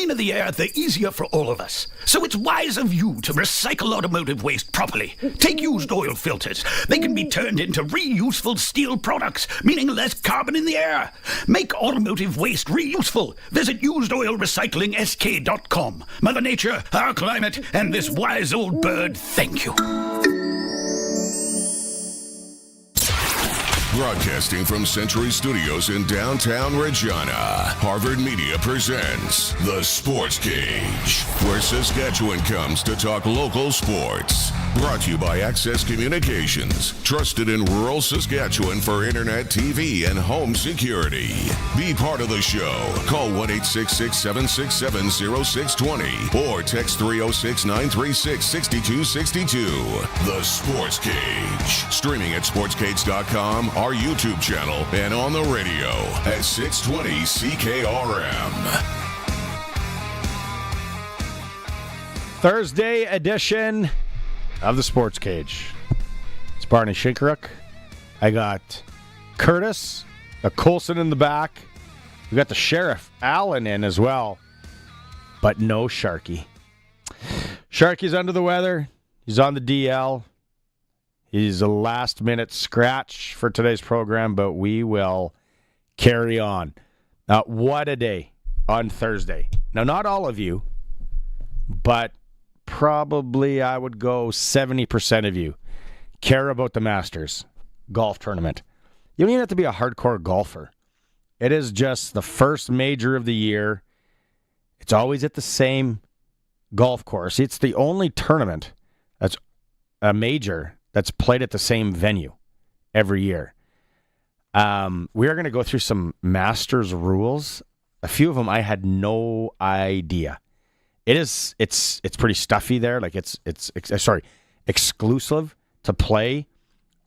cleaner the air, the easier for all of us. So it's wise of you to recycle automotive waste properly. Take used oil filters. They can be turned into reuseful steel products, meaning less carbon in the air. Make automotive waste reuseful. Visit usedoilrecyclingsk.com. Mother Nature, our climate, and this wise old bird, thank you. Broadcasting from Century Studios in downtown Regina, Harvard Media presents The Sports Cage, where Saskatchewan comes to talk local sports. Brought to you by Access Communications, trusted in rural Saskatchewan for internet, TV, and home security. Be part of the show. Call 1-866-767-0620 or text 306-936-6262. The Sports Cage. Streaming at sportscage.com, our YouTube channel, and on the radio at 620 CKRM. Thursday edition of the Sports Cage. It's Barney Shinkaruk. I got Curtis, Coulson in the back. We got the Sheriff Allen in as well, but no Sharky. Sharky's under the weather. He's on the DL. He's a last-minute scratch for today's program, but we will carry on. What a day on Thursday. Now, not all of you, but probably I would go 70% of you care about the Masters golf tournament. You don't even have to be a hardcore golfer. It is just the first major of the year. It's always at the same golf course. It's the only tournament that's a major that's played at the same venue every year. We are going to go through some Masters rules. A few of them I had no idea. It's pretty stuffy there. Like it's exclusive to play,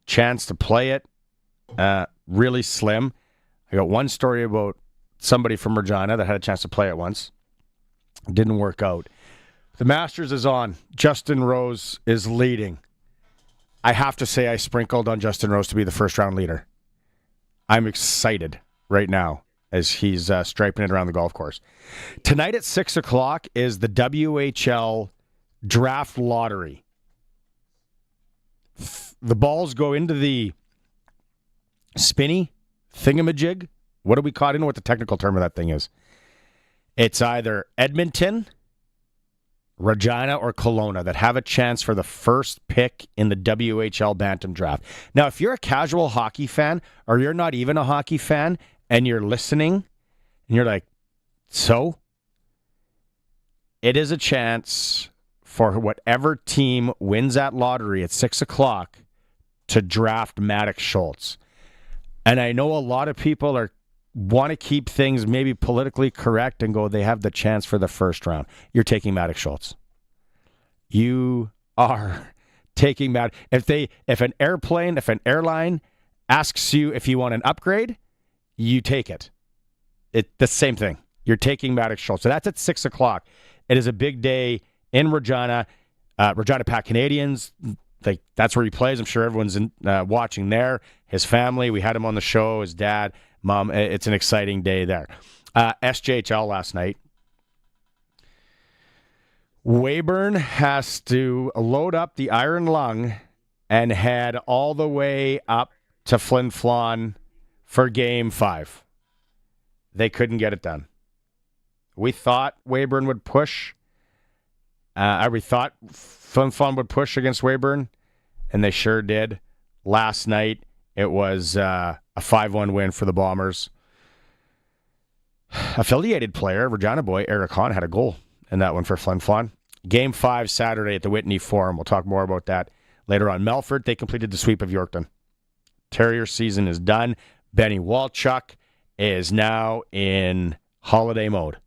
chance to play it, really slim. I got one story about somebody from Regina that had a chance to play it once. Didn't work out. The Masters is on. Justin Rose is leading. I have to say I sprinkled on Justin Rose to be the first-round leader. I'm excited right now as he's striping it around the golf course. Tonight at 6 o'clock is the WHL Draft Lottery. The balls go into the spinny thingamajig. What do we call it? I don't know what the technical term of that thing is. It's either Edmonton, Regina, or Kelowna that have a chance for the first pick in the WHL Bantam Draft. Now, if you're a casual hockey fan, or you're not even a hockey fan, and you're listening, and you're like, so? It is a chance for whatever team wins that lottery at 6 o'clock to draft Maddox Schultz. And I know a lot of people want to keep things maybe politically correct and go, they have the chance for the first round. You're taking Maddox Schultz. You are taking Maddox. If an airline asks you if you want an upgrade, you take it. It's the same thing. You're taking Maddox Schultz. So that's at 6 o'clock. It is a big day in Regina. Regina Pats Canadiens. That's where he plays. I'm sure everyone's watching there. His family. We had him on the show. His dad. Mom, it's an exciting day there. SJHL last night. Weyburn has to load up the Iron Lung and head all the way up to Flin Flon for Game 5. They couldn't get it done. We thought Weyburn would push. We thought Flin Flon would push against Weyburn, and they sure did. Last night, it was a 5-1 win for the Bombers. Affiliated player, Regina boy, Eric Hahn had a goal in that one for Flin Flon. Game 5 Saturday at the Whitney Forum. We'll talk more about that later on. Melfort, they completed the sweep of Yorkton. Terrier season is done. Benny Walchuk is now in holiday mode.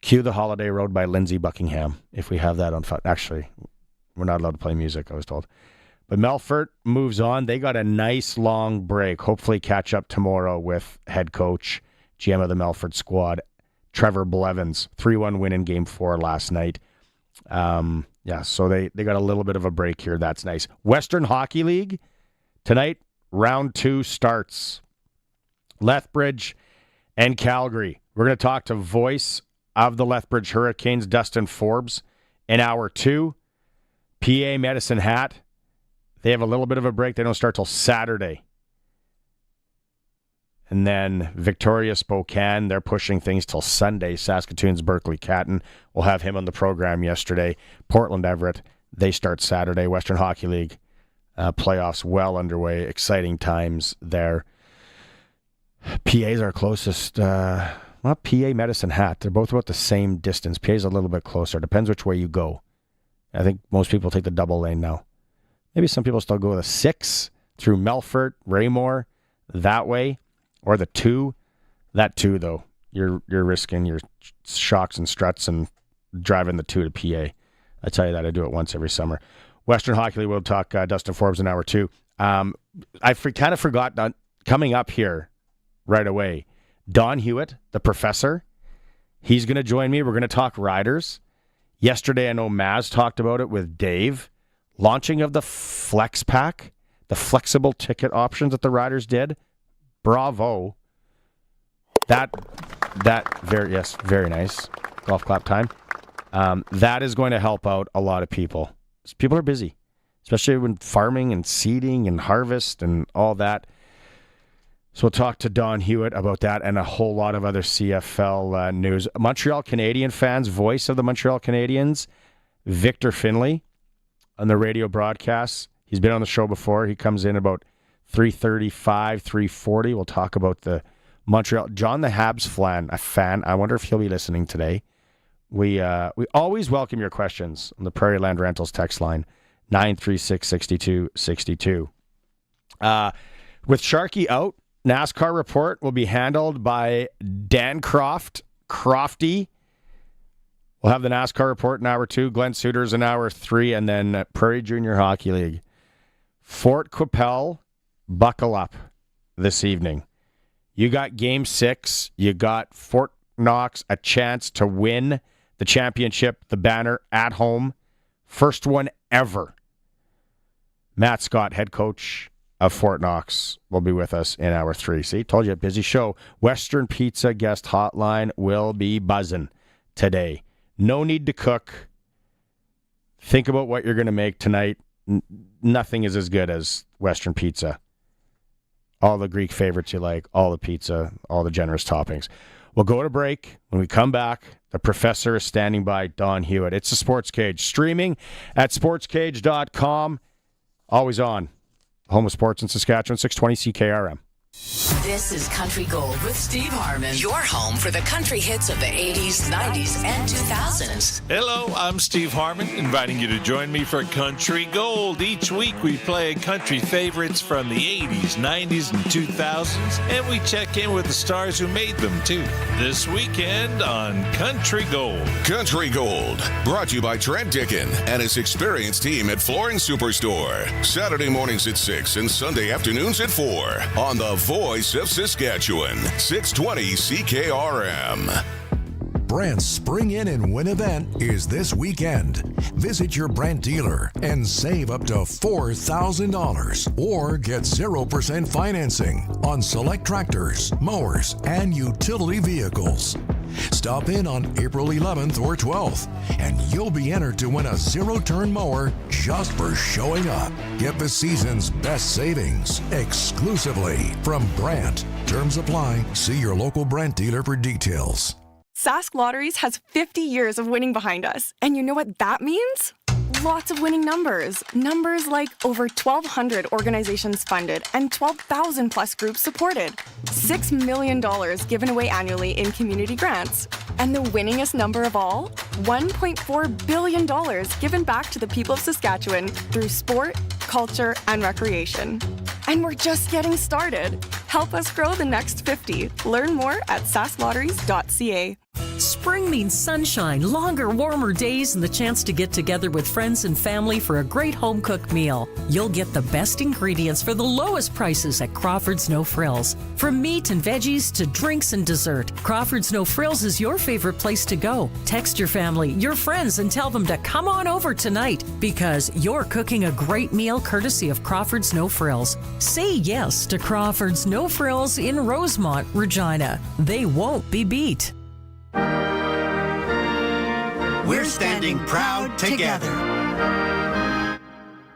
Cue the Holiday Road by Lindsey Buckingham, if we have that on file. Actually, we're not allowed to play music, I was told. But Melfort moves on. They got a nice long break. Hopefully catch up tomorrow with head coach, GM of the Melfort squad, Trevor Blevins. 3-1 win in Game 4 last night. So they got a little bit of a break here. That's nice. Western Hockey League. Tonight, round 2 starts. Lethbridge and Calgary. We're going to talk to voice of the Lethbridge Hurricanes, Dustin Forbes, in hour 2. PA Medicine Hat, they have a little bit of a break. They don't start till Saturday. And then Victoria Spokane, they're pushing things till Sunday. Saskatoon's Berkeley Catton, we'll have him on the program yesterday. Portland Everett, they start Saturday. Western Hockey League playoffs well underway. Exciting times there. PA's our closest. PA Medicine Hat. They're both about the same distance. PA's a little bit closer. Depends which way you go. I think most people take the double lane now. Maybe some people still go the 6 through Melfort, Raymore, that way. Or the 2, that 2 though, you're risking your shocks and struts and driving the 2 to PA. I tell you that, I do it once every summer. Western Hockey League, we'll talk Dustin Forbes in hour 2. I kind of forgot, coming up here right away, Don Hewitt, the professor, he's going to join me. We're going to talk Riders. Yesterday, I know Maz talked about it with Dave. Launching of the Flex Pack, the flexible ticket options that the Riders did. Bravo. Very nice. Golf clap time. That is going to help out a lot of people. People are busy, especially when farming and seeding and harvest and all that. So we'll talk to Don Hewitt about that and a whole lot of other CFL news. Montreal Canadian fans, voice of the Montreal Canadiens, Victor Findlay on the radio broadcasts. He's been on the show before. He comes in about 3:35, 3:40. We'll talk about the Montreal. John the Habs fan. I wonder if he'll be listening today. We always welcome your questions on the Prairie Land Rentals text line, 936-6262. With Sharky out, NASCAR report will be handled by Dan Crofty. We'll have the NASCAR report in hour 2. Glen Suitor's in hour 3. And then Prairie Junior Hockey League. Fort Qu'Appelle, buckle up this evening. You got Game 6. You got Fort Knox a chance to win the championship, the banner, at home. First one ever. Matt Scott, head coach of Fort Knox, will be with us in hour 3. See, told you, a busy show. Western Pizza guest hotline will be buzzing today. No need to cook. Think about what you're going to make tonight. Nothing is as good as Western Pizza. All the Greek favorites you like, all the pizza, all the generous toppings. We'll go to break. When we come back, the professor is standing by, Don Hewitt. It's the Sports Cage, streaming at sportscage.com. Always on. Home of sports in Saskatchewan, 620 CKRM. This is Country Gold with Steve Harmon, your home for the country hits of the 80s, 90s, and 2000s. Hello, I'm Steve Harmon, inviting you to join me for Country Gold. Each week we play country favorites from the 80s, 90s, and 2000s, and we check in with the stars who made them, too. This weekend on Country Gold. Country Gold, brought to you by Trent Dickin and his experienced team at Flooring Superstore. Saturday mornings at 6 and Sunday afternoons at 4 on the Voice of Saskatchewan, 620 CKRM. Brandt's Spring In and Win event is this weekend. Visit your Brandt dealer and save up to $4,000 or get 0% financing on select tractors, mowers, and utility vehicles. Stop in on April 11th or 12th, and you'll be entered to win a zero-turn mower just for showing up. Get the season's best savings exclusively from Brandt. Terms apply. See your local Brandt dealer for details. Sask Lotteries has 50 years of winning behind us. And you know what that means? Lots of winning numbers. Numbers like over 1,200 organizations funded and 12,000 plus groups supported. $6 million given away annually in community grants. And the winningest number of all? $1.4 billion given back to the people of Saskatchewan through sport, culture, and recreation. And we're just getting started. Help us grow the next 50. Learn more at sasklotteries.ca. Spring means sunshine, longer, warmer days, and the chance to get together with friends and family for a great home-cooked meal. You'll get the best ingredients for the lowest prices at Crawford's No Frills. From meat and veggies to drinks and dessert, Crawford's No Frills is your favorite place to go. Text your family, your friends, and tell them to come on over tonight because you're cooking a great meal courtesy of Crawford's No Frills. Say yes to Crawford's No Frills in Rosemont, Regina. They won't be beat. We're standing proud together.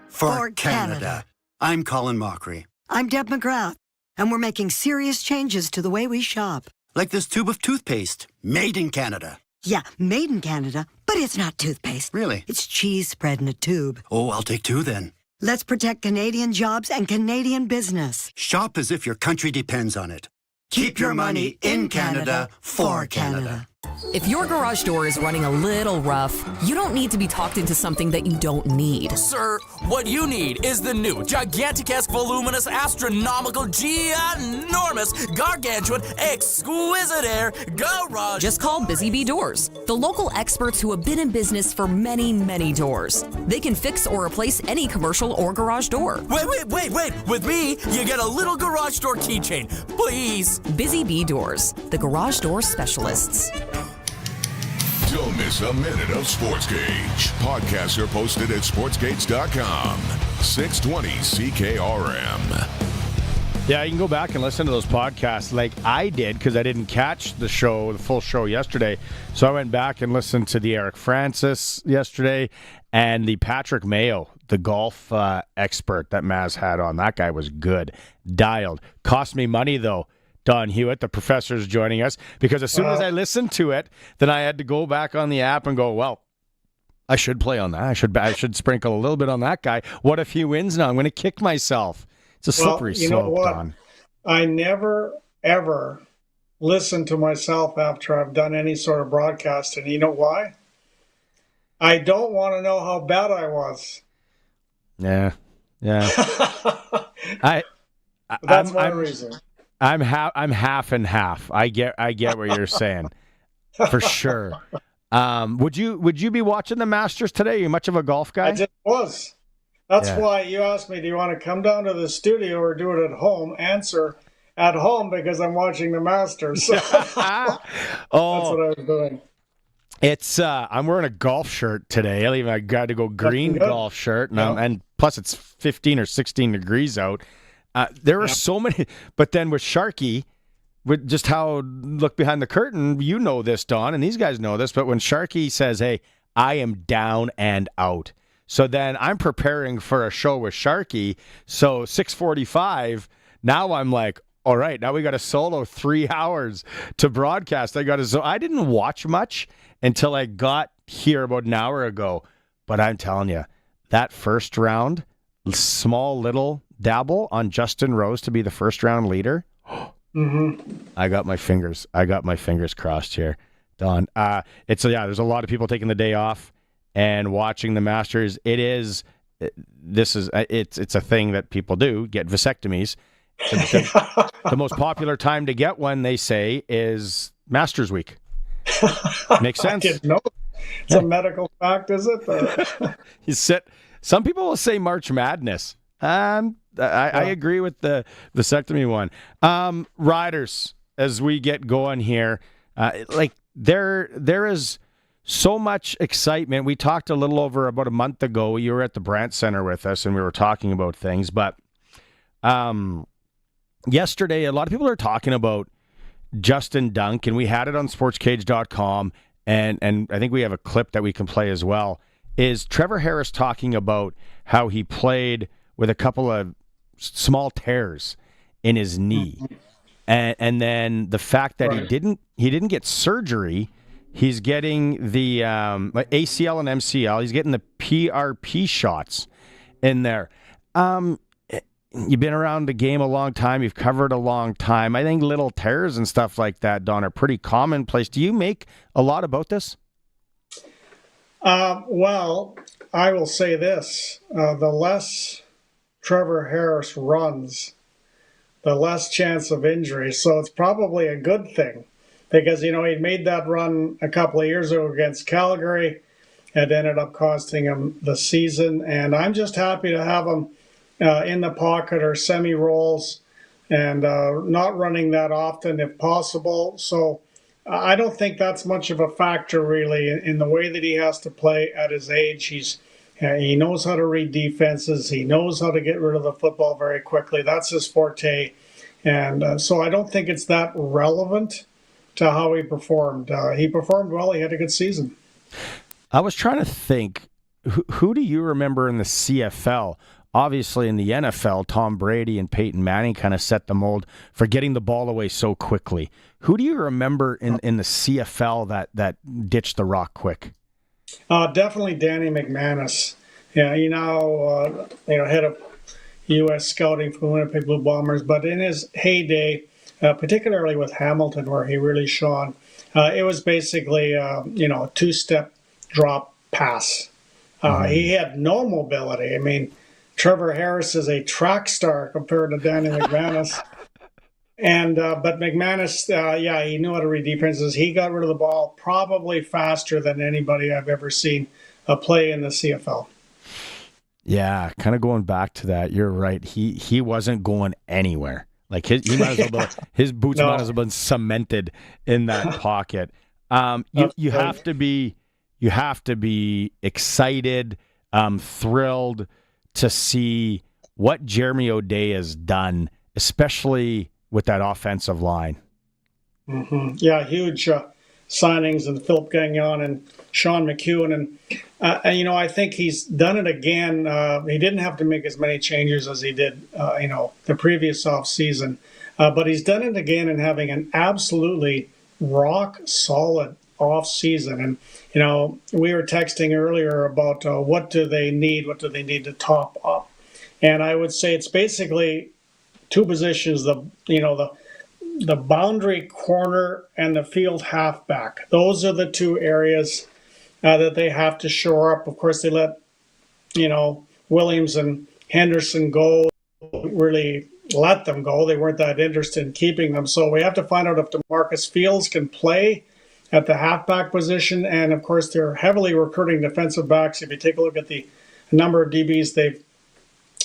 For Canada. I'm Colin Mockery. I'm Deb McGrath, and we're making serious changes to the way we shop. Like this tube of toothpaste, made in Canada. Yeah, made in Canada, but it's not toothpaste. Really? It's cheese spread in a tube. Oh, I'll take 2 then. Let's protect Canadian jobs and Canadian business. Shop as if your country depends on it. Keep your money in Canada for Canada. If your garage door is running a little rough, you don't need to be talked into something that you don't need. Sir, what you need is the new gigantic-esque, voluminous, astronomical, ginormous, gargantuan, exquisite air garage. Just call Busy Bee Doors, the local experts who have been in business for many, many doors. They can fix or replace any commercial or garage door. Wait. With me, you get a little garage door keychain. Please. Busy Bee Doors, the garage door specialists. Don't miss a minute of Sportscage. Podcasts are posted at sportscage.com. 620 CKRM. Yeah, you can go back and listen to those podcasts like I did because I didn't catch the full show yesterday. So I went back and listened to the Eric Francis yesterday and the Patrick Mayo, the golf expert that Maz had on. That guy was good. Dialed. Cost me money, though. Don Hewitt, the professor's joining us, because as soon as I listened to it, then I had to go back on the app and go, well, I should play on that. I should sprinkle a little bit on that guy. What if he wins now? I'm going to kick myself. It's a slippery slope, Don. I never, ever listen to myself after I've done any sort of broadcast, and you know why? I don't want to know how bad I was. Yeah. That's my reason. I'm half and half. I get what you're saying, for sure. Would you be watching the Masters today? Are you much of a golf guy? I just was. That's why you asked me, do you want to come down to the studio or do it at home? Answer, at home, because I'm watching the Masters. So that's what I was doing. It's I'm wearing a golf shirt today. I got to go green golf shirt, and plus it's 15 or 16 degrees out. There are so many, but then with Sharky, with just how look behind the curtain, you know this, Don, and these guys know this, but when Sharky says, hey, I am down and out. So then I'm preparing for a show with Sharky. So 6:45, now I'm like, all right, now we got a solo 3 hours to broadcast. I didn't watch much until I got here about an hour ago, but I'm telling you, that first round, small little dabble on Justin Rose to be the first round leader. I got my fingers crossed here, Don. There's a lot of people taking the day off and watching the Masters. It's a thing that people do, get vasectomies. The most popular time to get one, they say, is Masters week. Makes sense. I didn't know. It's a medical fact, is it? Some people will say March Madness. I agree with the vasectomy one. Riders, as we get going here, there is so much excitement. We talked a little over about a month ago. You were at the Brandt Center with us, and we were talking about things. But yesterday, a lot of people are talking about Justin Dunk, and we had it on sportscage.com, and I think we have a clip that we can play as well, is Trevor Harris talking about how he played with a couple of small tears in his knee. And then the fact that he didn't get surgery, he's getting the ACL and MCL, he's getting the PRP shots in there. You've been around the game a long time, you've covered a long time. I think little tears and stuff like that, Don, are pretty commonplace. Do you make a lot about this? Well, I will say this. The less Trevor Harris runs, the less chance of injury. So it's probably a good thing because, he made that run a couple of years ago against Calgary. It ended up costing him the season. And I'm just happy to have him in the pocket or semi-rolls and not running that often if possible. So I don't think that's much of a factor really in the way that he has to play at his age. He knows how to read defenses. He knows how to get rid of the football very quickly. That's his forte. And so I don't think it's that relevant to how he performed. He performed well. He had a good season. I was trying to think, who do you remember in the CFL? Obviously, in the NFL, Tom Brady and Peyton Manning kind of set the mold for getting the ball away so quickly. Who do you remember in the CFL that ditched the rock quick? Definitely Danny McManus. Yeah, head of U.S. scouting for the Winnipeg Blue Bombers. But in his heyday, particularly with Hamilton, where he really shone, it was basically a two-step drop pass. He had no mobility. I mean, Trevor Harris is a track star compared to Danny McManus. But McManus, he knew how to read defenses. He got rid of the ball probably faster than anybody I've ever seen play in the CFL. Yeah, kind of going back to that, you're right. He wasn't going anywhere. Like his boots might as well have been cemented in that pocket. You have to be excited, thrilled to see what Jeremy O'Day has done, especially with that offensive line. Mm-hmm. Yeah, huge signings, and Philip Gagnon and Sean McEwen. And I think he's done it again. He didn't have to make as many changes as he did, the previous offseason. But he's done it again and having an absolutely rock-solid offseason. And, we were texting earlier about what do they need to top up. And I would say it's basically two positions, the boundary corner and the field halfback. Those are the two areas that they have to shore up. Of course, they let, Williams and Henderson go, really let them go. They weren't that interested in keeping them. So we have to find out if DeMarcus Fields can play at the halfback position. And, of course, they're heavily recruiting defensive backs. If you take a look at the number of DBs they've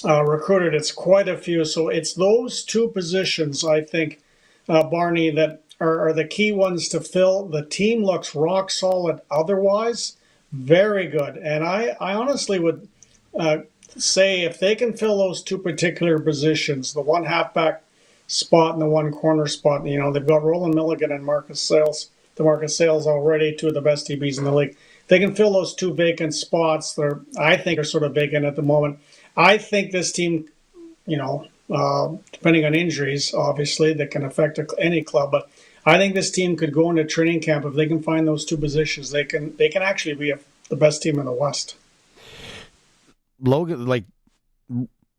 recruited, it's quite a few. So it's those two positions, I think, Barney, that are the key ones to fill. The team looks rock solid otherwise. Very good. And I honestly would say if they can fill those two particular positions, the one halfback spot and the one corner spot, they've got Roland Milligan and DeMarcus Sales already, two of the best DBs in the league. They can fill those two vacant spots. I think are sort of vacant at the moment. I think this team, depending on injuries, obviously, that can affect any club, but I think this team could go into training camp if they can find those two positions. They can actually be the best team in the West. Logan,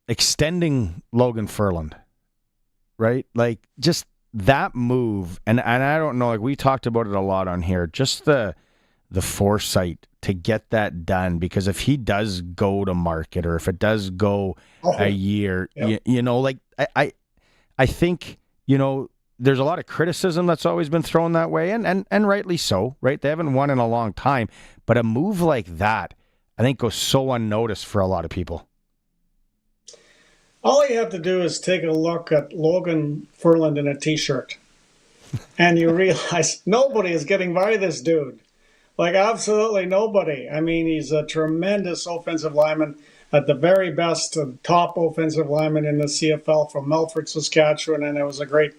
extending Logan Ferland, right? Just that move, and I don't know, we talked about it a lot on here, just the foresight to get that done, because if he does go to market, or if it does go a year, yep. I think, there's a lot of criticism that's always been thrown that way, and rightly so, right? They haven't won in a long time, but a move like that, I think, goes so unnoticed for a lot of people. All you have to do is take a look at Logan Ferland in a T-shirt, and you realize nobody is getting by this dude. Absolutely nobody. I mean, he's a tremendous offensive lineman, at the very best, top offensive lineman in the CFL from Melfort, Saskatchewan, and it was a great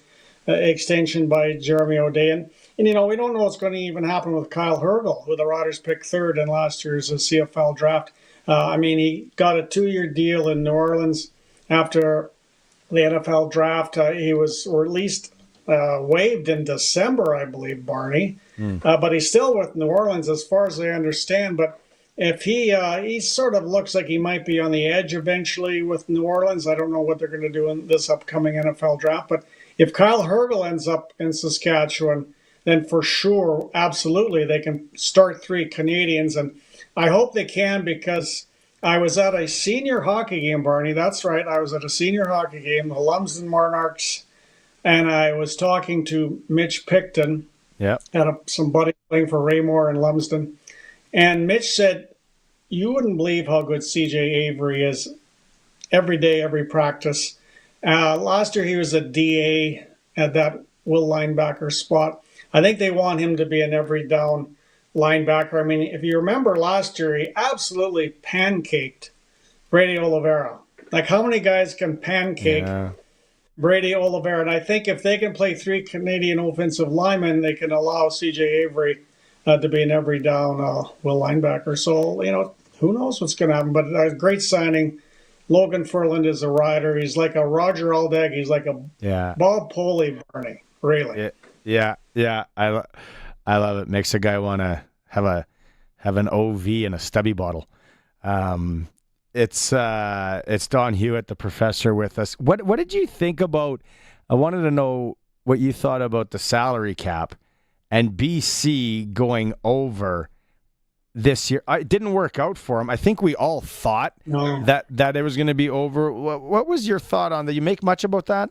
extension by Jeremy O'Day. And we don't know what's going to even happen with Kyle Hergel, who the Riders picked third in last year's CFL draft. He got a 2-year deal in New Orleans after the NFL draft. He was released, waived in December, I believe, Barney. But he's still with New Orleans as far as I understand. But if he sort of looks like he might be on the edge eventually with New Orleans. I don't know what they're going to do in this upcoming NFL draft. But if Kyle Hergel ends up in Saskatchewan, then for sure, absolutely, they can start 3 Canadiens. And I hope they can, because I was at a senior hockey game, Barney. That's right. I was at a senior hockey game, the Lumsden Monarchs, and I was talking to Mitch Picton. Yeah, some buddy playing for Raymore in Lumsden. And Mitch said, you wouldn't believe how good CJ Avery is every day, every practice. Last year he was a DA at that will linebacker spot. I think they want him to be an every down linebacker. I mean, if you remember last year, he absolutely pancaked Brady Oliveira. How many guys can pancake Brady Oliveira? And I think if they can play 3 Canadian offensive linemen, they can allow CJ Avery to be an every down will linebacker. So, who knows what's going to happen. But a great signing. Logan Ferland is a rider. He's like a Roger Aldag. He's like a Bob Poley Barney, really. Yeah. I love it. Makes a guy want to have an OV and a stubby bottle. It's Don Hewitt, the professor, with us. What did you think about? I wanted to know what you thought about the salary cap and BC going over this year. It didn't work out for him. I think we all thought that it was going to be over. What was your thought on that? You make much about that?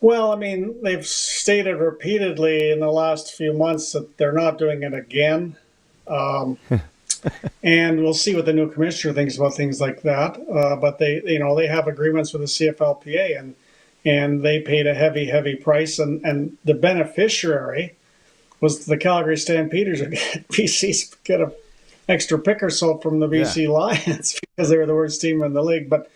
Well, I mean, they've stated repeatedly in the last few months that they're not doing it again. And we'll see what the new commissioner thinks about things like that. But they have agreements with the CFLPA, and they paid a heavy price. And the beneficiary was the Calgary Stampeders, who BC get an extra pick or so from the BC Lions because they were the worst team in the league. But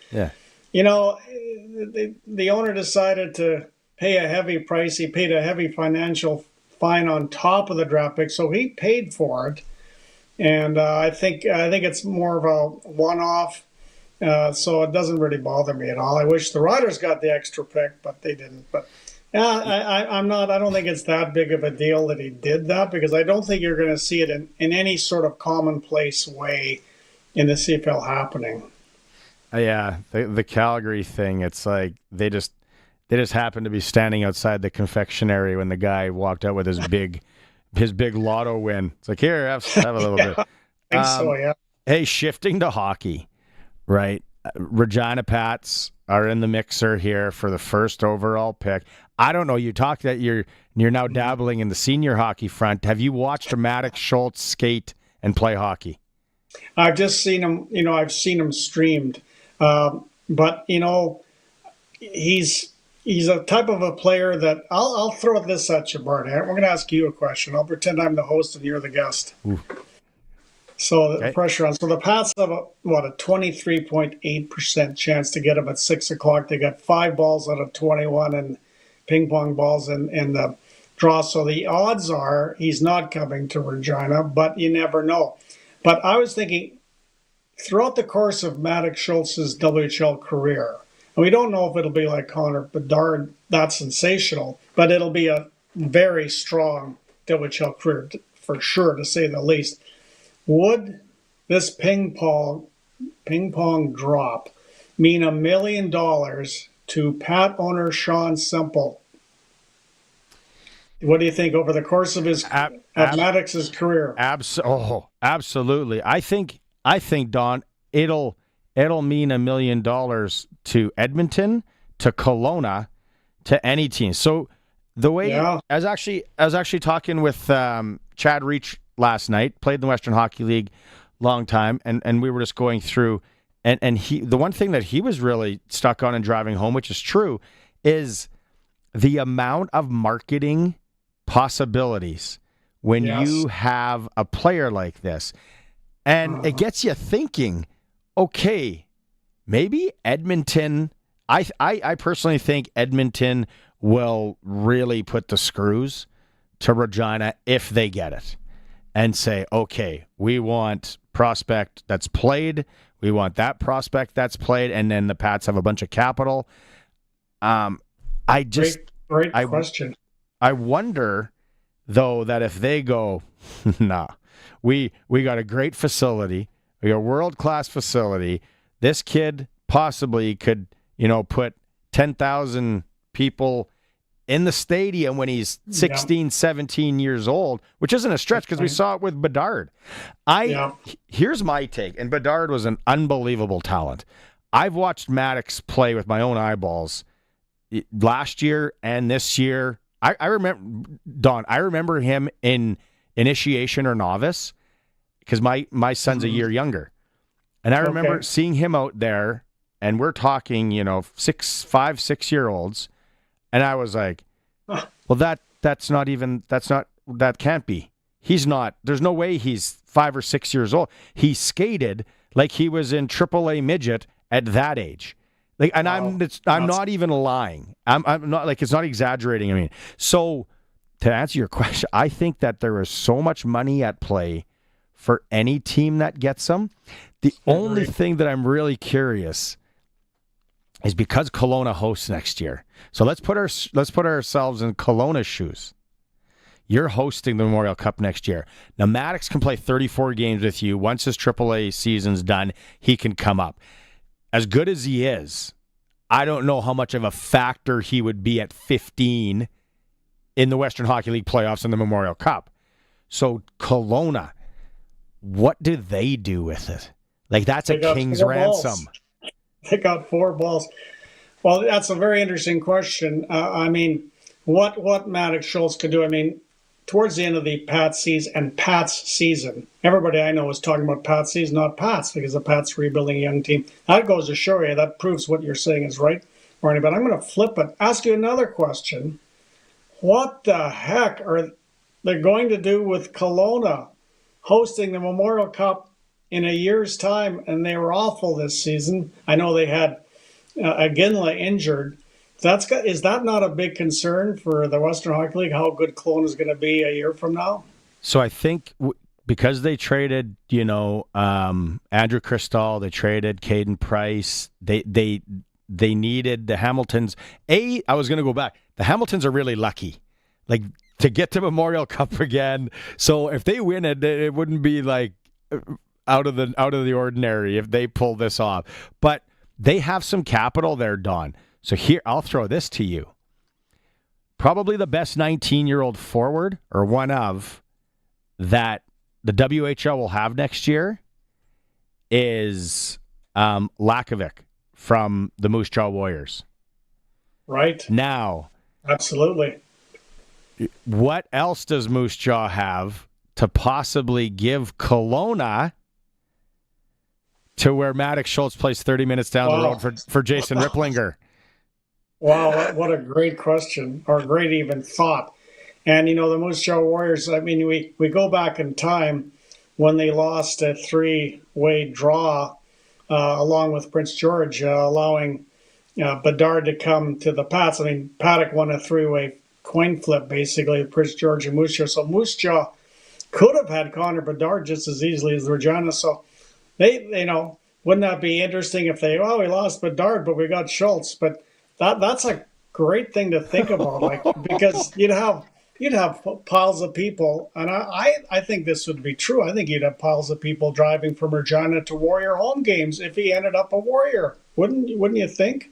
the owner decided to pay a heavy price. He paid a heavy financial fine on top of the draft pick, so he paid for it. And I think it's more of a one-off, so it doesn't really bother me at all. I wish the Riders got the extra pick, but they didn't. But I don't think it's that big of a deal that he did that, because I don't think you're going to see it in any sort of commonplace way in the CFL happening. The Calgary thing, it's like they just happened to be standing outside the confectionery when the guy walked out with his big lotto win. It's like, here, have a little bit. I think so, yeah. Hey, shifting to hockey, right? Regina Pats are in the mixer here for the first overall pick. I don't know. You talked that you're now dabbling in the senior hockey front. Have you watched Maddox Schultz skate and play hockey? I've just seen him. I've seen him streamed, but he's a type of a player that I'll throw this at you, Barney. We're going to ask you a question. I'll pretend I'm the host and you're the guest. Ooh. So the pressure on. So the Pats have a 23.8% chance to get him at 6 o'clock. They got 5 balls out of 21 and ping pong balls in the draw. So the odds are he's not coming to Regina, but you never know. But I was thinking, throughout the course of Maddox Schultz's WHL career, and we don't know if it'll be like Connor Bedard, that's sensational, but it'll be a very strong WHL career for sure, to say the least. Would this ping pong drop mean $1 million to Pat owner Sean Semple? What do you think over the course of his Maddox's career? Absolutely. I think Don, it'll mean $1 million to Edmonton, to Kelowna, to any team. So the way I was actually talking with Chad Reach last night, played in the Western Hockey League long time, and we were just going through, and the one thing that he was really stuck on and driving home, which is true, is the amount of marketing possibilities when you have a player like this. And it gets you thinking, okay, maybe Edmonton, I personally think Edmonton will really put the screws to Regina if they get it and say, okay, we want prospect that's played, we want that prospect that's played, and then the Pats have a bunch of capital. Great question. I wonder, though, that if they go, nah, we got a great facility, we got a world-class facility, this kid possibly could, put 10,000 people in the stadium when he's 16, 17 years old, which isn't a stretch because we saw it with Bedard. Here's my take, and Bedard was an unbelievable talent. I've watched Maddox play with my own eyeballs last year and this year. I remember him in initiation or novice because my son's a year younger. And I remember seeing him out there, and we're talking, 5-6-year-olds. And I was like, well, that can't be. He's not, there's no way he's 5 or 6 years old. He skated like he was in AAA midget at that age. Like, and I'm not even lying. I'm not, like, it's not exaggerating. I mean, so to answer your question, I think that there is so much money at play for any team that gets them. The only thing that I'm really curious is because Kelowna hosts next year. So let's put ourselves in Kelowna's shoes. You're hosting the Memorial Cup next year. Now, Maddox can play 34 games with you. Once his AAA season's done, he can come up. As good as he is, I don't know how much of a factor he would be at 15 in the Western Hockey League playoffs in the Memorial Cup. So, Kelowna, what do they do with it? Like, that's a king's ransom. They got 4 balls. Well, that's a very interesting question. I mean, what Maddox Schultz could do, I mean, towards the end of the Pats season, everybody I know was talking about Pats season, not Pats, because the Pats rebuilding a young team. That goes to show you, that proves what you're saying is right, Barney. But I'm going to flip it. Ask you another question. What the heck are they going to do with Kelowna hosting the Memorial Cup in a year's time? And they were awful this season. I know they had Glen injured. Is that not a big concern for the Western Hockey League, how good Kelowna is going to be a year from now? So I think because they traded, Andrew Cristall, they traded Caden Price, they needed the Hamiltons. I was going to go back. The Hamiltons are really lucky, like, to get to Memorial Cup again. So if they win it, it wouldn't be like out of the ordinary if they pull this off. But they have some capital there, Don. So here, I'll throw this to you. Probably the best 19-year-old forward, or one of, that the WHL will have next year is Lakovic from the Moose Jaw Warriors. Right. Now. Absolutely. What else does Moose Jaw have to possibly give Kelowna to where Maddox Schultz plays 30 minutes down the road for Jason Ripplinger? Wow, what a great question, or great even thought. And, the Moose Jaw Warriors, I mean, we go back in time when they lost a 3-way draw along with Prince George, allowing Bedard to come to the Pats. I mean, Paddock won a 3-way coin flip, basically, with Prince George and Moose Jaw. So Moose Jaw could have had Connor Bedard just as easily as Regina. So they wouldn't that be interesting if we lost Bedard, but we got Schultz. But that's a great thing to think about, like, because you'd have piles of people, and I think this would be true. I think you'd have piles of people driving from Regina to Warrior home games if he ended up a Warrior. Wouldn't you think?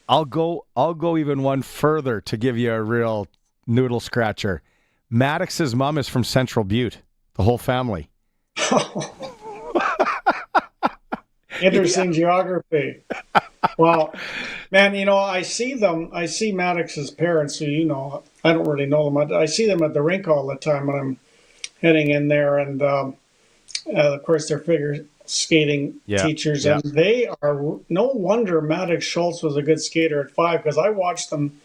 I'll go even one further to give you a real noodle scratcher. Maddox's mom is from Central Butte. The whole family. Interesting geography. Well, man, I see Maddox's parents, who, I don't really know them. I see them at the rink all the time when I'm heading in there. And, of course, they're figure skating teachers. Yeah. And they are, no wonder Maddox Schultz was a good skater at 5, because I watched them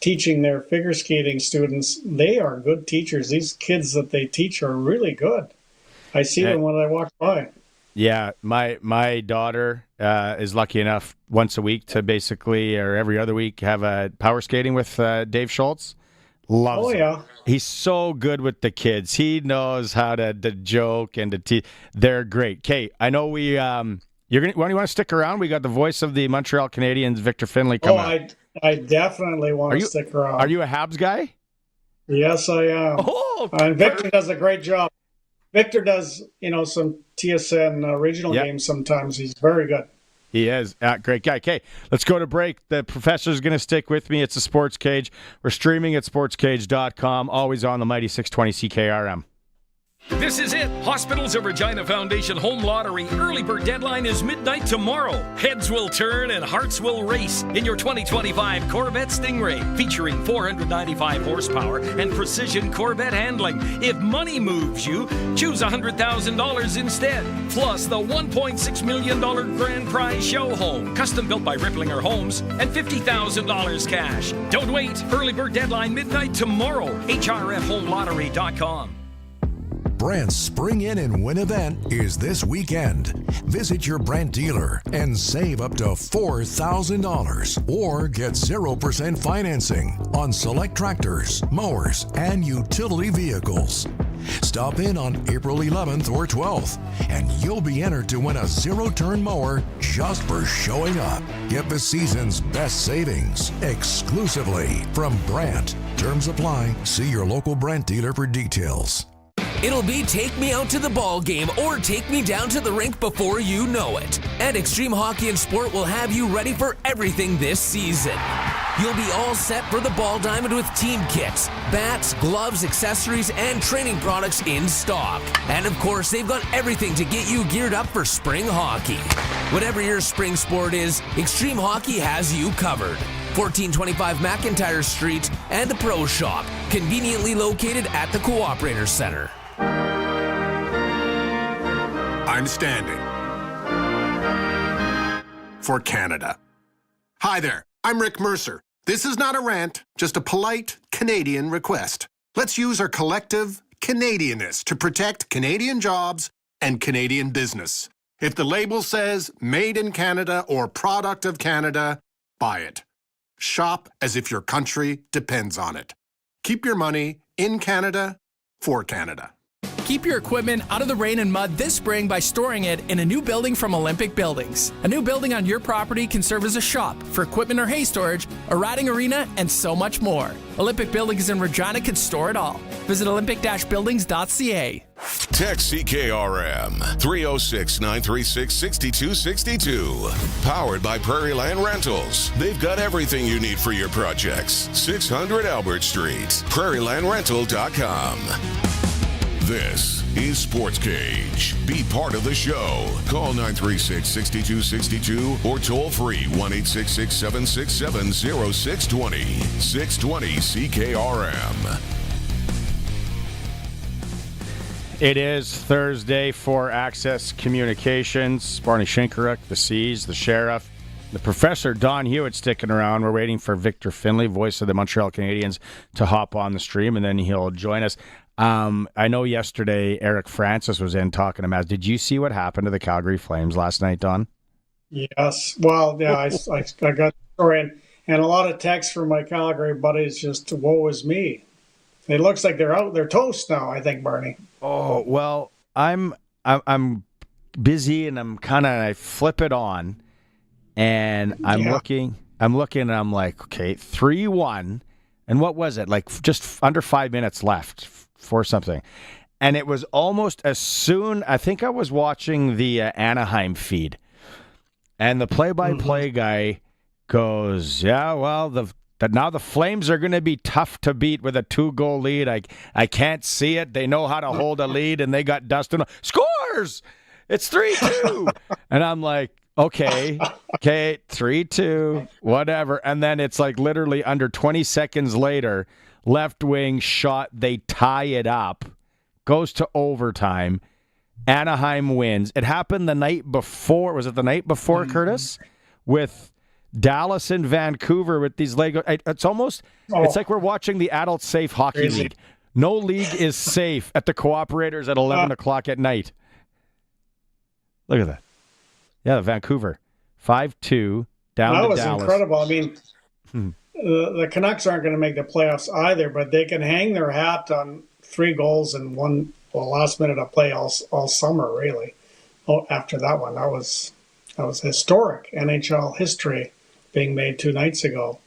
teaching their figure skating students. They are good teachers. These kids that they teach are really good. I see them when I walk by. Yeah, my daughter is lucky enough once a week to basically, or every other week, have a power skating with Dave Schultz. Loves him. He's so good with the kids. He knows how to joke and to they're great. Kay, I know you want to stick around? We got the voice of the Montreal Canadiens, Victor Findlay, coming up. I definitely want to stick around. Are you a Habs guy? Yes, I am. Oh, and Victor does a great job. Victor does, some TSN regional games sometimes. He's very good. He is. Great guy. Okay, let's go to break. The professor's going to stick with me. It's the Sports Cage. We're streaming at sportscage.com, always on the mighty 620 CKRM. This is it. Hospitals of Regina Foundation Home Lottery early bird deadline is midnight tomorrow. Heads will turn and hearts will race in your 2025 Corvette Stingray, featuring 495 horsepower and precision Corvette handling. If money moves you, choose $100,000 instead. Plus the $1.6 million grand prize show home, custom built by Ripplinger Homes, and $50,000 cash. Don't wait. Early bird deadline midnight tomorrow. HRFHomeLottery.com. Brant's Spring In and Win event is this weekend. Visit your Brant dealer and save up to $4,000 or get 0% financing on select tractors, mowers, and utility vehicles. Stop in on April 11th or 12th, and you'll be entered to win a zero-turn mower just for showing up. Get the season's best savings exclusively from Brant. Terms apply. See your local Brant dealer for details. It'll be take me out to the ball game or take me down to the rink before you know it. And Extreme Hockey and Sport will have you ready for everything this season. You'll be all set for the ball diamond with team kits, bats, gloves, accessories, and training products in stock. And of course, they've got everything to get you geared up for spring hockey. Whatever your spring sport is, Extreme Hockey has you covered. 1425 McIntyre Street and the Pro Shop, conveniently located at the Cooperator Center. I'm standing for Canada. Hi there, I'm Rick Mercer. This is not a rant, just a polite Canadian request. Let's use our collective Canadianness to protect Canadian jobs and Canadian business. If the label says made in Canada or product of Canada, buy it. Shop as if your country depends on it. Keep your money in Canada for Canada. Keep your equipment out of the rain and mud this spring by storing it in a new building from Olympic Buildings. A new building on your property can serve as a shop for equipment or hay storage, a riding arena, and so much more. Olympic Buildings in Regina can store it all. Visit olympic-buildings.ca. Text CKRM 306-936-6262. Powered by Prairie Land Rentals. They've got everything you need for your projects. 600 Albert Street. PrairieLandRental.com. This is Sportscage. Be part of the show. Call 936-6262 or toll free 1-866-767-0620. 620 CKRM. It is Thursday for Access Communications. Barney Shinkaruk, the C's, the Sheriff, the Professor Don Hewitt sticking around. We're waiting for Victor Findlay, voice of the Montreal Canadiens, to hop on the stream, and then he'll join us. I know yesterday Eric Francis was in talking to Maz. Did you see what happened to the Calgary Flames last night, Don? Yes. Well, yeah, I got the story, and a lot of texts from my Calgary buddies just, woe is me. It looks like they're toast now, I think, Barney. Oh, well, I'm busy, and I flip it on, and I'm looking, and I'm like, okay, 3-1, and what was it? Like just under 5 minutes left for something. And it was almost as soon, I think I was watching the Anaheim feed, and the play-by-play guy goes, yeah, well, now the Flames are going to be tough to beat with a 2-goal lead. I can't see it. They know how to hold a lead, and they got Dustin. Scores! It's 3-2. And I'm like, okay, 3-2, whatever. And then it's like literally under 20 seconds later, left wing shot, they tie it up, goes to overtime. Anaheim wins. It happened the night before. Was it the night before, Curtis? With Dallas and Vancouver with these Lego. It's almost, it's like we're watching the Adult Safe Hockey League. No league is safe at the Cooperators at 11 o'clock at night. Look at that. Yeah, Vancouver. 5-2 down to Dallas. That was incredible. I mean, the Canucks aren't going to make the playoffs either, but they can hang their hat on 3 goals and last minute of play all summer, really. After that one, that was historic NHL history being made 2 nights ago.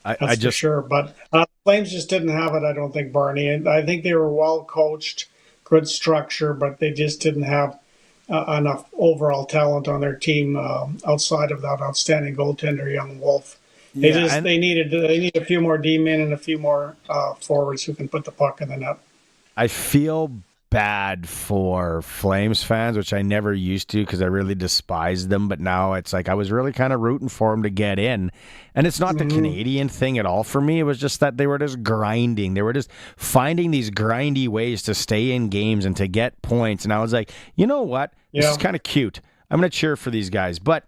That's for sure. But Flames just didn't have it, I don't think, Barney. And I think they were well coached, good structure, but they just didn't have enough overall talent on their team outside of that outstanding goaltender, young Wolf. They need a few more D-men and a few more forwards who can put the puck in the net. I feel bad for Flames fans, which I never used to because I really despised them. But now it's like I was really kind of rooting for them to get in. And it's not the Canadian thing at all for me. It was just that they were just grinding. They were just finding these grindy ways to stay in games and to get points. And I was like, you know what? This is kind of cute. I'm going to cheer for these guys. But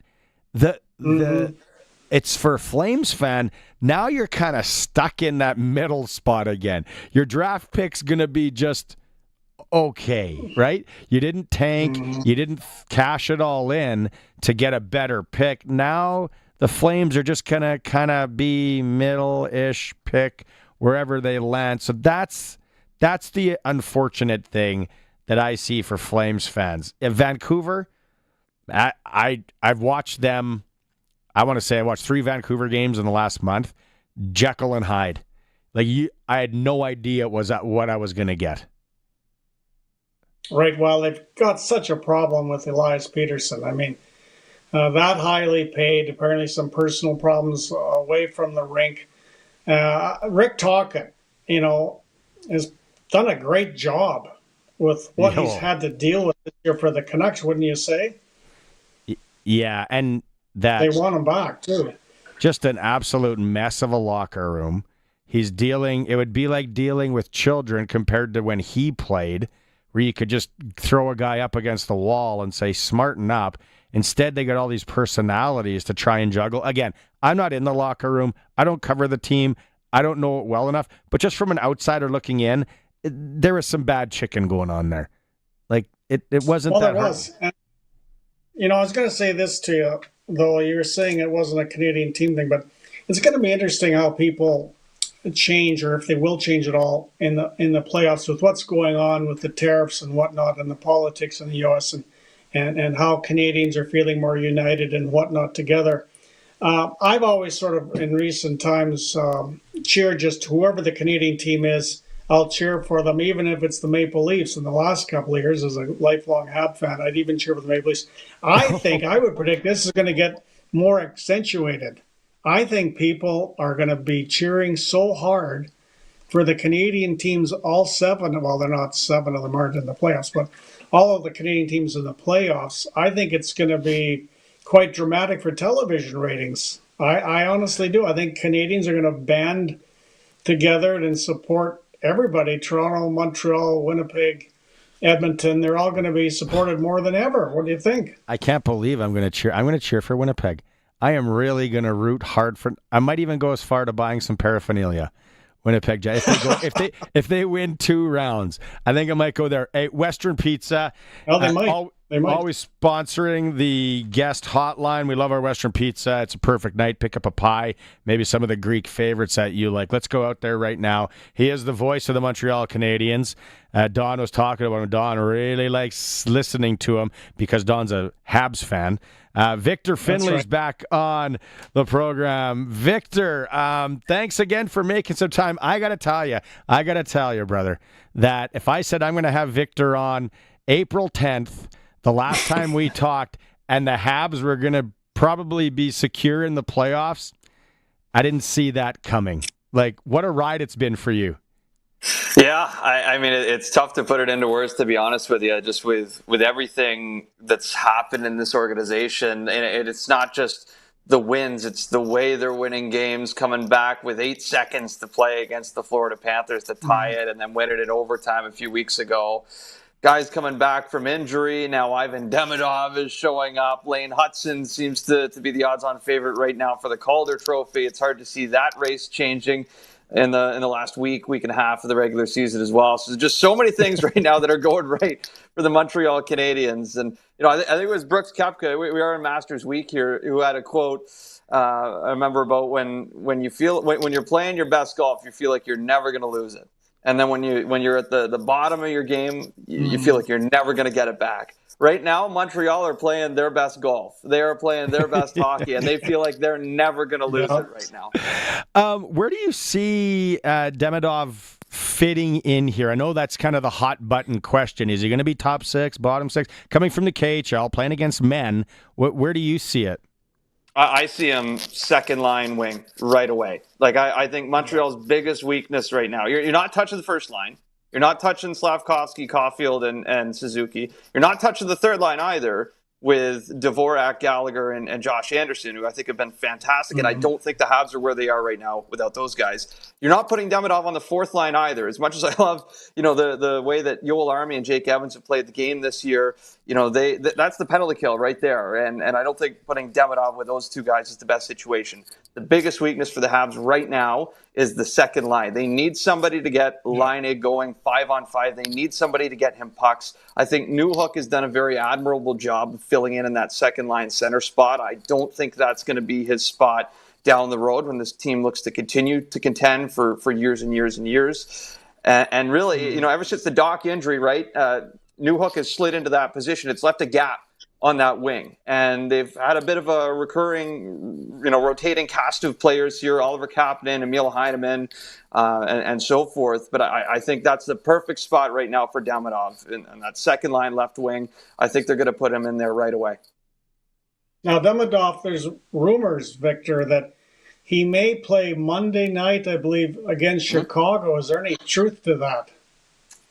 it's for a Flames fan. Now you're kind of stuck in that middle spot again. Your draft pick's going to be just okay, right? You didn't tank. You didn't cash it all in to get a better pick. Now the Flames are just going to kind of be middle-ish pick wherever they land. So that's the unfortunate thing that I see for Flames fans. In Vancouver, I've watched them. I want to say I watched 3 Vancouver games in the last month. Jekyll and Hyde. I had no idea what I was going to get. Right. Well, they've got such a problem with Elias Peterson. I mean, that highly paid, apparently some personal problems away from the rink. Rick Tocchet, has done a great job with what he's had to deal with this year for the Canucks, wouldn't you say? Yeah, and that they want him back too. Just an absolute mess of a locker room. It would be like dealing with children compared to when he played, where you could just throw a guy up against the wall and say, smarten up. Instead, they got all these personalities to try and juggle. Again, I'm not in the locker room. I don't cover the team. I don't know it well enough. But just from an outsider looking in, there was some bad chicken going on there. It wasn't that hard. Well, there was. I was going to say this to you, though you were saying it wasn't a Canadian team thing, but it's going to be interesting how people change, or if they will change at all in the playoffs with what's going on with the tariffs and whatnot and the politics in the U.S. and how Canadians are feeling more united and whatnot together. I've always sort of in recent times cheered just whoever the Canadian team is. I'll cheer for them, even if it's the Maple Leafs. In the last couple of years, as a lifelong Hab fan, I'd even cheer for the Maple Leafs. I think I would predict this is going to get more accentuated. I think people are going to be cheering so hard for the Canadian teams, all 7. Well, they're not 7 of them aren't in the playoffs, but all of the Canadian teams in the playoffs. I think it's going to be quite dramatic for television ratings. I honestly do. I think Canadians are going to band together and support everybody. Toronto, Montreal, Winnipeg, Edmonton. They're all going to be supported more than ever. What do you think? I can't believe I'm going to cheer. I'm going to cheer for Winnipeg. I am really going to root hard for. I might even go as far to buying some paraphernalia. Winnipeg, if they win 2 rounds, I think I might go there. Hey, Western Pizza. Well, they might. They might. Always sponsoring the guest hotline. We love our Western Pizza. It's a perfect night. Pick up a pie, maybe some of the Greek favorites that you like. Let's go out there right now. He is the voice of the Montreal Canadiens. Don was talking about him. Don really likes listening to him because Don's a Habs fan. Victor Findlay's back on the program. Victor, thanks again for making some time. I got to tell you, brother, that if I said I'm going to have Victor on April 10th, the last time we talked, and the Habs were going to probably be secure in the playoffs, I didn't see that coming. What a ride it's been for you. Yeah, I mean, it's tough to put it into words, to be honest with you, just with everything that's happened in this organization. And it's not just the wins, it's the way they're winning games, coming back with 8 seconds to play against the Florida Panthers to tie it and then win it in overtime a few weeks ago. Guys coming back from injury. Now Ivan Demidov is showing up. Lane Hudson seems to be the odds-on favorite right now for the Calder Trophy. It's hard to see that race changing in the last week and a half of the regular season as well. So just so many things right now that are going right for the Montreal Canadiens. And I think it was Brooks Koepka. We are in Masters Week here, who had a quote. I remember about when you're playing your best golf, you feel like you're never going to lose it. And then when you're at the bottom of your game, you feel like you're never going to get it back. Right now, Montreal are playing their best golf. They are playing their best hockey, and they feel like they're never going to lose it right now. Where do you see Demidov fitting in here? I know that's kind of the hot button question. Is he going to be top 6, bottom 6? Coming from the KHL, playing against men, where do you see it? I see him second line wing right away. I think Montreal's biggest weakness right now, you're not touching the first line. You're not touching Slavkovsky, Caulfield, and Suzuki. You're not touching the third line either with Dvorak, Gallagher, and Josh Anderson, who I think have been fantastic. And I don't think the Habs are where they are right now without those guys. You're not putting Demidov on the fourth line either. As much as I love, the way that Yoel Army and Jake Evans have played the game this year, that's the penalty kill right there. And I don't think putting Demidov with those 2 guys is the best situation. the biggest weakness for the Habs right now is the second line. They need somebody to get Laine going 5-on-5. They need somebody to get him pucks. I think Newhook has done a very admirable job of filling in that second line center spot. I don't think that's going to be his spot down the road when this team looks to continue to contend for years and years and years. And really, ever since the Doc injury, right, Newhook has slid into that position. It's left a gap on that wing. And they've had a bit of a recurring, rotating cast of players here, Oliver Kapanen, Emil Heineman, and so forth. But I think that's the perfect spot right now for Demidov. And that second line left wing, I think they're going to put him in there right away. Now, Demidov, there's rumors, Victor, that he may play Monday night, I believe, against Chicago. Is there any truth to that?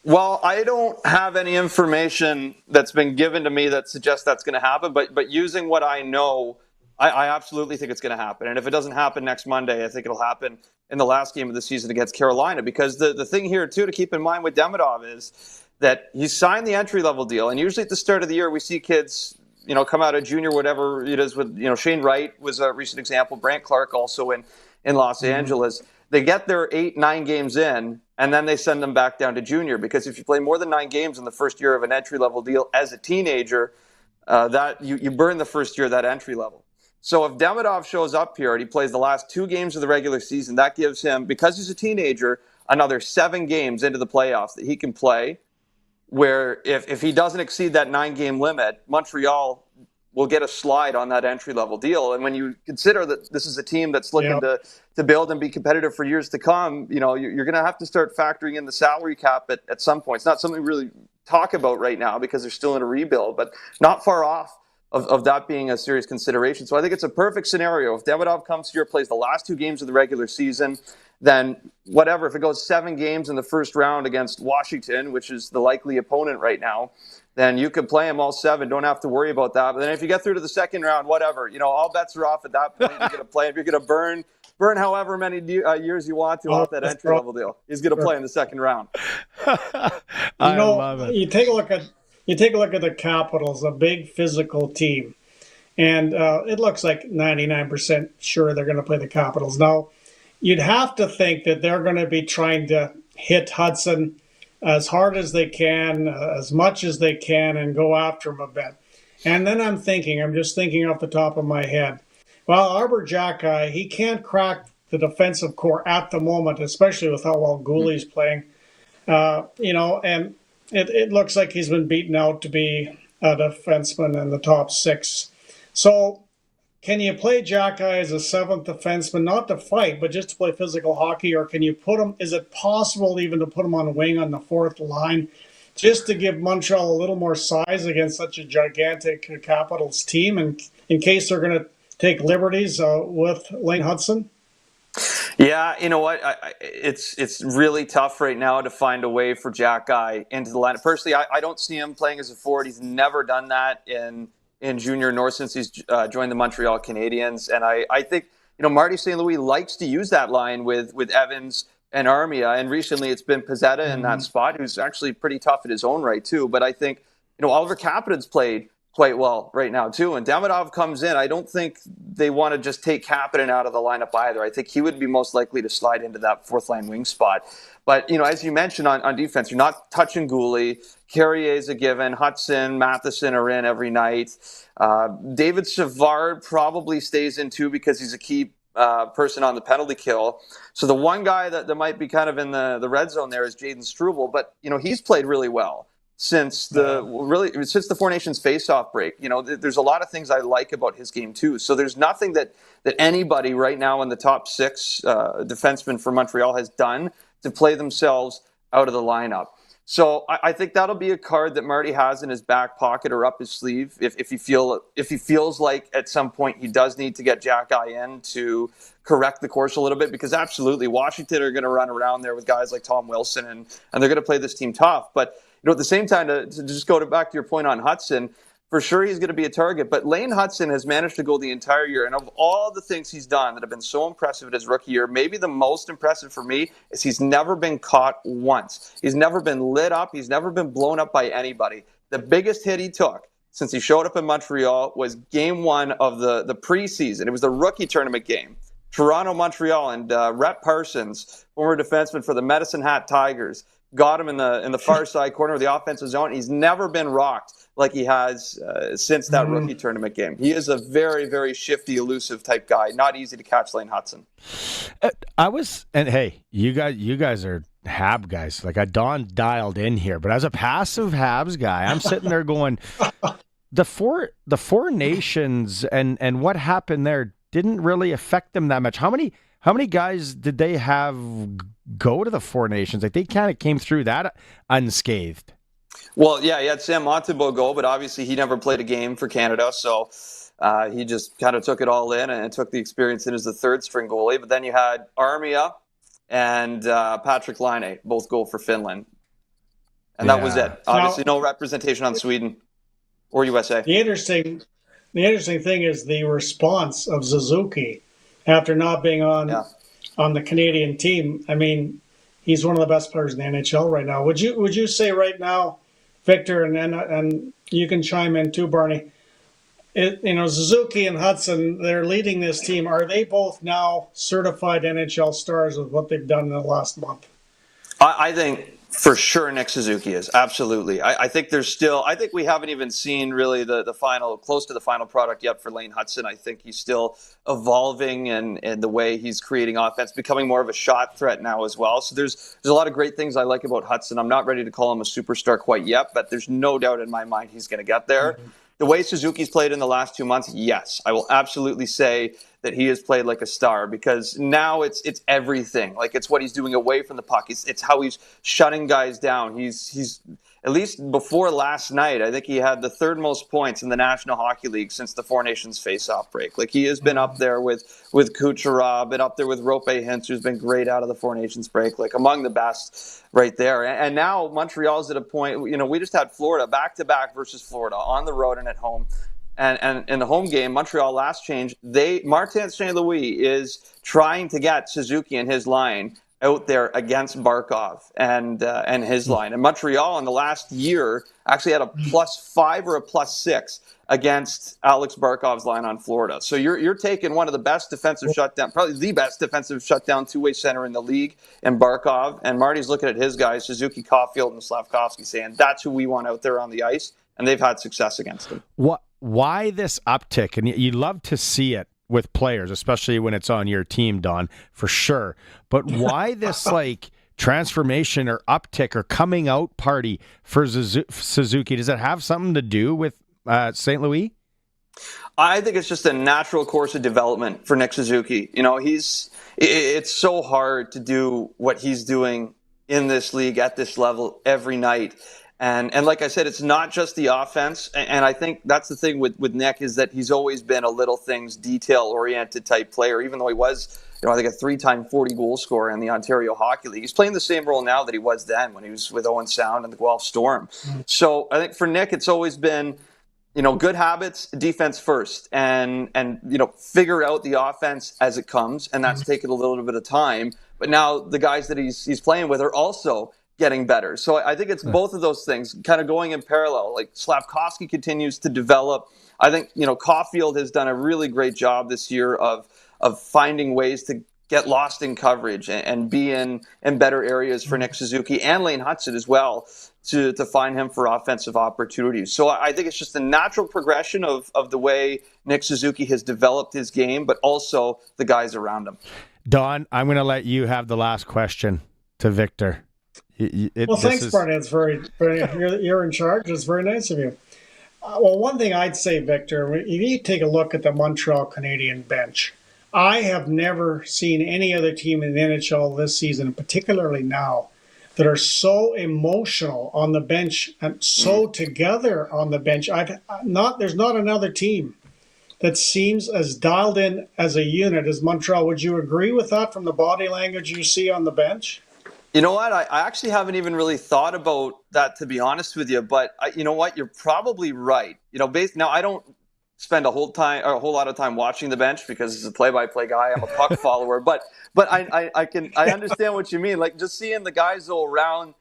Well, I don't have any information that's been given to me that suggests that's going to happen, but using what I know, I absolutely think it's going to happen. And if it doesn't happen next Monday, I think it'll happen in the last game of the season against Carolina. Because the thing here, too, to keep in mind with Demidov is that he signed the entry-level deal. And usually at the start of the year, we see kids, come out of junior, whatever it is with, Shane Wright was a recent example, Brant Clark also in Los Angeles. They get their 8-9 games in, and then they send them back down to junior. Because if you play more than 9 games in the first year of an entry-level deal as a teenager, that you burn the first year of that entry level. So if Demidov shows up here and he plays the last 2 games of the regular season, that gives him, because he's a teenager, another 7 games into the playoffs that he can play, where if he doesn't exceed that 9-game limit, Montreal will get a slide on that entry-level deal. And when you consider that this is a team that's looking to build and be competitive for years to come, you're going to have to start factoring in the salary cap at some point. It's not something we really talk about right now because they're still in a rebuild, but not far off of that being a serious consideration. So I think it's a perfect scenario. If Demidov comes here, plays the last 2 games of the regular season, then whatever, if it goes 7 games in the first round against Washington, which is the likely opponent right now, then you could play him all 7. Don't have to worry about that. But then if you get through to the second round, whatever, all bets are off at that point. You're going to play. If you're going to burn however many years you want to off that entry-level deal, he's going to play in the second round. I love it. You take a look at the Capitals, a big physical team, and it looks like 99% sure they're going to play the Capitals. Now, you'd have to think that they're going to be trying to hit Hudson as hard as they can, as much as they can, and go after him a bit. And then I'm just thinking off the top of my head, well, Arbor Xhekaj, he can't crack the defensive core at the moment, especially with how well Goulie's playing. And it looks like he's been beaten out to be a defenseman in the top 6. So can you play Xhekaj as a 7th defenseman, not to fight, but just to play physical hockey? Or can you put him, is it possible even to put him on a wing on the 4th line, just to give Montreal a little more size against such a gigantic Capitals team, and in case they're going to take liberties with Lane Hudson? Yeah, you know what? It's really tough right now to find a way for Xhekaj into the lineup. Personally, I don't see him playing as a forward. He's never done that in junior, nor since he's joined the Montreal Canadiens. And I think, Marty St. Louis likes to use that line with Evans and Armia. And recently it's been Pezzetta in that spot, who's actually pretty tough in his own right, too. But I think, Oliver Kapanen's played quite well right now, too. And Demidov comes in. I don't think they want to just take Kapanen out of the lineup either. I think he would be most likely to slide into that 4th-line wing spot. But, as you mentioned on defense, you're not touching Goulet. Carrier's a given. Hudson, Matheson are in every night. David Savard probably stays in, too, because he's a key person on the penalty kill. So the one guy that might be kind of in the red zone there is Jaden Struble. But, he's played really well since the Four Nations face-off break. There's a lot of things I like about his game, too. So there's nothing that anybody right now in the top 6 defensemen for Montreal has done to play themselves out of the lineup. So I think that'll be a card that Marty has in his back pocket or up his sleeve if he feels like at some point he does need to get Xhekaj in to correct the course a little bit, because absolutely Washington are going to run around there with guys like Tom Wilson and they're going to play this team tough. But at the same time, to just go back to your point on Hudson, for sure he's going to be a target. But Lane Hudson has managed to go the entire year. And of all the things he's done that have been so impressive in his rookie year, maybe the most impressive for me is he's never been caught once. He's never been lit up. He's never been blown up by anybody. The biggest hit he took since he showed up in Montreal was game 1 of the preseason. It was the rookie tournament game. Toronto, Montreal, and Rhett Parsons, former defenseman for the Medicine Hat Tigers, got him in the far side corner of the offensive zone. He's never been rocked like he has since that rookie tournament game. He is a very, very shifty, elusive type guy. Not easy to catch, Lane Hudson. Hey, you guys are Hab guys. Like, Don dialed in here, but as a passive Habs guy, I'm sitting there going, the four nations and what happened there didn't really affect them that much. How many guys did they have go to the Four Nations? Like, they kind of came through that unscathed. Well, yeah, he had Sam Montembeault go, but obviously he never played a game for Canada, so he just kind of took it all in and took the experience in as the third-string goalie. But then you had Armia and Patrick Laine both go for Finland. And that was it. Obviously, no representation on Sweden or USA. The interesting thing is the response of Suzuki after not being on the Canadian team. I mean, he's one of the best players in the NHL right now. Would you say right now, Victor, and you can chime in too, Barney, Suzuki and Hudson, they're leading this team. Are they both now certified NHL stars with what they've done in the last month? I think for sure Nick Suzuki is. Absolutely. I think we haven't even seen really the final, close to the final product yet for Lane Hudson. I think he's still evolving and the way he's creating offense, becoming more of a shot threat now as well. So there's a lot of great things I like about Hudson. I'm not ready to call him a superstar quite yet, but there's no doubt in my mind he's going to get there. Mm-hmm. The way Suzuki's played in the last 2 months, yes, I will absolutely say that he has played like a star, because now it's everything. Like, it's what he's doing away from the puck. It's how he's shutting guys down. He's at least before last night, I think he had the third most points in the National Hockey League since the Four Nations face-off break. Like, he has been up there with Kucherov, been up there with Rope Hintz, who's been great out of the Four Nations break, like among the best right there. And now Montreal's at a point, we just had Florida back-to-back versus Florida on the road and at home. And in the home game, Montreal last change, Martin St. Louis is trying to get Suzuki and his line out there against Barkov and his line. And Montreal in the last year actually had a +5 or a +6 against Alex Barkov's line on Florida. So you're taking one of the best defensive shutdown, probably the best defensive shutdown two-way center in the league, and Barkov. And Marty's looking at his guys, Suzuki, Caulfield, and Slavkovsky, saying that's who we want out there on the ice. And they've had success against him. Why this uptick? And you love to see it with players, especially when it's on your team, Don, for sure. But why this transformation or uptick or coming out party for Suzuki? Does it have something to do with St. Louis? I think it's just a natural course of development for Nick Suzuki. It's so hard to do what he's doing in this league at this level every night. And like I said, it's not just the offense. And I think that's the thing with Nick, is that he's always been a little things, detail-oriented type player, even though he was, I think, a 3-time 40-goal scorer in the Ontario Hockey League. He's playing the same role now that he was then when he was with Owen Sound and the Guelph Storm. Mm-hmm. So I think for Nick, it's always been, good habits, defense first, and figure out the offense as it comes. And that's taken a little bit of time. But now the guys that he's playing with are also getting better. So I think it's both of those things kind of going in parallel. Like, Slavkovsky continues to develop. I think, Caulfield has done a really great job this year of finding ways to get lost in coverage and be in better areas for Nick Suzuki and Lane Hudson as well to find him for offensive opportunities. So I think it's just a natural progression of the way Nick Suzuki has developed his game, but also the guys around him. Don, I'm going to let you have the last question to Victor. Thanks, Barney. It's very you're in charge. It's very nice of you. One thing I'd say, Victor, if you take a look at the Montreal Canadiens bench, I have never seen any other team in the NHL this season, particularly now, that are so emotional on the bench and so together on the bench. There's not another team that seems as dialed in as a unit as Montreal. Would you agree with that from the body language you see on the bench? You know what? I actually haven't even really thought about that, to be honest with you. But you know what? You're probably right. Now I don't spend a whole lot of time watching the bench because as a play-by-play guy, I'm a puck follower. But I understand what you mean. Like, just seeing the guys though around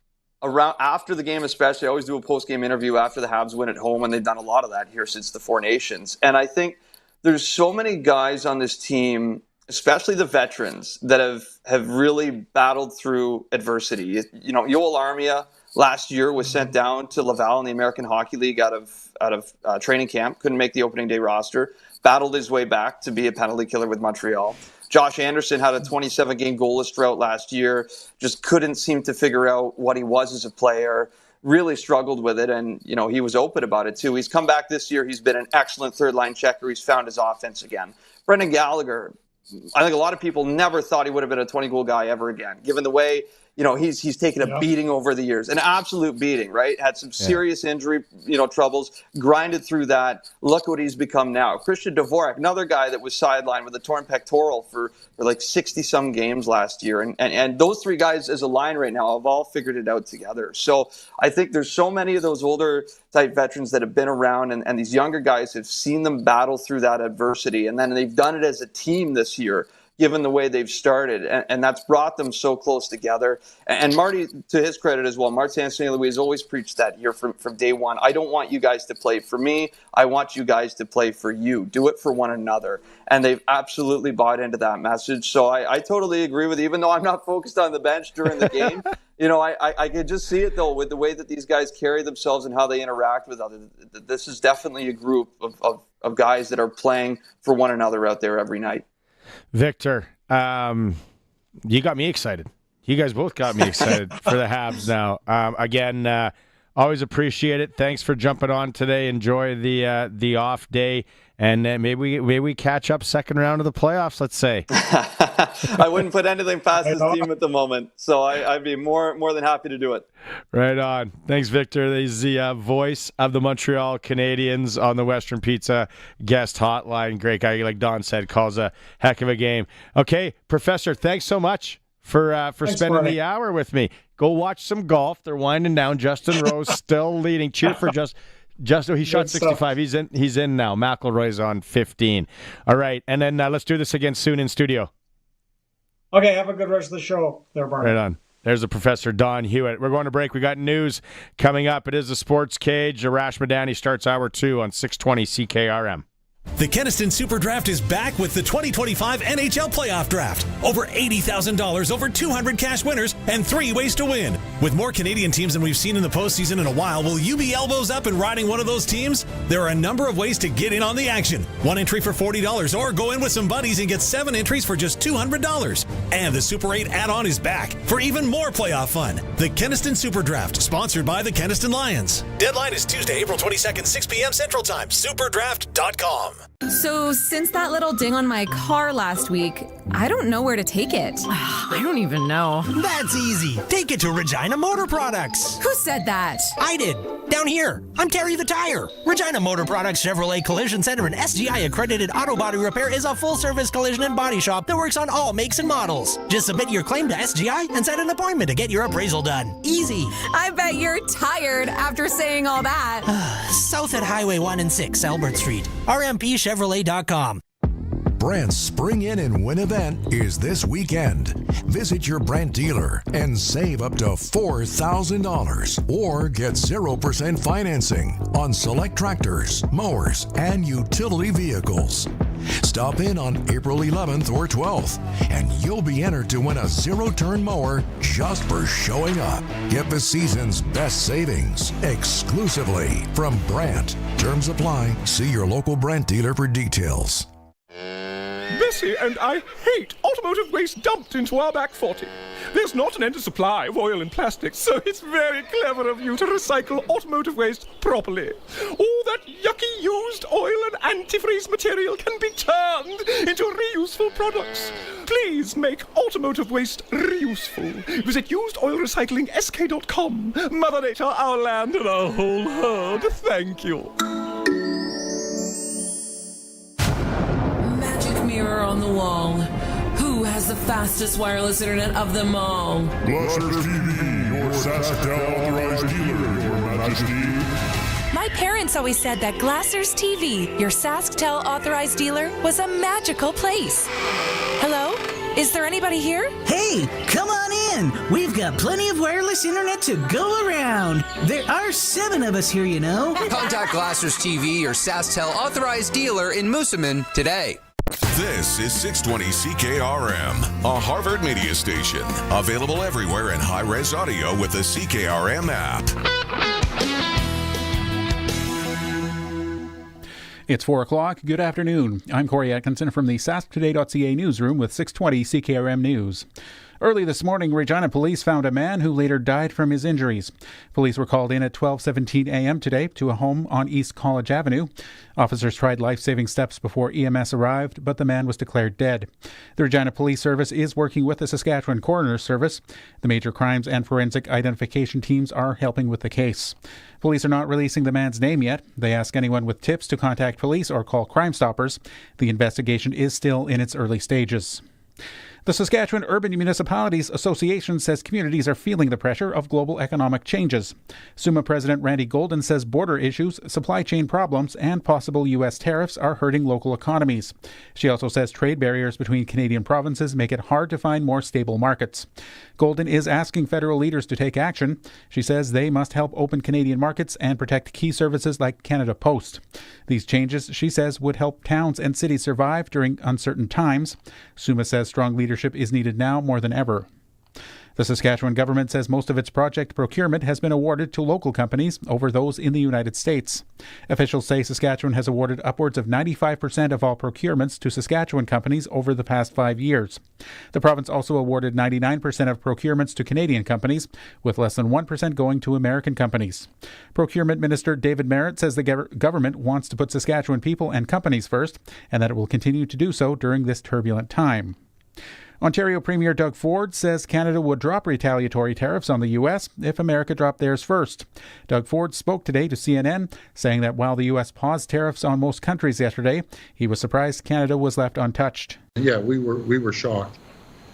after the game, especially. I always do a post-game interview after the Habs win at home, and they've done a lot of that here since the Four Nations. And I think there's so many guys on this team especially the veterans that have really battled through adversity. You know, Yoel Armia last year was sent down to Laval in the American Hockey League out of training camp, couldn't make the opening day roster, battled his way back to be a penalty killer with Montreal. Josh Anderson had a 27-game goalless drought last year, just couldn't seem to figure out what he was as a player, really struggled with it, and you know he was open about it too. He's come back this year. He's been an excellent third-line checker. He's found his offense again. Brendan Gallagher, I think a lot of people never thought he would have been a 20-goal guy ever again, given the way, you know, he's taken a beating over the years, an absolute beating, right? Had some serious injury, troubles, grinded through that. Look what he's become now. Christian Dvorak, another guy that was sidelined with a torn pectoral for like 60-some games last year. And those three guys as a line right now have all figured it out together. So I think there's so many of those older type veterans that have been around, and these younger guys have seen them battle through that adversity. And then they've done it as a team this year, given the way they've started, and that's brought them so close together. And Marty, to his credit as well, Martin St. Louis has always preached that here from day one. I don't want you guys to play for me. I want you guys to play for you. Do it for one another. And they've absolutely bought into that message. So I totally agree with you, even though I'm not focused on the bench during the game. I could just see it, though, with the way that these guys carry themselves and how they interact with others. This is definitely a group of guys that are playing for one another out there every night. Victor, you got me excited. You guys both got me excited for the Habs now. Again, always appreciate it. Thanks for jumping on today. Enjoy the off day, and maybe we catch up second round of the playoffs, let's say. I wouldn't put anything past this team at the moment, so I'd be more than happy to do it. Right on. Thanks, Victor. He's the voice of the Montreal Canadiens on the Western Pizza guest hotline. Great guy, like Don said, calls a heck of a game. Okay, Professor, thanks so much for spending Barney. the hour with me. Go watch some golf. They're winding down. Justin Rose still leading. Cheer for Justin. He shot 65. He's in now. McIlroy's on 15. All right, and then let's do this again soon in studio. Okay, have a good rest of the show there, Barney. Right on. There's the Professor Don Hewitt. We're going to break. We got news coming up. It is the Sports Cage. Arash Madani starts hour 2 on 620 CKRM. The Keniston Super Draft is back with the 2025 NHL Playoff Draft. Over $80,000, over 200 cash winners, and 3 ways to win. With more Canadian teams than we've seen in the postseason in a while, will you be elbows up and riding one of those teams? There are a number of ways to get in on the action. 1 entry for $40, or go in with some buddies and get 7 entries for just $200. And the Super 8 add-on is back for even more playoff fun. The Keniston Super Draft, sponsored by the Keniston Lions. Deadline is Tuesday, April 22nd, 6 p.m. Central Time. Superdraft.com. So, since that little ding on my car last week, I don't know where to take it. I don't even know. That's easy. Take it to Regina Motor Products. Who said that? I did. Down here. I'm Terry the Tire. Regina Motor Products Chevrolet Collision Center and SGI accredited auto body repair is a full-service collision and body shop that works on all makes and models. Just submit your claim to SGI and set an appointment to get your appraisal done. Easy. I bet you're tired after saying all that. South at Highway 1 and 6, Albert Street. RMPChevrolet.com. Brandt's Spring In and Win event is this weekend. Visit your Brandt dealer and save up to $4,000 or get 0% financing on select tractors, mowers, and utility vehicles. Stop in on April 11th or 12th and you'll be entered to win a zero-turn mower just for showing up. Get the season's best savings exclusively from Brandt. Terms apply. See your local Brandt dealer for details. Bessie and I hate automotive waste dumped into our back 40. There's not an endless supply of oil and plastic, so it's very clever of you to recycle automotive waste properly. All that yucky used oil and antifreeze material can be turned into reuseful products. Please make automotive waste reuseful. Visit usedoilrecyclingsk.com. Mother Nature, our land, and our whole herd. Thank you. Mirror on the wall. Who has the fastest wireless internet of them all? Glasser's TV, your Saskatchewan authorized dealer, your Majesty. My parents always said that Glasser's TV, your Sasktel authorized dealer, was a magical place. Hello? Is there anybody here? Hey, come on in. We've got plenty of wireless internet to go around. There are 7 of us here, you know. Contact Glasser's TV, your Sasktel authorized dealer in Moosomin today. This is 620 CKRM, a Harvard media station. Available everywhere in high-res audio with the CKRM app. It's 4 o'clock. Good afternoon. I'm Corey Atkinson from the sasktoday.ca newsroom with 620 CKRM News. Early this morning, Regina police found a man who later died from his injuries. Police were called in at 12:17 a.m. today to a home on East College Avenue. Officers tried life-saving steps before EMS arrived, but the man was declared dead. The Regina Police Service is working with the Saskatchewan Coroner's Service. The major crimes and forensic identification teams are helping with the case. Police are not releasing the man's name yet. They ask anyone with tips to contact police or call Crime Stoppers. The investigation is still in its early stages. The Saskatchewan Urban Municipalities Association says communities are feeling the pressure of global economic changes. SUMA President Randy Golden says border issues, supply chain problems, and possible U.S. tariffs are hurting local economies. She also says trade barriers between Canadian provinces make it hard to find more stable markets. Golden is asking federal leaders to take action. She says they must help open Canadian markets and protect key services like Canada Post. These changes, she says, would help towns and cities survive during uncertain times. SUMA says strong leadership is needed now more than ever. The Saskatchewan government says most of its project procurement has been awarded to local companies over those in the United States. Officials say Saskatchewan has awarded upwards of 95% of all procurements to Saskatchewan companies over the past 5 years. The province also awarded 99% of procurements to Canadian companies, with less than 1% going to American companies. Procurement Minister David Merritt says the government wants to put Saskatchewan people and companies first, and that it will continue to do so during this turbulent time. Ontario Premier Doug Ford says Canada would drop retaliatory tariffs on the U.S. if America dropped theirs first. Doug Ford spoke today to CNN, saying that while the U.S. paused tariffs on most countries yesterday, he was surprised Canada was left untouched. Yeah, we were shocked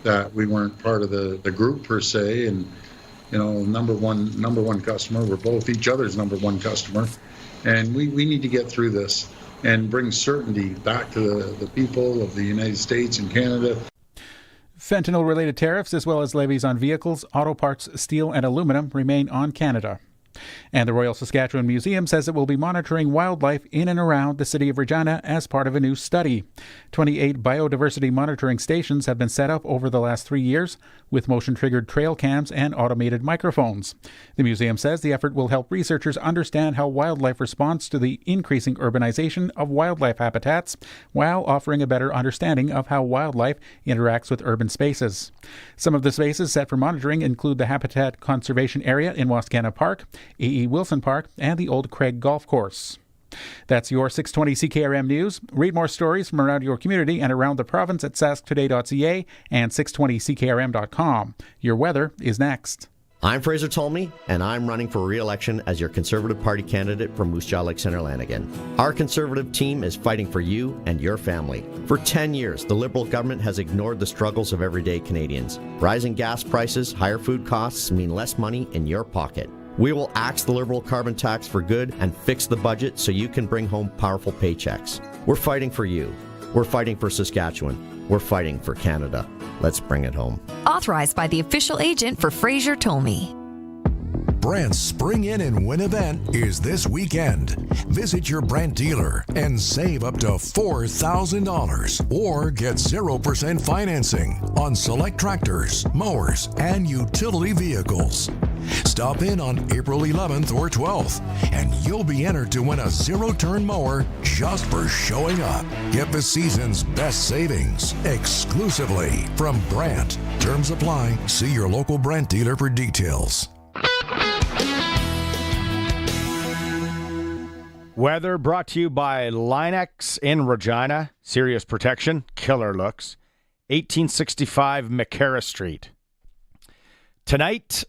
that we weren't part of the group per se, and number one customer. We're both each other's number one customer, and we need to get through this and bring certainty back to the people of the United States and Canada. Fentanyl-related tariffs, as well as levies on vehicles, auto parts, steel, and aluminum, remain on Canada. And the Royal Saskatchewan Museum says it will be monitoring wildlife in and around the city of Regina as part of a new study. 28 biodiversity monitoring stations have been set up over the last 3 years with motion-triggered trail cams and automated microphones. The museum says the effort will help researchers understand how wildlife responds to the increasing urbanization of wildlife habitats while offering a better understanding of how wildlife interacts with urban spaces. Some of the spaces set for monitoring include the Habitat Conservation Area in Wascana Park, E.E. Wilson Park, and the Old Craig Golf Course. That's your 620 CKRM News. Read more stories from around your community and around the province at sasktoday.ca and 620ckrm.com. Your weather is next. I'm Fraser Tolmie, and I'm running for re-election as your Conservative Party candidate from Moose Jaw Lake Centre Lanigan. Our Conservative team is fighting for you and your family. For 10 years, the Liberal government has ignored the struggles of everyday Canadians. Rising gas prices, higher food costs mean less money in your pocket. We will axe the Liberal carbon tax for good and fix the budget so you can bring home powerful paychecks. We're fighting for you. We're fighting for Saskatchewan. We're fighting for Canada. Let's bring it home. Authorized by the official agent for Fraser Tolmie. Brandt's Spring In and Win event is this weekend. Visit your Brandt dealer and save up to $4,000 or get 0% financing on select tractors, mowers, and utility vehicles. Stop in on April 11th or 12th, and you'll be entered to win a zero-turn mower just for showing up. Get the season's best savings exclusively from Brandt. Terms apply. See your local Brandt dealer for details. Weather brought to you by Linex in Regina. Serious protection, killer looks. 1865 McCarra Street. Tonight,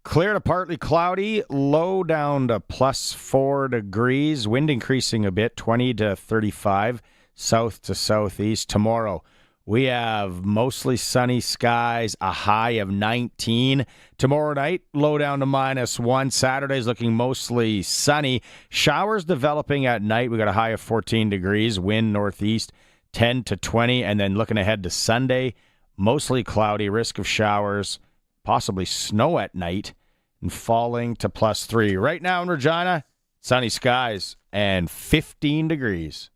clear to partly cloudy, low down to plus 4 degrees. Wind increasing a bit, 20 to 35, south to southeast. Tomorrow, we have mostly sunny skies, a high of 19. Tomorrow night, low down to -1. Saturday's looking mostly sunny. Showers developing at night. We got a high of 14 degrees. Wind northeast, 10 to 20. And then looking ahead to Sunday, mostly cloudy, risk of showers, possibly snow at night, and falling to +3. Right now in Regina, sunny skies and 15 degrees.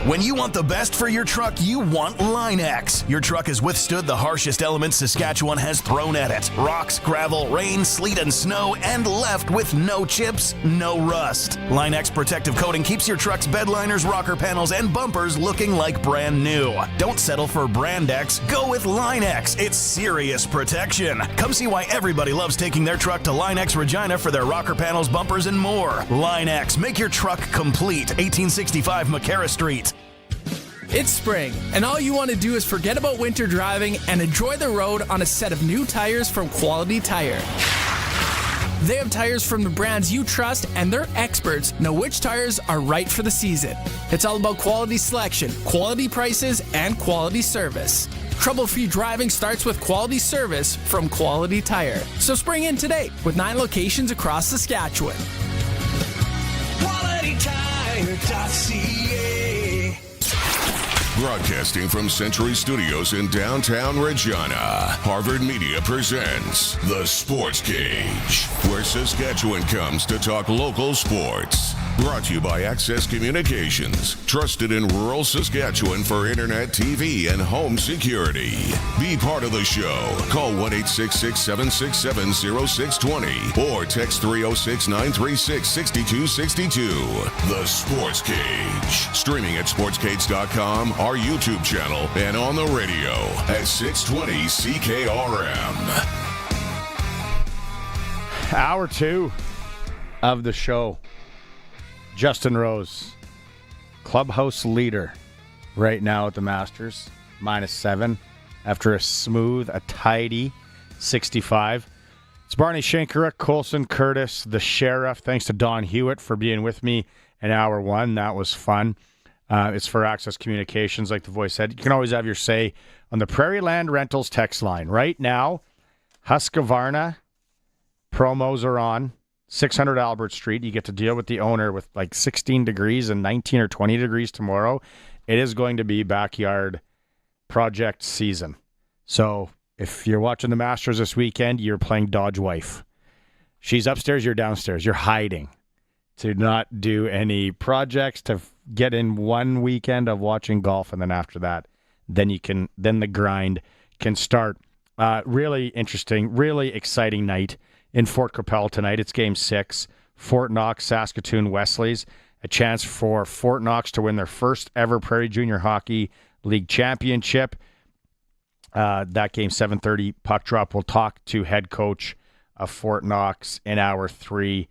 When you want the best for your truck, you want Line-X. Your truck has withstood the harshest elements Saskatchewan has thrown at it. Rocks, gravel, rain, sleet, and snow, and left with no chips, no rust. Line-X protective coating keeps your truck's bed liners, rocker panels, and bumpers looking like brand new. Don't settle for Brand X. Go with Line-X. It's serious protection. Come see why everybody loves taking their truck to Line-X Regina for their rocker panels, bumpers, and more. Line-X. Make your truck complete. 1865 McCarra Street. It's spring, and all you want to do is forget about winter driving and enjoy the road on a set of new tires from Quality Tire. They have tires from the brands you trust, and their experts know which tires are right for the season. It's all about quality selection, quality prices, and quality service. Trouble-free driving starts with quality service from Quality Tire. So spring in today with 9 locations across Saskatchewan. QualityTire.ca. Broadcasting from Century Studios in downtown Regina, Harvard Media presents The Sports Cage, where Saskatchewan comes to talk local sports. Brought to you by Access Communications, trusted in rural Saskatchewan for internet, TV, and home security. Be part of the show. Call 1-866-767-0620 or text 306-936-6262. The Sports Cage. Streaming at sportscage.com, our YouTube channel, and on the radio at 620 CKRM. Hour 2 of the show. Justin Rose, clubhouse leader right now at the Masters, -7 after a tidy 65. It's Barney Shankara, Colson Curtis, the Sheriff. Thanks to Don Hewitt for being with me in hour 1. That was fun. It's for Access Communications, like the voice said. You can always have your say on the Prairie Land Rentals text line. Right now, Husqvarna promos are on. 600 Albert Street. You get to deal with the owner with like 16 degrees and 19 or 20 degrees tomorrow. It is going to be backyard project season. So if you're watching the Masters this weekend, you're playing Dodge Wife. She's upstairs, you're downstairs. You're hiding to not do any projects, to get in one weekend of watching golf, and then after that, then the grind can start. Really interesting, really exciting night in Fort Capel tonight. It's Game 6. Fort Knox, Saskatoon Wesleys. A chance for Fort Knox to win their first ever Prairie Junior Hockey League championship. That game, 7:30 puck drop. We'll talk to head coach of Fort Knox in hour 3.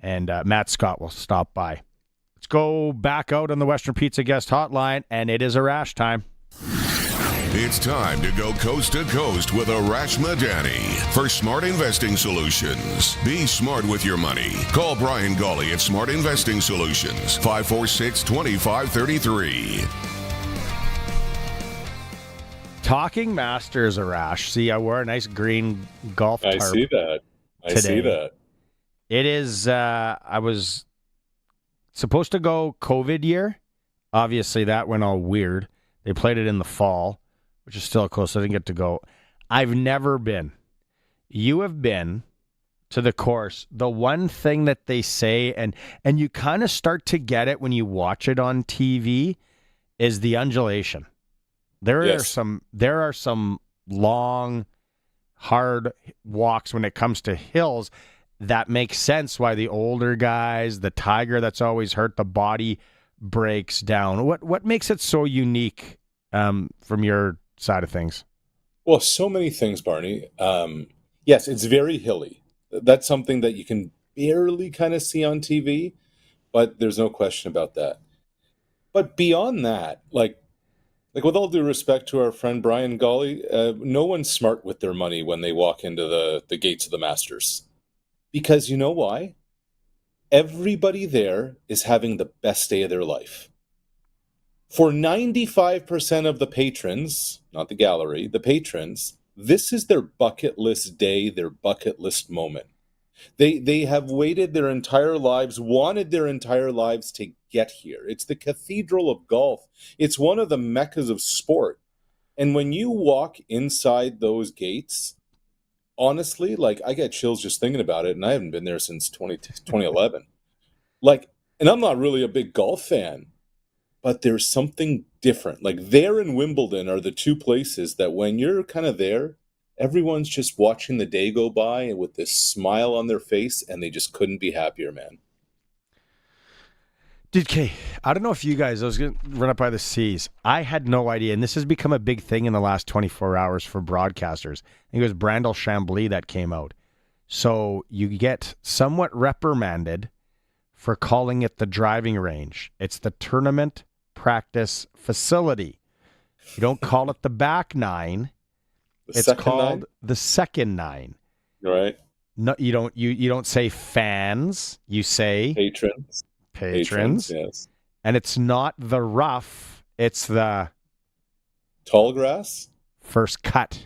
And Matt Scott will stop by. Let's go back out on the Western Pizza guest hotline, and it is Arash time. It's time to go coast to coast with Arash Madani for Smart Investing Solutions. Be smart with your money. Call Brian Gawley at Smart Investing Solutions, 546-2533. Talking Masters, Arash. See, I wore a nice green golf tarp. I see that. It is, I was supposed to go COVID year. Obviously, that went all weird. They played it in the fall, which is still close. I didn't get to go. I've never been. You have been to the course. The one thing that they say, and you kind of start to get it when you watch it on TV, is the undulation. There are some long, hard walks when it comes to hills. That makes sense why the older guys, the Tiger that's always hurt, the body breaks down. What makes it so unique from your side of things? Well, so many things, Barney. Yes, it's very hilly. That's something that you can barely kind of see on TV, but there's no question about that. But beyond that, like with all due respect to our friend Brian Gawley, no one's smart with their money when they walk into the gates of the Masters. Because you know why? Everybody there is having the best day of their life. For 95% of the patrons, not the gallery, the patrons, this is their bucket list day, their bucket list moment. They have waited their entire lives, wanted their entire lives to get here. It's the cathedral of golf. It's one of the meccas of sport. And when you walk inside those gates, honestly, like, I get chills just thinking about it, and I haven't been there since 2011. And I'm not really a big golf fan, but there's something different. Like there and Wimbledon are the two places that when you're kind of there, everyone's just watching the day go by with this smile on their face, and they just couldn't be happier, man. I don't know if you guys, I was going to run up by the seas. I had no idea, and this has become a big thing in the last 24 hours for broadcasters. I think it was Brandel Chambly that came out. So you get somewhat reprimanded for calling it the driving range. It's the tournament practice facility. You don't call it the back nine. It's called the second nine. Right. No, you don't say fans. You say patrons. Yes. And it's not the rough. It's the tall grass. First cut.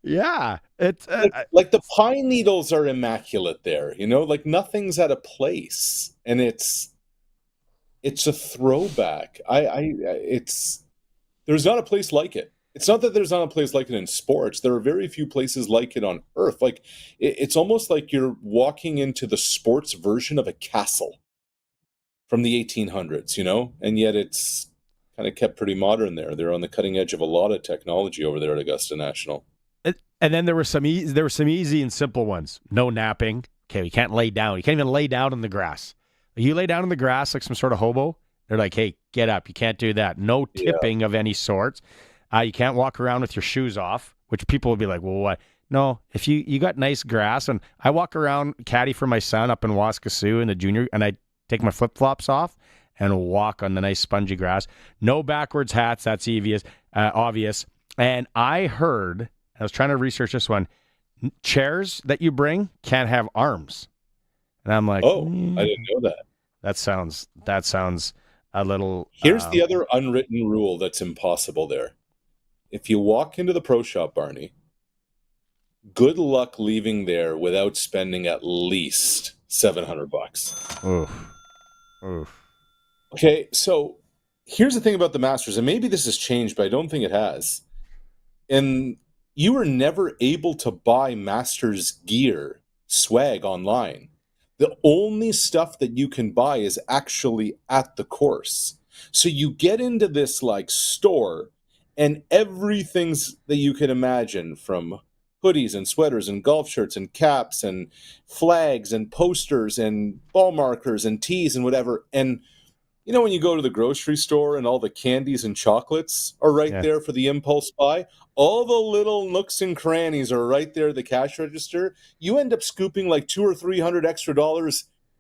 Yeah, it's like the pine needles are immaculate there. Like nothing's out of place, and it's a throwback. There's not a place like it. It's not that there's not a place like it in sports. There are very few places like it on Earth. Like it's almost like you're walking into the sports version of a castle from the 1800s, and yet it's kind of kept pretty modern there. They're on the cutting edge of a lot of technology over there at Augusta National. And then there were some easy and simple ones. No napping. Okay, you can't lay down. You can't even lay down in the grass. You lay down in the grass like some sort of hobo, they're like, hey, get up. You can't do that. No tipping of any sorts. You can't walk around with your shoes off, which people will be like, well, what? No, if you got nice grass, and I walk around caddy for my son up in Waskasiu in the junior, and I take my flip-flops off and walk on the nice spongy grass. No backwards hats, that's obvious. And I heard, I was trying to research this one, chairs that you bring can't have arms. And I'm like, I didn't know that. That sounds a little... Here's the other unwritten rule that's impossible there. If you walk into the pro shop, Barney, good luck leaving there without spending at least $700. Oof. Okay, so here's the thing about the Masters, and maybe this has changed, but I don't think it has. And you were never able to buy Masters gear, swag online. The only stuff that you can buy is actually at the course. So you get into this like store, and everything's that you can imagine, from hoodies and sweaters and golf shirts and caps and flags and posters and ball markers and tees and whatever. And when you go to the grocery store and all the candies and chocolates are right there for the impulse buy, all the little nooks and crannies are right there at the cash register. You end up scooping like $200 or $300 extra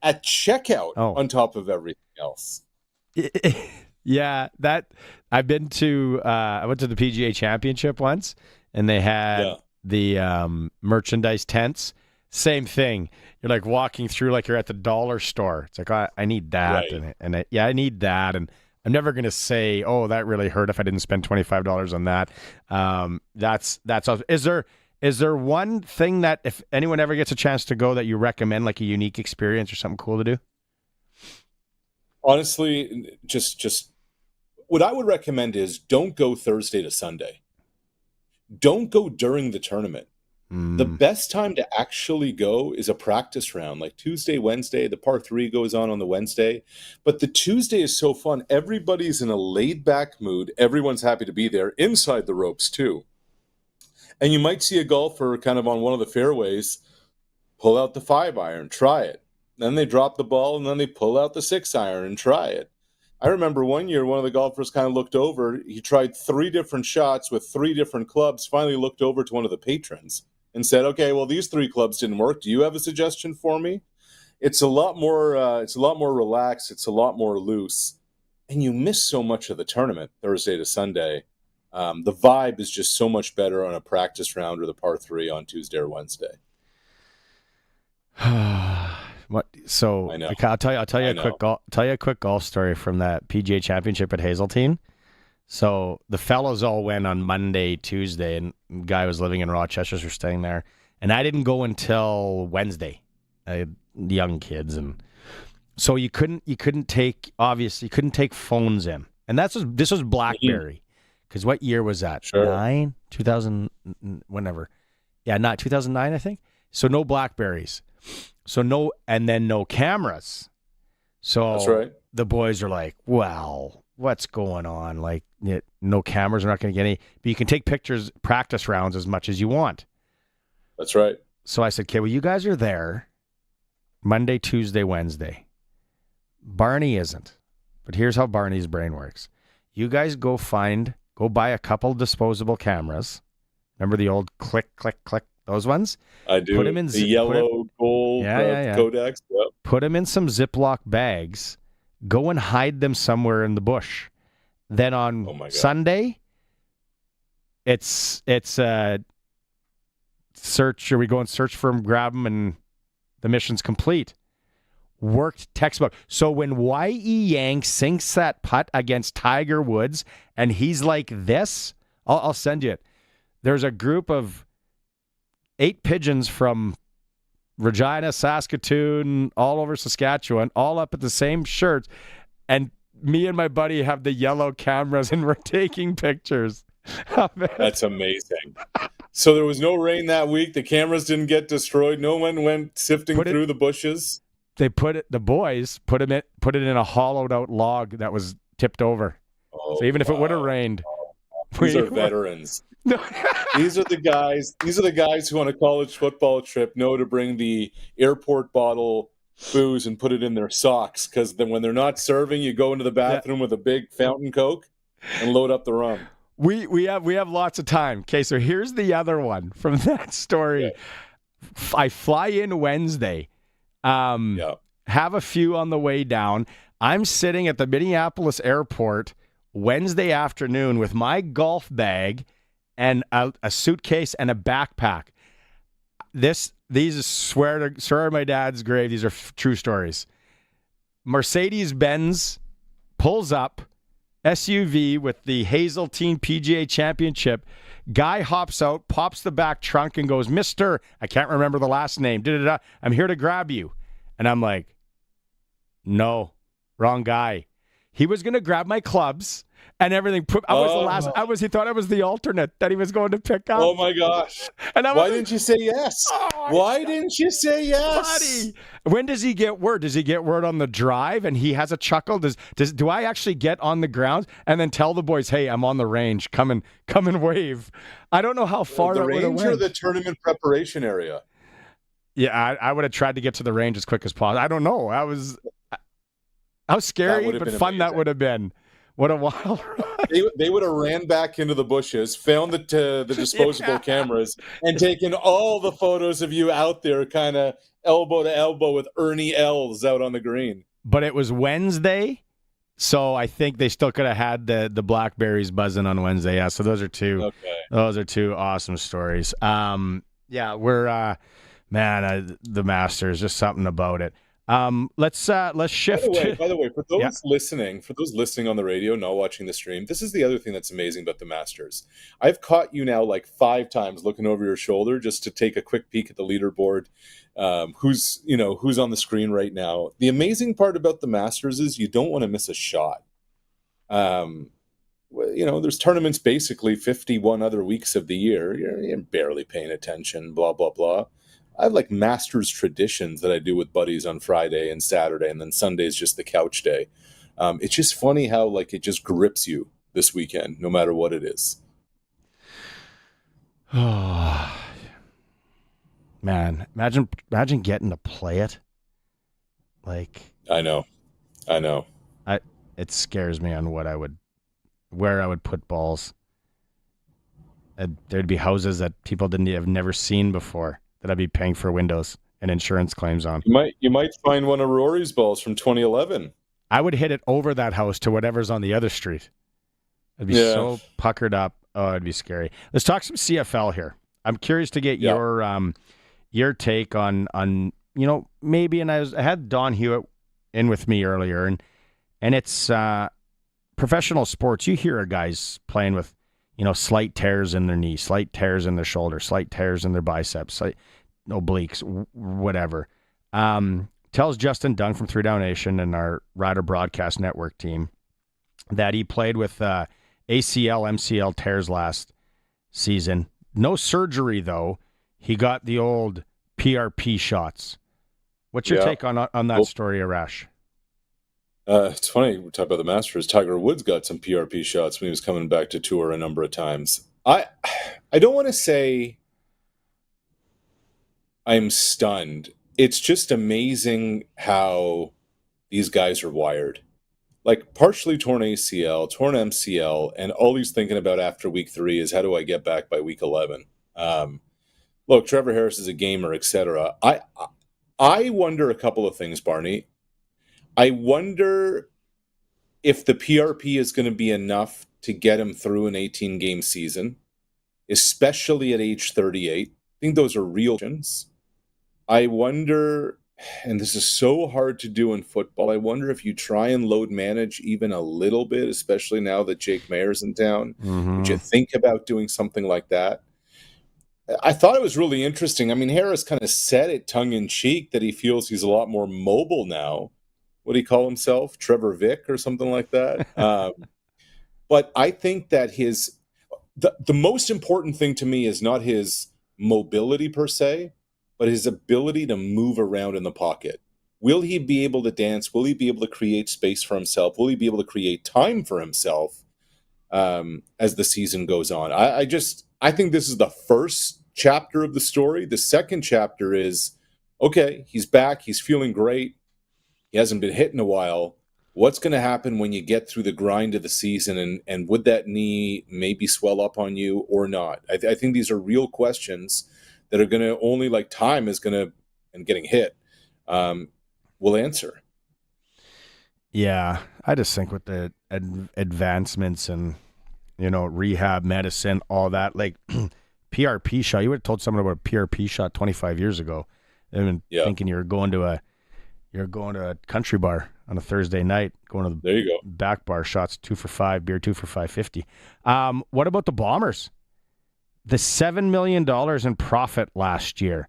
at checkout on top of everything else. Yeah, that I've been to. I went to the PGA Championship once, and they had the merchandise tents. Same thing. You're like walking through like you're at the dollar store. It's like, I need that, I need that, and I'm never gonna say, oh, that really hurt if I didn't spend $25 on that. That's awesome. Is there one thing that if anyone ever gets a chance to go that you recommend, like a unique experience or something cool to do? Honestly, just what I would recommend is don't go Thursday to Sunday. Don't go during the tournament. The best time to actually go is a practice round, like Tuesday, Wednesday. The par 3 goes on the Wednesday. But the Tuesday is so fun. Everybody's in a laid-back mood. Everyone's happy to be there, inside the ropes too. And you might see a golfer kind of on one of the fairways pull out the 5-iron, try it. Then they drop the ball, and then they pull out the 6-iron and try it. I remember one year one of the golfers kind of looked over. He tried 3 different shots with 3 different clubs, finally looked over to one of the patrons and said, okay, well, these 3 clubs didn't work. Do you have a suggestion for me? It's a lot more relaxed. It's a lot more loose. And you miss so much of the tournament, Thursday to Sunday. The vibe is just so much better on a practice round or the par 3 on Tuesday or Wednesday. What? So I'll tell you a quick golf story from that PGA Championship at Hazeltine. So the fellows all went on Monday, Tuesday, and the guy was living in Rochester, so we're staying there. And I didn't go until Wednesday. I had young kids, and so you couldn't take phones in. And this was BlackBerry, because what year was that? Sure. 2000, whenever. Yeah, not 2009, I think. So no BlackBerries. So no cameras. So That's right. The boys are like, well, what's going on? Like, no cameras are not going to get any, but you can take pictures, practice rounds as much as you want. That's right. So I said, okay, well, you guys are there Monday, Tuesday, Wednesday. Barney isn't. But here's how Barney's brain works. You guys go buy a couple disposable cameras. Remember the old click, click, click, those ones? I do. Put them in the yellow, gold, Kodaks. Yep. Put them in some Ziploc bags. Go and hide them somewhere in the bush. Then on Sunday, it's search. Or we go and search for them, grab them, and the mission's complete. Worked textbook. So when Y.E. Yang sinks that putt against Tiger Woods, and he's like this, I'll send you it. There's a group of 8 pigeons from Regina, Saskatoon, all over Saskatchewan, all up at the same shirts. And me and my buddy have the yellow cameras and we're taking pictures of it. That's amazing. So there was no rain that week. The cameras didn't get destroyed. No one went sifting through the bushes. The boys put it in a hollowed out log that was tipped over. So even if it would have rained. These are veterans. These are the guys who on a college football trip know to bring the airport bottle booze and put it in their socks, because then when they're not serving, you go into the bathroom with a big fountain Coke and load up the rum. We have lots of time. Okay, so here's the other one from that story. Yeah. I fly in Wednesday. Have a few on the way down. I'm sitting at the Minneapolis airport Wednesday afternoon with my golf bag and a suitcase and a backpack. These swear to my dad's grave. These are true stories. Mercedes-Benz pulls up, SUV with the Hazeltine PGA Championship. Guy hops out, pops the back trunk, and goes, "Mr. I can't remember the last name. I'm here to grab you." And I'm like, no, wrong guy. He was going to grab my clubs and everything. He thought I was the alternate that he was going to pick up. Oh my gosh! And why didn't you say yes? Why didn't you say yes, buddy? When does he get word? Does he get word on the drive and he has a chuckle? Do I actually get on the ground and then tell the boys, "Hey, I'm on the range. Come and wave"? I don't know how far the that would have range went. or the tournament preparation area. Yeah, I would have tried to get to the range as quick as possible. I don't know. How scary but fun amazing. That would have been. What a wild ride. They would have ran back into the bushes, found the disposable cameras, and taken all the photos of you out there kind of elbow to elbow with Ernie Els out on the green. But it was Wednesday, so I think they still could have had the blackberries buzzing on Wednesday. Yeah, so those are two awesome stories. We're the Masters, just something about it. Let's shift. By the way, for those listening on the radio, not watching the stream, this is the other thing that's amazing about the Masters. I've caught you now like 5 times looking over your shoulder just to take a quick peek at the leaderboard. Who's on the screen right now. The amazing part about the Masters is you don't want to miss a shot. There's tournaments basically 51 other weeks of the year. You're barely paying attention, blah, blah, blah. I have like Masters traditions that I do with buddies on Friday and Saturday, and then Sunday's just the couch day. It's just funny how like it just grips you this weekend, no matter what it is. Oh, man, imagine getting to play it. Like I know. It scares me on where I would put balls. There'd be houses that people have never seen before that I'd be paying for windows and insurance claims on. You might find one of Rory's balls from 2011. I would hit it over that house to whatever's on the other street. I'd be so puckered up. Oh, it'd be scary. Let's talk some CFL here. I'm curious to get your take on maybe. And I had Don Hewitt in with me earlier, and it's professional sports. You hear guys playing with slight tears in their knee, slight tears in their shoulder, slight tears in their biceps, obliques, whatever. Tells Justin Dunn from 3 Down Nation and our Rider Broadcast Network team that he played with ACL, MCL tears last season. No surgery, though. He got the old PRP shots. What's your take on that story, Arash? It's funny, we talk about the Masters. Tiger Woods got some PRP shots when he was coming back to tour a number of times. I don't want to say I'm stunned. It's just amazing how these guys are wired. Like, partially torn ACL, torn MCL, and all he's thinking about after week 3 is how do I get back by week 11? Look, Trevor Harris is a gamer, etc. I wonder a couple of things, Barney. I wonder if the PRP is going to be enough to get him through an 18-game season, especially at age 38. I think those are real questions. I wonder, and this is so hard to do in football, I wonder if you try and load manage even a little bit, especially now that Jake Mayer's in town. Would you think about doing something like that? I thought it was really interesting. I mean, Harris kind of said it tongue-in-cheek that he feels he's a lot more mobile now. What do you call himself? Trevor Vick or something like that? But I think that the most important thing to me is not his mobility per se, but his ability to move around in the pocket. Will he be able to dance? Will he be able to create space for himself? Will he be able to create time for himself as the season goes on? I think this is the first chapter of the story. The second chapter is, okay, he's back. He's feeling great. He hasn't been hit in a while. What's going to happen when you get through the grind of the season, and would that knee maybe swell up on you or not? I think these are real questions that are going to only, like, time is going to, and getting hit, will answer. Yeah, I just think with the advancements and, rehab medicine, all that, like PRP shot, you would have told someone about a PRP shot 25 years ago. And thinking you're going to a country bar on a Thursday night, going to the there you go. Back bar, shots 2 for $5, beer 2 for $5.50. What about the Bombers? The $7 million in profit last year.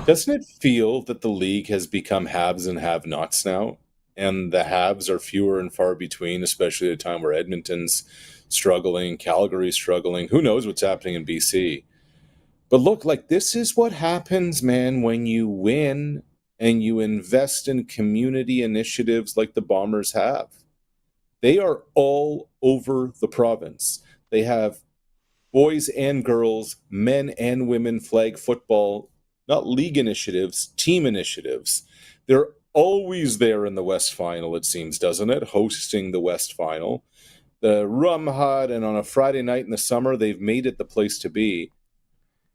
Doesn't it feel that the league has become haves and have-nots now? And the haves are fewer and far between, especially at a time where Edmonton's struggling, Calgary's struggling. Who knows what's happening in BC? But look, like, this is what happens, man, when you win and you invest in community initiatives like the Bombers have. They are all over the province. They have boys and girls, men and women flag football, not league initiatives, team initiatives. They're always there in the West Final, it seems, doesn't it? Hosting the West Final. The Rum Hut, and on a Friday night in the summer, they've made it the place to be.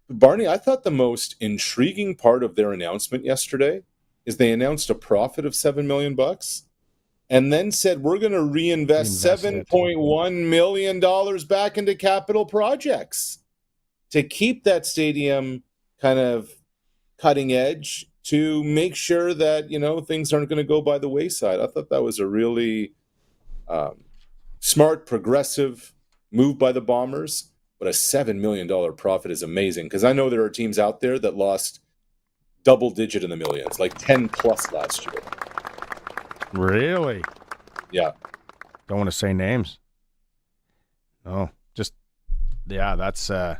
Barney, I thought the most intriguing part of their announcement yesterday is they announced a profit of $7 million and then said, we're going to reinvest $7.1 million back into capital projects to keep that stadium kind of cutting edge, to make sure that, things aren't going to go by the wayside. I thought that was a really smart, progressive move by the Bombers. But a $7 million profit is amazing, because I know there are teams out there that lost double-digit in the millions, like 10+ last year. Really? Yeah. Don't want to say names. No, just that's a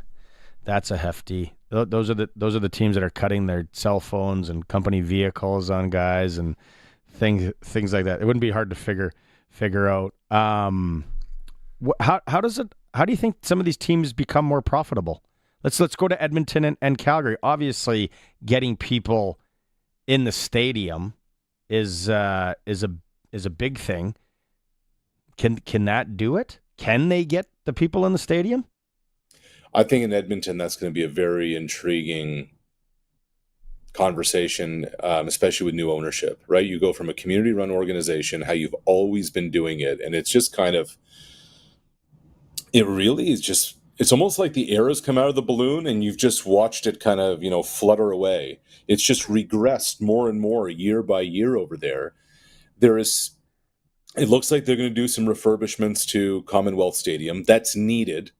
hefty. Those are the teams that are cutting their cell phones and company vehicles on guys and things like that. It wouldn't be hard to figure out. How do you think some of these teams become more profitable? Let's go to Edmonton and Calgary. Obviously, getting people in the stadium is a big thing. Can that do it? Can they get the people in the stadium? I think in Edmonton that's going to be a very intriguing conversation, especially with new ownership, right? You go from a community-run organization, how you've always been doing it, and it's just kind of, it really is just, it's almost like the air has come out of the balloon and you've just watched it kind of, flutter away. It's just regressed more and more year by year over there. It looks like they're going to do some refurbishments to Commonwealth Stadium. That's needed.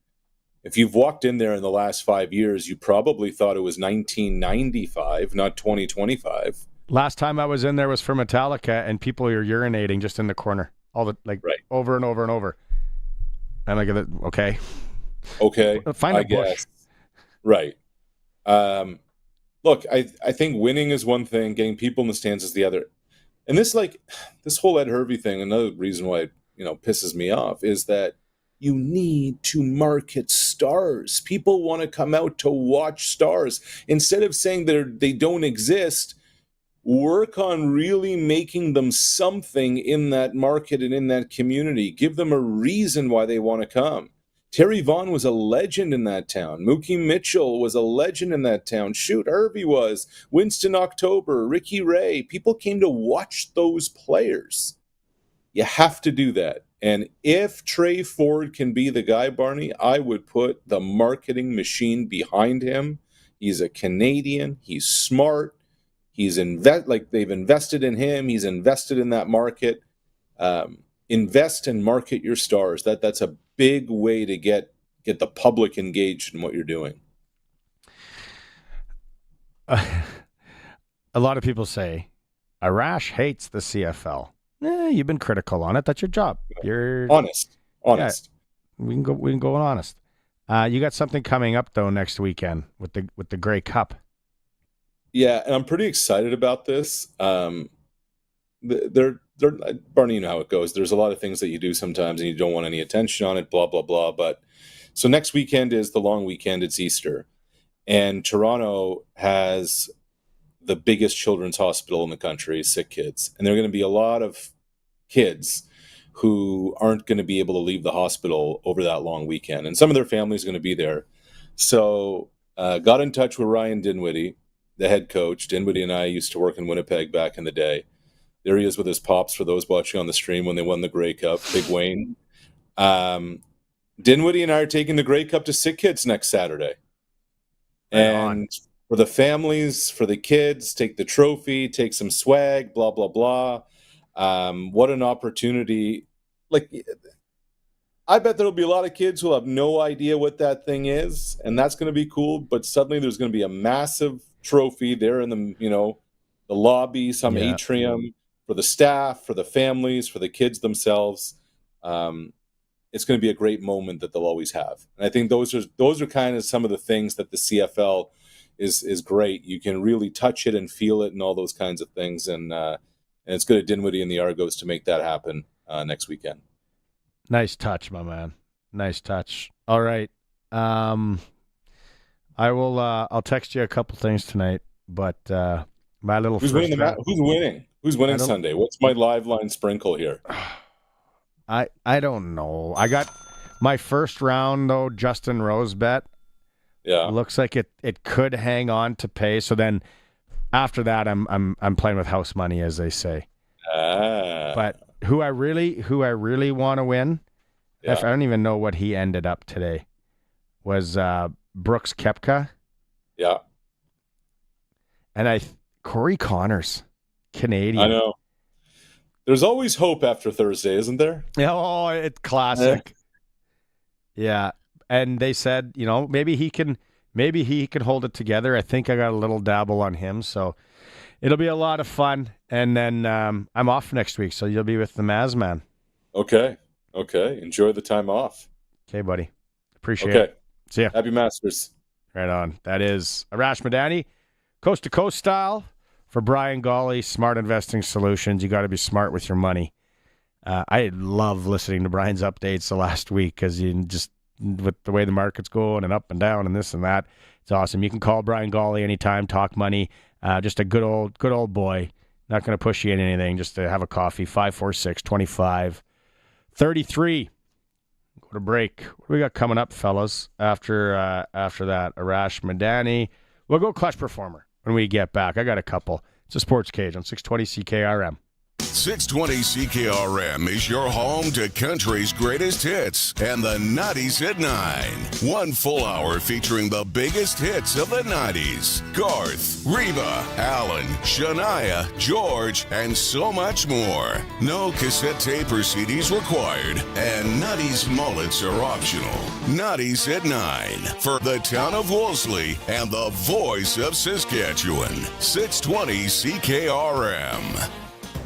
If you've walked in there in the last 5 years, you probably thought it was 1995, not 2025. Last time I was in there was for Metallica, and people are urinating just in the corner, over and over and over. And I get okay. Okay, Find a bush. Guess. Right. look, I think winning is one thing, getting people in the stands is the other. And this whole Ed Hervey thing, another reason why it, pisses me off is that you need to market stars. People want to come out to watch stars. Instead of saying they don't exist, work on really making them something in that market and in that community. Give them a reason why they want to come. Terry Vaughn was a legend in that town. Mookie Mitchell was a legend in that town. Shoot, Hervey was. Winston October, Ricky Ray. People came to watch those players. You have to do that. And if Trey Ford can be the guy, Barney, I would put the marketing machine behind him. He's a Canadian. He's smart. He's they've invested in him. He's invested in that market. Invest and market your stars. That's a big way to get the public engaged in what you're doing. A lot of people say Arash hates the CFL. You've been critical on it. That's your job. You're honest. Yeah, we can go honest. You got something coming up though next weekend with the Grey Cup. Yeah, and I'm pretty excited about this. Barney, you know how it goes. There's a lot of things that you do sometimes and you don't want any attention on it, blah, blah, blah. But so next weekend is the long weekend. It's Easter. And Toronto has the biggest children's hospital in the country, sick kids. And there are going to be a lot of kids who aren't going to be able to leave the hospital over that long weekend. And some of their families are going to be there. So got in touch with Ryan Dinwiddie, the head coach. Dinwiddie and I used to work in Winnipeg back in the day. There he is with his pops for those watching on the stream when they won the Grey Cup, Big Wayne. Dinwiddie and I are taking the Grey Cup to sick kids next Saturday. And for the families, for the kids, take the trophy, take some swag, blah, blah, blah. What an opportunity. I bet there'll be a lot of kids who will have no idea what that thing is, and that's going to be cool, but suddenly there's going to be a massive trophy there in the lobby, some atrium, for the staff, for the families, for the kids themselves. It's going to be a great moment that they'll always have. And I think those are kind of some of the things that the CFL is great. You can really touch it and feel it and all those kinds of things. And it's good at Dinwiddie and the Argos to make that happen next weekend. Nice touch, my man. Nice touch. All right. I'll text you a couple things tonight, but my little Who's winning Sunday? What's my live line sprinkle here? I don't know. I got my first round though, Justin Rose bet. Yeah. Looks like it could hang on to pay. So then after that I'm playing with house money, as they say. But who I really want to win, I don't even know what he ended up today, was Brooks Koepka. Yeah. And Corey Connors, Canadian. I know. There's always hope after Thursday, isn't there? Oh, it's classic. Yeah. And they said, maybe he can hold it together. I think I got a little dabble on him, so it'll be a lot of fun. And then I'm off next week, so you'll be with the Maz man. Okay. Enjoy the time off. Okay, buddy. Appreciate it. See ya. Happy Masters. Right on. That is Arash Madani, coast to coast style. For Brian Gawley, Smart Investing Solutions. You got to be smart with your money. I love listening to Brian's updates the last week because you just, with the way the market's going and up and down and this and that, it's awesome. You can call Brian Gawley anytime, talk money. Just a good old boy. Not going to push you in anything, just to have a coffee. 546-2533. Go to break. What do we got coming up, fellas? After that, Arash Madani. We'll go Clutch Performer when we get back. I got a couple. It's a Sports Cage on 620 CKRM. 620 CKRM is your home to country's greatest hits and the 90s at 9. One full hour featuring the biggest hits of the 90s. Garth, Reba, Alan, Shania, George, and so much more. No cassette tape or CDs required, and 90s mullets are optional. 90s at 9 for the town of Wolseley and the voice of Saskatchewan. 620 CKRM.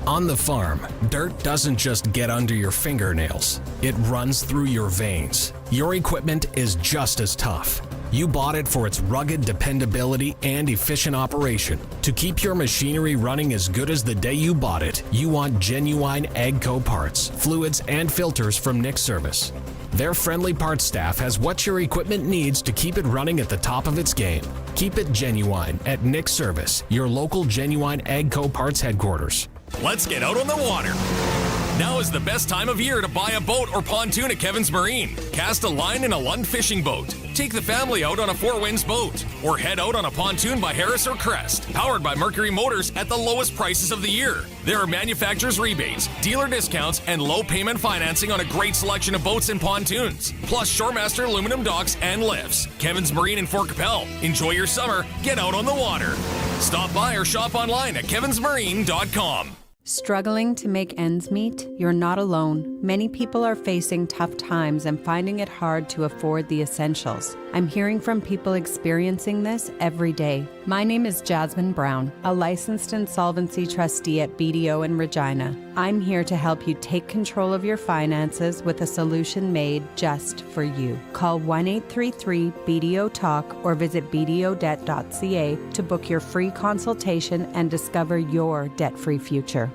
On the farm, dirt doesn't just get under your fingernails. It runs through your veins. Your equipment is just as tough. You bought it for its rugged dependability and efficient operation. To keep your machinery running as good as the day you bought it, you want genuine AGCO parts, fluids, and filters from Nick Service. Their friendly parts staff has what your equipment needs to keep it running at the top of its game. Keep it genuine at Nick Service, your local genuine AGCO parts headquarters. Let's get out on the water. Now is the best time of year to buy a boat or pontoon at Kevin's Marine. Cast a line in a Lund fishing boat. Take the family out on a Four Winds boat. Or head out on a pontoon by Harris or Crest. Powered by Mercury Motors at the lowest prices of the year. There are manufacturer's rebates, dealer discounts, and low payment financing on a great selection of boats and pontoons. Plus Shoremaster aluminum docks and lifts. Kevin's Marine in Fort Capel. Enjoy your summer. Get out on the water. Stop by or shop online at kevinsmarine.com. Struggling to make ends meet? You're not alone. Many people are facing tough times and finding it hard to afford the essentials. I'm hearing from people experiencing this every day. My name is Jasmine Brown, a licensed insolvency trustee at BDO in Regina. I'm here to help you take control of your finances with a solution made just for you. Call 1-833-BDO-TALK or visit bdodebt.ca to book your free consultation and discover your debt-free future.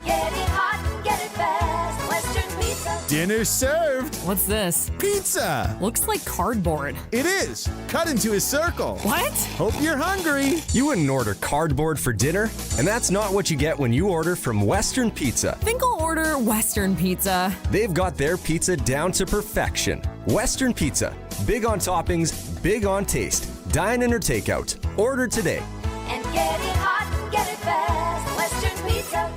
Get it hot and get it fast. Western Pizza. Dinner served. What's this? Pizza. Looks like cardboard. It is. Cut into a circle. What? Hope you're hungry. You wouldn't order cardboard for dinner, and that's not what you get when you order from Western Pizza. Think I'll order Western Pizza. They've got their pizza down to perfection. Western Pizza. Big on toppings, big on taste. Dine in or takeout. Order today. And get it hot and get it fast. Western Pizza.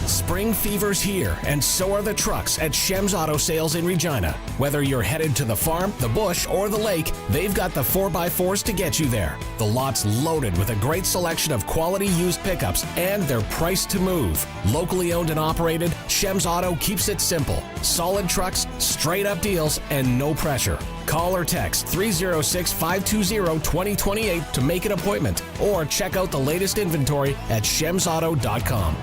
Spring fever's here, and so are the trucks at Shem's Auto Sales in Regina. Whether you're headed to the farm, the bush, or the lake, they've got the 4x4s to get you there. The lot's loaded with a great selection of quality used pickups, and they're priced to move. Locally owned and operated, Shem's Auto keeps it simple. Solid trucks, straight-up deals, and no pressure. Call or text 306-520-2028 to make an appointment, or check out the latest inventory at shemsauto.com.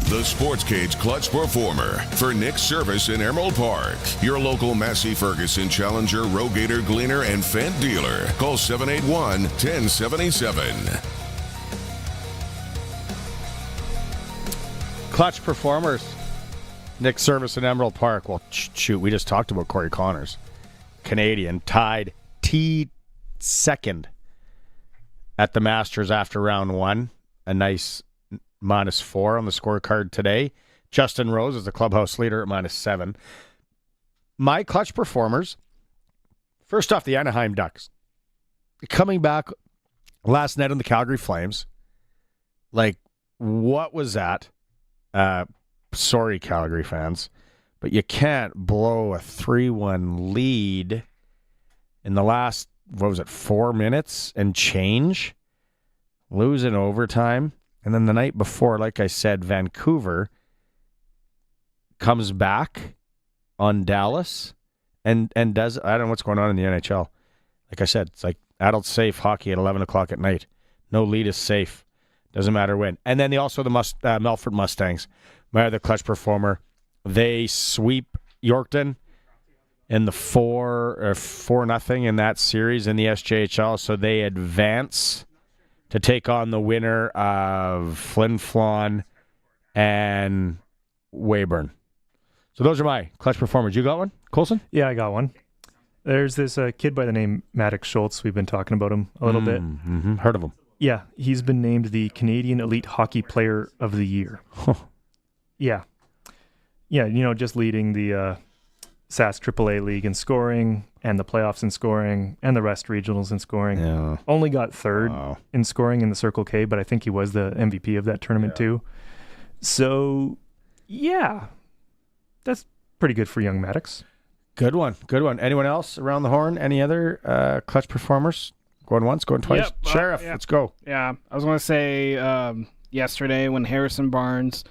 The Sportscage Clutch Performer for Nick's Service in Emerald Park. Your local Massey Ferguson Challenger, Rogator, Gleaner, and Fendt dealer. Call 781-1077. Clutch Performers. Nick's Service in Emerald Park. Well, shoot, we just talked about Corey Connors. Canadian tied second at the Masters after round one. A nice -4 on the scorecard today. Justin Rose is the clubhouse leader at -7. My clutch performers, first off, the Anaheim Ducks. Coming back last night on the Calgary Flames. Like, what was that? Sorry, Calgary fans, but you can't blow a 3-1 lead in the last, 4 minutes and change? Lose in overtime. And then the night before, like I said, Vancouver comes back on Dallas and does, I don't know what's going on in the NHL. Like I said, it's like adult safe hockey at 11 o'clock at night. No lead is safe. Doesn't matter when. And then the Melfort Mustangs, my other clutch performer, they sweep Yorkton in the 4-0 in that series in the SJHL. So they advance to take on the winner of Flin Flon and Weyburn. So those are my clutch performers. You got one, Coulson? Yeah, I got one. There's this kid by the name Maddox Schultz. We've been talking about him a little bit. Mm-hmm. Heard of him. Yeah, he's been named the Canadian Elite Hockey Player of the Year. Yeah. Yeah, just leading the Sask AAA League in scoring and the playoffs in scoring and the rest regionals in scoring. Yeah. Only got third in scoring in the Circle K, but I think he was the MVP of that tournament too. So, yeah, that's pretty good for young Maddox. Good one. Anyone else around the horn? Any other clutch performers? Going once, going twice? Yep, Sheriff, let's go. Yeah, I was going to say yesterday when Harrison Barnes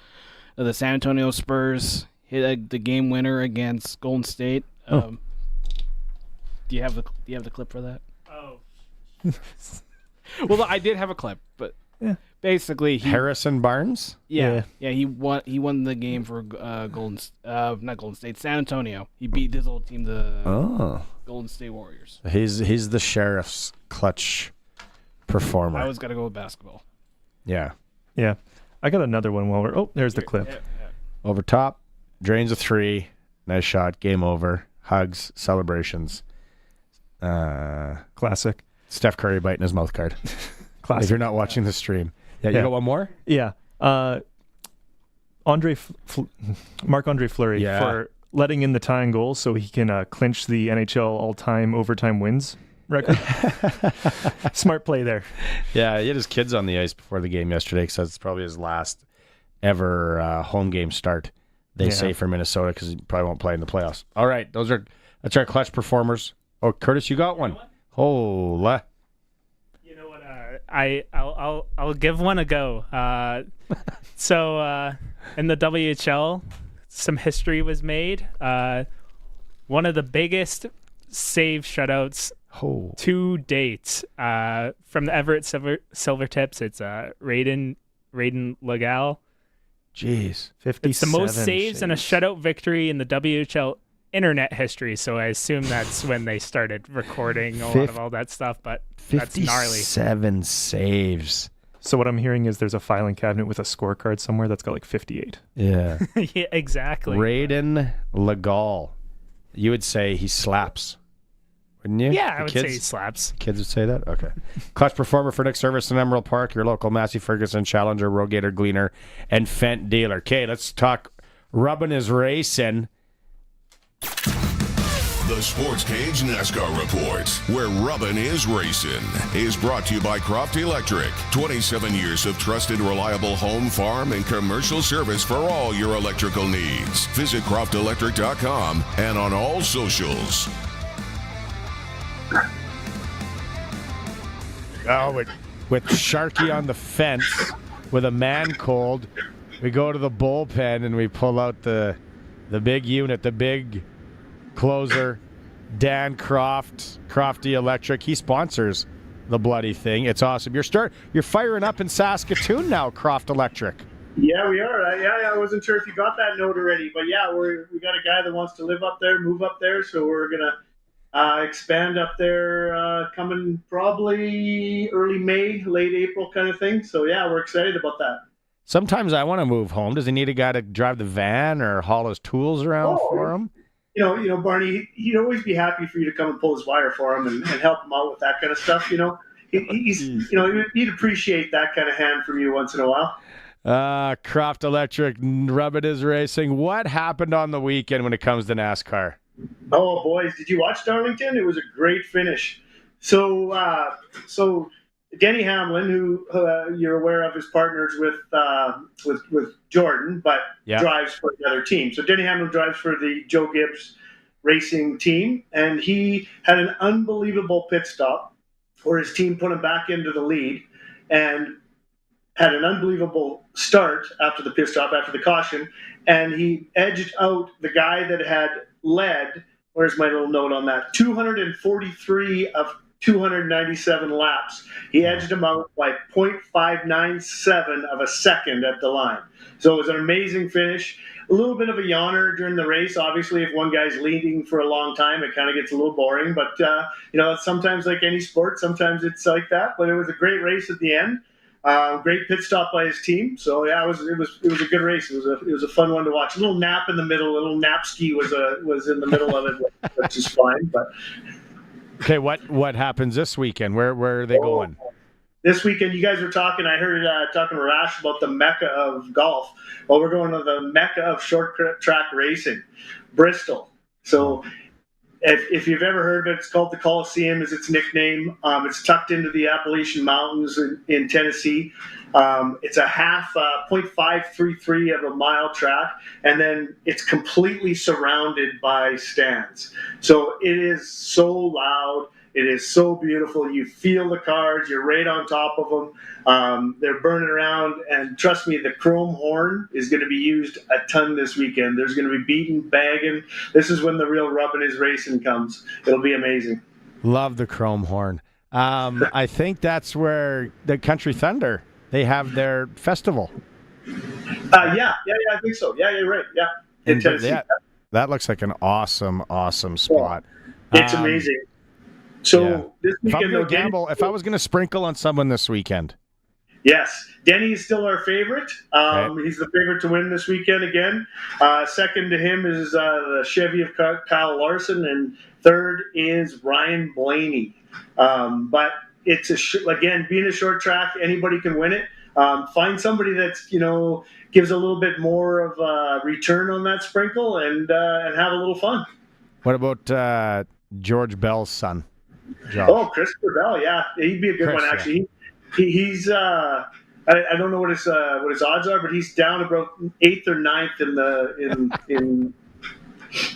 of the San Antonio Spurs hit the game winner against Golden State. Do you have the clip for that? Oh. Well, I did have a clip, but basically Harrison Barnes? Yeah, he won the game for not Golden State, San Antonio. He beat his old team Golden State Warriors. He's the Sheriff's clutch performer. I was got to go with basketball. Yeah. Yeah. I got another one while we're... Oh, there's the clip. Yeah. Over top, drains a three. Nice shot. Game over. Hugs. Celebrations. Classic. Steph Curry biting his mouth guard. Classic. If you're not watching the stream. Yeah, you got one more? Yeah. Marc-Andre Fleury for letting in the tying goal so he can clinch the NHL all-time overtime wins record. Smart play there. Yeah, he had his kids on the ice before the game yesterday because that's probably his last ever home game start, they say, for Minnesota, because he probably won't play in the playoffs. All right, that's our clutch performers. Oh, Curtis, you got one. Hola. You know what? I'll give one a go. So in the WHL, some history was made. One of the biggest save shutouts to date from the Everett Silvertips. It's Raiden Legal. Jeez, 57 It's the most saves in a shutout victory in the WHL internet history. So I assume that's when they started recording a lot of all that stuff. But that's gnarly. 57 saves. So what I'm hearing is there's a filing cabinet with a scorecard somewhere that's got like 58. Yeah. Yeah, exactly. Raiden Legal. You would say he slaps, wouldn't you? Yeah, I would say he slaps. Kids would say that? Okay. Clutch performer for Nick Service in Emerald Park, your local Massey Ferguson Challenger, Rogator Gleaner, and Fent dealer. Okay, let's talk Rubbin' Is Racing. The Sportscage NASCAR Report, where Rubbin' Is Racing, is brought to you by Croft Electric. 27 years of trusted, reliable home, farm, and commercial service for all your electrical needs. Visit croftelectric.com and on all socials. Oh, with Sharky on the fence, with a man cold, we go to the bullpen and we pull out the big unit, the big closer, Dan Croft, Crofty Electric. He sponsors the bloody thing. It's awesome. You're firing up in Saskatoon now, Croft Electric. Yeah, we are. I wasn't sure if you got that note already, but yeah, we got a guy that wants to live up there, move up there, so we're gonna expand up there, coming probably early May, late April kind of thing. So yeah, we're excited about that. Sometimes I want to move home. Does he need a guy to drive the van or haul his tools around for him? You know, Barney, he'd always be happy for you to come and pull his wire for him and help him out with that kind of stuff. You know, he'd appreciate that kind of hand from you once in a while. Croft Electric, Rubbin' Is Racing. What happened on the weekend when it comes to NASCAR? Oh, boys, did you watch Darlington? It was a great finish. So Denny Hamlin, who you're aware of, is partners with Jordan, but drives for the other team. So Denny Hamlin drives for the Joe Gibbs Racing team, and he had an unbelievable pit stop where his team put him back into the lead and had an unbelievable start after the pit stop, after the caution, and he edged out the guy that had led, where's my little note on that, 243 of 297 laps. He edged him out by 0.597 of a second at the line. So it was an amazing finish. A little bit of a yawner during the race. Obviously, if one guy's leading for a long time, it kind of gets a little boring. But, sometimes like any sport, sometimes it's like that. But it was a great race at the end. Great pit stop by his team. So, yeah, it was a good race. It was a fun one to watch. A little nap in the middle. A little nap ski was in the middle of it, which is fine. But okay, what happens this weekend? Where are they going? This weekend, you guys were talking. I heard talking to Arash about the mecca of golf. Well, we're going to the mecca of short track racing, Bristol. So, if you've ever heard of it, it's called the Coliseum, is its nickname. It's tucked into the Appalachian Mountains in Tennessee. It's a half 0.533 of a mile track, and then it's completely surrounded by stands. So it is so loud. It is so beautiful. You feel the cars. You're right on top of them. They're burning around. And trust me, the chrome horn is going to be used a ton this weekend. There's going to be beating, bagging. This is when the real Rubbin' Is Racing comes. It'll be amazing. Love the chrome horn. I think that's where the Country Thunder, they have their festival. Yeah, I think so. Yeah, you're right. Yeah. In Tennessee. That looks like an awesome spot. It's amazing. So this weekend, if I was going to sprinkle on someone this weekend. Yes, Denny is still our favorite. He's the favorite to win this weekend again. Second to him is the Chevy of Kyle Larson, and third is Ryan Blaney. But it's again, being a short track, anybody can win it. Find somebody that's gives a little bit more of a return on that sprinkle, and have a little fun. What about George Bell's son, Josh? Oh, Christopher Bell, yeah, he'd be a good one actually. Yeah. He's I don't know what his odds are, but he's down about 8th or 9th in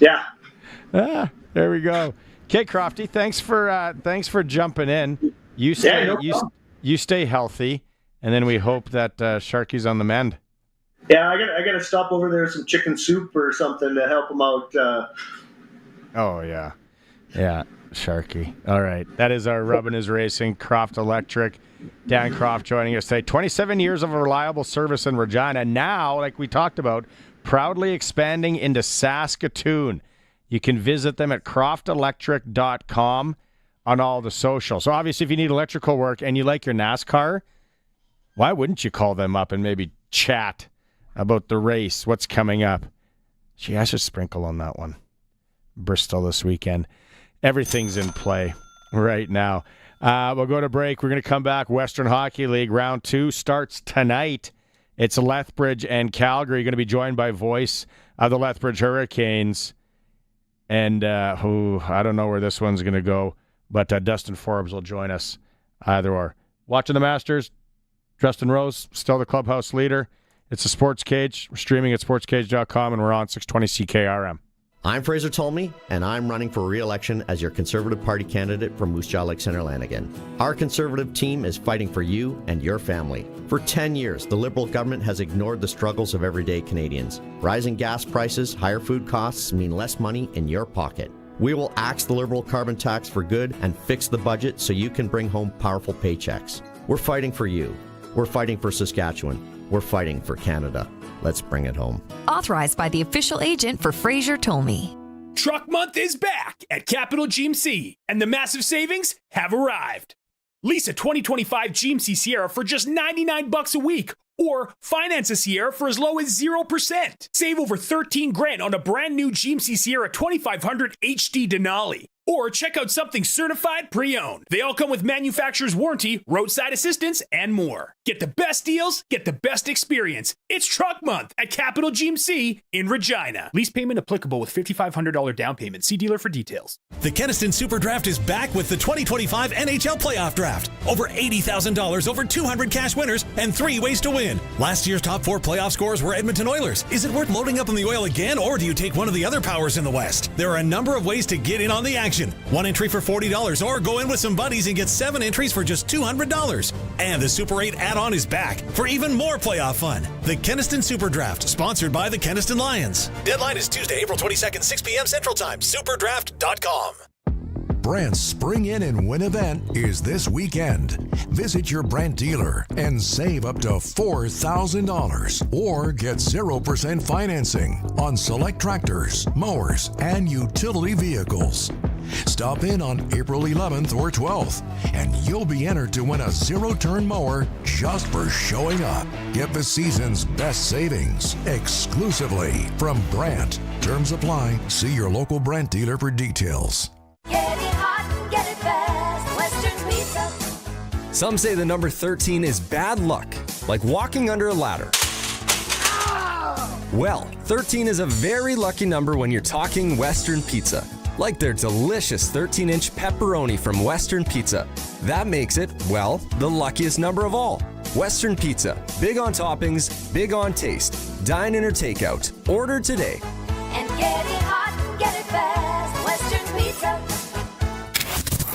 yeah. There we go. Okay, Crofty, thanks for jumping in. You stay healthy, and then we hope that Sharky's on the mend. Yeah, I got to stop over there with some chicken soup or something to help him out. Oh yeah, Sharky. All right, that is our Rubbin' Is Racing Croft Electric. Dan Croft joining us today. 27 years of reliable service in Regina. Now, like we talked about, proudly expanding into Saskatoon. You can visit them at croftelectric.com on all the socials. So obviously, if you need electrical work and you like your NASCAR, why wouldn't you call them up and maybe chat about the race, what's coming up? Gee, I should sprinkle on that one. Bristol this weekend. Everything's in play right now. We'll go to break. We're going to come back. Western Hockey League Round 2 starts tonight. It's Lethbridge and Calgary. Going to be joined by voice of the Lethbridge Hurricanes. And I don't know where this one's going to go, but Dustin Forbes will join us either or. Watching the Masters, Justin Rose, still the clubhouse leader. It's the Sports Cage. We're streaming at sportscage.com, and we're on 620 CKRM. I'm Fraser Tolmie, and I'm running for re-election as your Conservative Party candidate from Moose Jaw Lake Centre Lanigan. Our Conservative team is fighting for you and your family. For 10 years, the Liberal government has ignored the struggles of everyday Canadians. Rising gas prices, higher food costs mean less money in your pocket. We will axe the Liberal carbon tax for good and fix the budget so you can bring home powerful paychecks. We're fighting for you. We're fighting for Saskatchewan. We're fighting for Canada. Let's bring it home. Authorized by the official agent for Fraser Tolmie. Truck Month is back at Capital GMC, and the massive savings have arrived. Lease a 2025 GMC Sierra for just $99 a week, or finance a Sierra for as low as 0%. Save over $13,000 on a brand new GMC Sierra 2500 HD Denali. Or check out something certified pre-owned. They all come with manufacturer's warranty, roadside assistance, and more. Get the best deals, get the best experience. It's Truck Month at Capital GMC in Regina. Lease payment applicable with $5,500 down payment. See dealer for details. The Keniston Super Draft is back with the 2025 NHL Playoff Draft. Over $80,000, over 200 cash winners, and 3 ways to win. Last year's top 4 playoff scores were Edmonton Oilers. Is it worth loading up on the oil again, or do you take one of the other powers in the West? There are a number of ways to get in on the action. 1 entry for $40, or go in with some buddies and get 7 entries for just $200. And the Super 8 add-on is back for even more playoff fun. The Keniston Super Draft, sponsored by the Keniston Lions. Deadline is Tuesday, April 22nd, 6 p.m. Central Time. Superdraft.com. Brandt's Spring In and Win event is this weekend. Visit your Brandt dealer and save up to $4,000 or get 0% financing on select tractors, mowers, and utility vehicles. Stop in on April 11th or 12th, and you'll be entered to win a zero-turn mower just for showing up. Get the season's best savings exclusively from Brandt. Terms apply. See your local Brandt dealer for details. Get it hot and get it fast. Western Pizza. Some say the number 13 is bad luck, like walking under a ladder. Well, 13 is a very lucky number when you're talking Western Pizza. Like their delicious 13-inch pepperoni from Western Pizza. That makes it, well, the luckiest number of all. Western Pizza. Big on toppings, big on taste. Dine in or take out. Order today. And get it hot and get it fast. Western Pizza.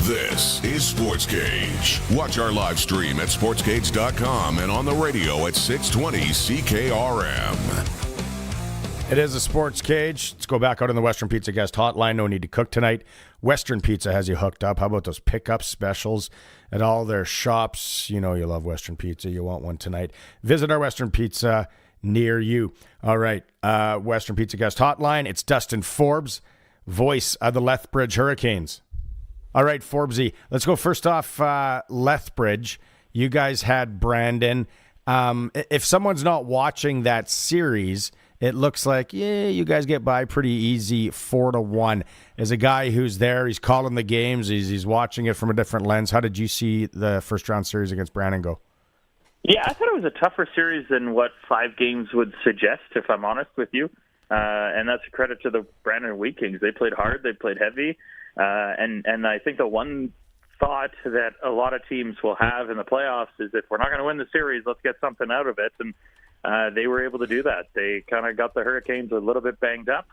This is Sportscage. Watch our live stream at sportscage.com and on the radio at 620 CKRM. It is a Sports Cage. Let's go back out on the Western Pizza guest hotline. No need to cook tonight. Western Pizza has you hooked up. How about those pickup specials at all their shops? You know you love Western Pizza. You want one tonight. Visit our Western Pizza near you. All right, Western Pizza guest hotline. It's Dustin Forbes, voice of the Lethbridge Hurricanes. All right, Forbesy, let's go first off Lethbridge. You guys had Brandon. If someone's not watching that series, it looks like, you guys get by pretty easy 4-1. As a guy who's there, he's calling the games, he's watching it from a different lens. How did you see the first round series against Brandon go? Yeah, I thought it was a tougher series than what 5 games would suggest, if I'm honest with you. And that's a credit to the Brandon Wheat Kings. They played hard, they played heavy. And I think the one thought that a lot of teams will have in the playoffs is if we're not going to win the series, let's get something out of it. And they were able to do that. They kind of got the Hurricanes a little bit banged up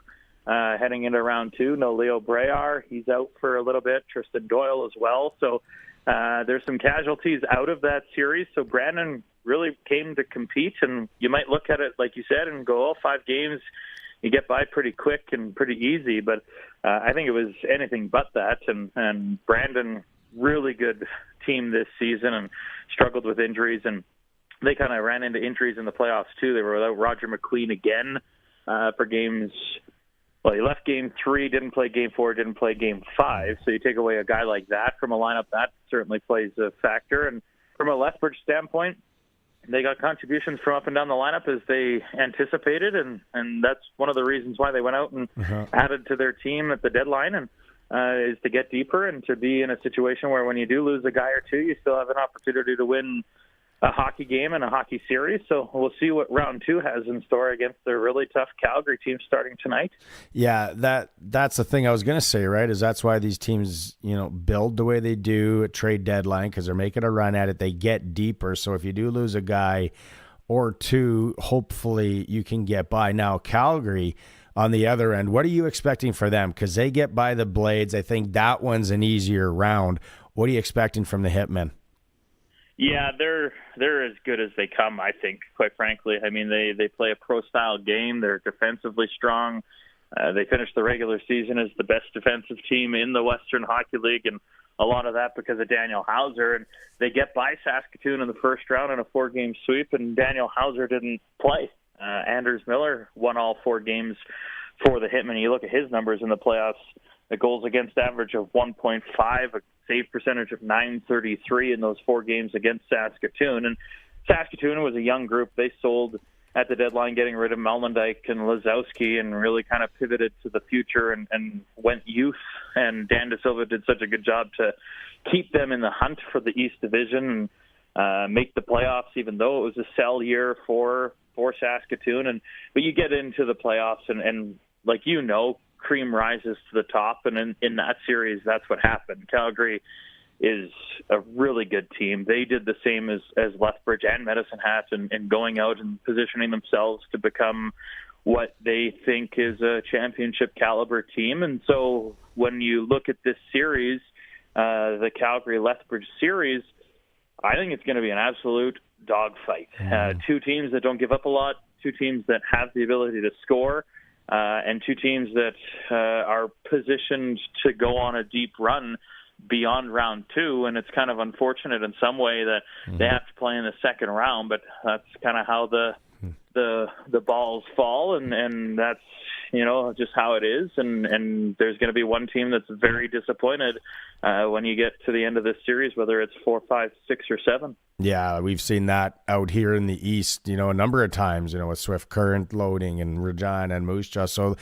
heading into round 2. No Leo Breyer. He's out for a little bit. Tristan Doyle as well. So there's some casualties out of that series. So Brandon really came to compete. And you might look at it, like you said, and go, 5 games, you get by pretty quick and pretty easy. But I think it was anything but that. And Brandon, really good team this season and struggled with injuries. And they kind of ran into injuries in the playoffs, too. They were without Roger McQueen again for games. Well, he left Game 3, didn't play Game 4, didn't play Game 5. So you take away a guy like that from a lineup, that certainly plays a factor. And from a Lethbridge standpoint, they got contributions from up and down the lineup as they anticipated, and that's one of the reasons why they went out and added to their team at the deadline, and is to get deeper and to be in a situation where when you do lose a guy or two, you still have an opportunity to win a hockey game and a hockey series. So we'll see what round 2 has in store against their really tough Calgary team starting tonight. Yeah, that's the thing I was going to say, right, is that's why these teams, build the way they do at trade deadline, because they're making a run at it. They get deeper. So if you do lose a guy or two, hopefully you can get by. Now, Calgary on the other end, what are you expecting for them? Because they get by the Blades. I think that one's an easier round. What are you expecting from the Hitmen? Yeah, they're as good as they come, I think, quite frankly. I mean, they play a pro-style game. They're defensively strong. They finished the regular season as the best defensive team in the Western Hockey League, and a lot of that because of Daniel Hauser. And they get by Saskatoon in the first round in a 4-game sweep, and Daniel Hauser didn't play. Anders Miller won all 4 games for the Hitmen. You look at his numbers in the playoffs, a goals against average of 1.5, a save percentage of .933 in those 4 games against Saskatoon. And Saskatoon was a young group. They sold at the deadline, getting rid of Melnendijk and Lazowski, and really kind of pivoted to the future and went youth. And Dan De Silva did such a good job to keep them in the hunt for the East Division and make the playoffs, even though it was a sell year for Saskatoon. But you get into the playoffs, and like cream rises to the top, and in that series, that's what happened. Calgary is a really good team. They did the same as Lethbridge and Medicine Hat and going out and positioning themselves to become what they think is a championship caliber team. And so when you look at this series, the Calgary-Lethbridge series, I think it's going to be an absolute dogfight. 2 teams that don't give up a lot, 2 teams that have the ability to score, and 2 teams that are positioned to go on a deep run beyond round 2. And it's kind of unfortunate in some way that they have to play in the second round, but that's kind of how the balls fall, and that's just how it is. And there's going to be one team that's very disappointed when you get to the end of this series, whether it's 4, 5, 6, or 7. Yeah, we've seen that out here in the East, a number of times, with Swift Current loading and Regina and Moose Jaw. So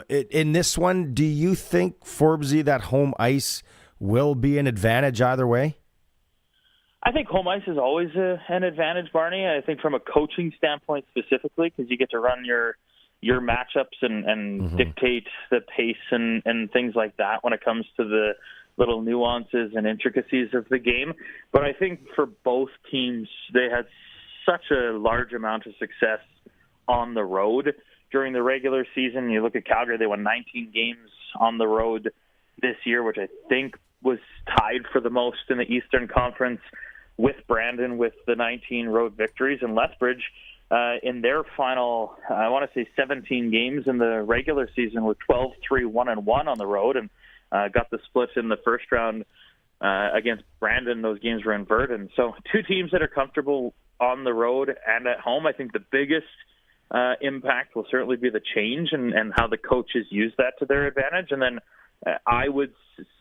in this one, do you think, Forbesy, that home ice will be an advantage either way? I think home ice is always an advantage, Barney. I think from a coaching standpoint specifically, because you get to run your matchups and dictate the pace and things like that when it comes to the little nuances and intricacies of the game. But I think for both teams, they had such a large amount of success on the road during the regular season. You look at Calgary, they won 19 games on the road this year, which I think was tied for the most in the Eastern Conference with Brandon with the 19 road victories. And Lethbridge, in their final, I want to say 17 games in the regular season, with 12-3-1-1 on the road, and got the split in the first round against Brandon. Those games were in Verdun. So 2 teams that are comfortable on the road and at home. I think the biggest impact will certainly be the change and how the coaches use that to their advantage. And then I would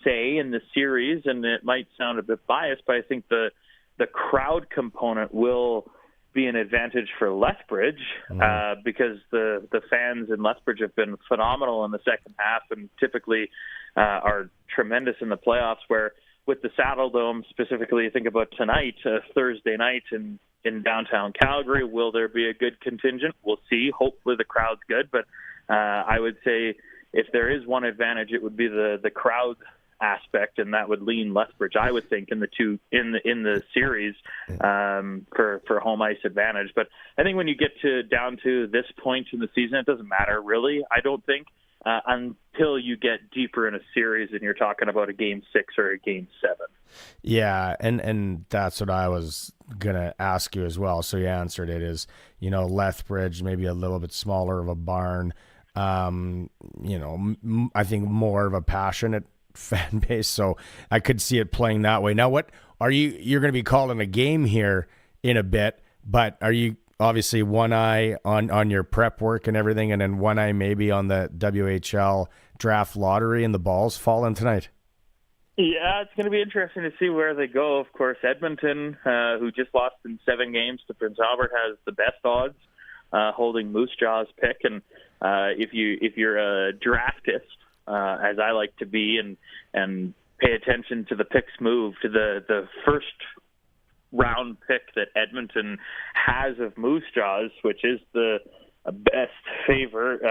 say in the series, and it might sound a bit biased, but I think the crowd component will be an advantage for Lethbridge because the fans in Lethbridge have been phenomenal in the second half and typically are tremendous in the playoffs, where with the Saddle Dome specifically, you think about tonight, Thursday night in downtown Calgary, will there be a good contingent? We'll see. Hopefully the crowd's good, but I would say if there is one advantage, it would be the crowd aspect, and that would lean Lethbridge, I would think, in the series for home ice advantage. But I think when you get down to this point in the season, it doesn't matter really, I don't think, until you get deeper in a series and you're talking about a Game 6 or a Game 7. Yeah, and that's what I was going to ask you as well. So you answered it, is, Lethbridge, maybe a little bit smaller of a barn, I think more of a passionate fan base, so I could see it playing that way. Now, what are you're going to be calling a game here in a bit, but are you obviously one eye on your prep work and everything, and then one eye maybe on the WHL draft lottery and the balls falling tonight? Yeah, it's going to be interesting to see where they go. Of course, Edmonton, who just lost in 7 games to Prince Albert, has the best odds holding Moose Jaw's pick, and if you're a draftist, as I like to be, and pay attention to the picks move to the first round pick that Edmonton has of Moose Jaws, which is the best favorite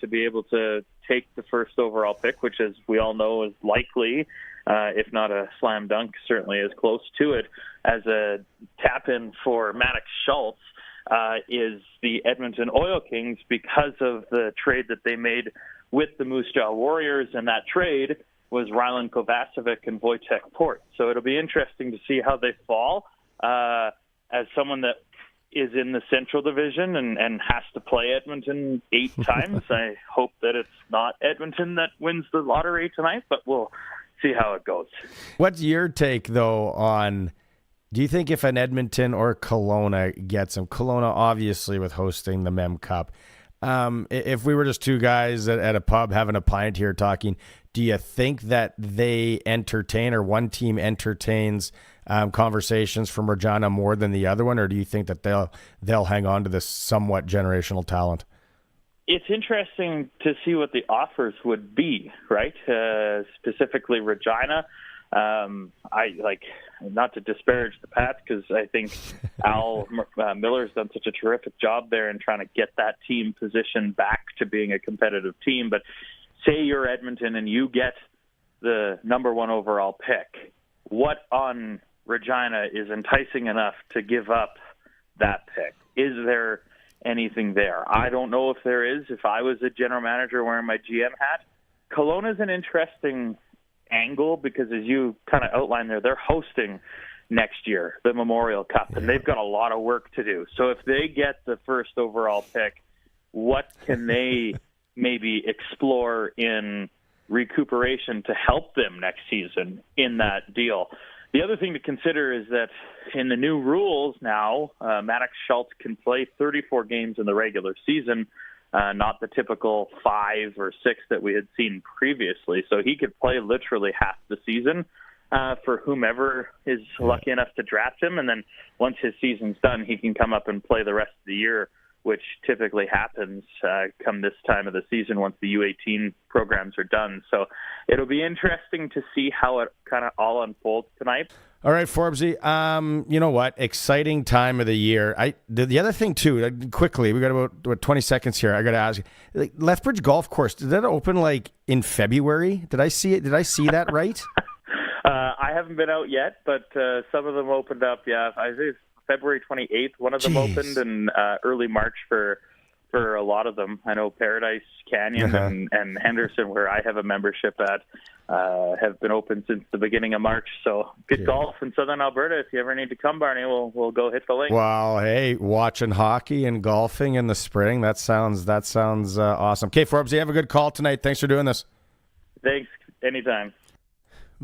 to be able to take the first overall pick, which, as we all know, is likely, if not a slam dunk, certainly as close to it as a tap-in for Maddox Schultz, is the Edmonton Oil Kings, because of the trade that they made with the Moose Jaw Warriors, and that trade was Rylan Kovacevic and Wojtek Port. So it'll be interesting to see how they fall. As someone that is in the Central Division and has to play Edmonton 8 times, I hope that it's not Edmonton that wins the lottery tonight, but we'll see how it goes. What's your take, though, on... Do you think if an Edmonton or Kelowna gets them, Kelowna obviously with hosting the Mem Cup, if we were just two guys at a pub having a pint here talking, do you think that they entertain, or one team entertains conversations from Regina more than the other one, or do you think that they'll hang on to this somewhat generational talent? It's interesting to see what the offers would be, right? Specifically Regina. I like, not to disparage the Pats, because I think Al Miller's done such a terrific job there in trying to get that team positioned back to being a competitive team. But say you're Edmonton and you get the number 1 overall pick. What on Regina is enticing enough to give up that pick? Is there anything there? I don't know if there is. If I was a general manager wearing my GM hat, Kelowna's an interesting angle, because as you kind of outlined there, they're hosting next year the Memorial Cup, and they've got a lot of work to do. So if they get the first overall pick, what can they maybe explore in recuperation to help them next season in that deal? The other thing to consider is that in the new rules now, Maddox Schultz can play 34 games in the regular season, not the typical 5 or 6 that we had seen previously. So he could play literally half the season for whomever is lucky enough to draft him. And then once his season's done, he can come up and play the rest of the year, which typically happens come this time of the season once the U18 programs are done. So it'll be interesting to see how it kind of all unfolds tonight. All right, Forbesy, you know what? Exciting time of the year. The other thing, too, quickly, we got about 20 seconds here. I got to ask you, Lethbridge Golf Course, did that open in February? Did I see it? Did I see that right? I haven't been out yet, but some of them opened up, yeah. I think it's February 28th, one of them opened, and early March for a lot of them. I know Paradise Canyon and Henderson, where I have a membership at, have been open since the beginning of March. So good golf in Southern Alberta. If you ever need to come, Barney, we'll go hit the link. Well, hey, watching hockey and golfing in the spring, that sounds awesome. Okay, Forbes, you have a good call tonight. Thanks for doing this. Thanks. Anytime.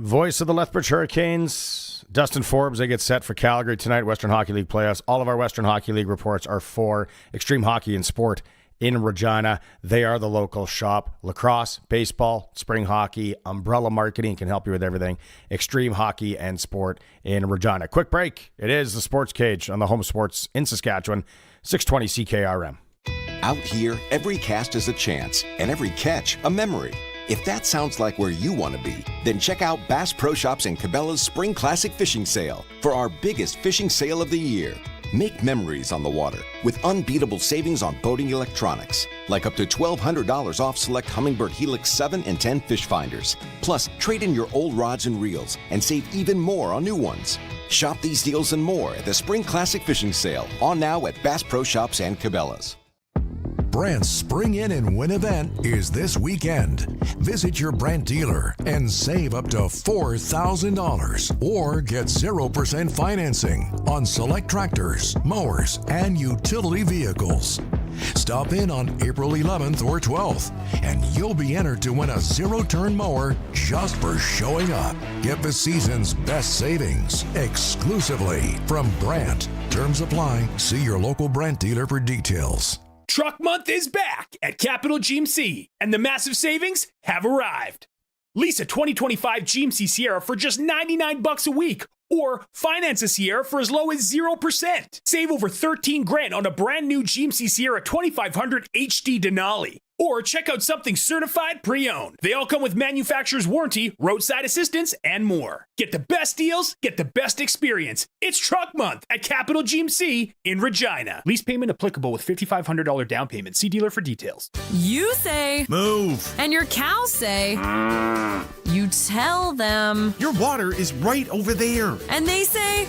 Voice of the Lethbridge Hurricanes, Dustin Forbes. They get set for Calgary tonight, Western Hockey League playoffs. All of our Western Hockey League reports are for Extreme Hockey and Sport in Regina. They are the local shop. Lacrosse, baseball, spring hockey, umbrella marketing can help you with everything. Extreme Hockey and Sport in Regina. Quick break. It is the Sports Cage on the home of sports in Saskatchewan, 620 CKRM. Out here, every cast is a chance, and every catch a memory. If that sounds like where you want to be, then check out Bass Pro Shops and Cabela's Spring Classic Fishing Sale for our biggest fishing sale of the year. Make memories on the water with unbeatable savings on boating electronics, like up to $1,200 off select Humminbird Helix 7 and 10 fish finders. Plus, trade in your old rods and reels and save even more on new ones. Shop these deals and more at the Spring Classic Fishing Sale, on now at Bass Pro Shops and Cabela's. Brandt's Spring In and Win event is this weekend. Visit your Brandt dealer and save up to $4,000 or get 0% financing on select tractors, mowers, and utility vehicles. Stop in on April 11th or 12th, and you'll be entered to win a zero-turn mower just for showing up. Get the season's best savings exclusively from Brandt. Terms apply. See your local Brandt dealer for details. Truck Month is back at Capital GMC, and the massive savings have arrived. Lease a 2025 GMC Sierra for just $99 a week, or finance a Sierra for as low as 0%. Save over $13,000 on a brand new GMC Sierra 2500 HD Denali. Or check out something certified pre-owned. They all come with manufacturer's warranty, roadside assistance, and more. Get the best deals, get the best experience. It's Truck Month at Capital GMC in Regina. Lease payment applicable with $5,500 down payment. See dealer for details. You say move, and your cows say you tell them your water is right over there, and they say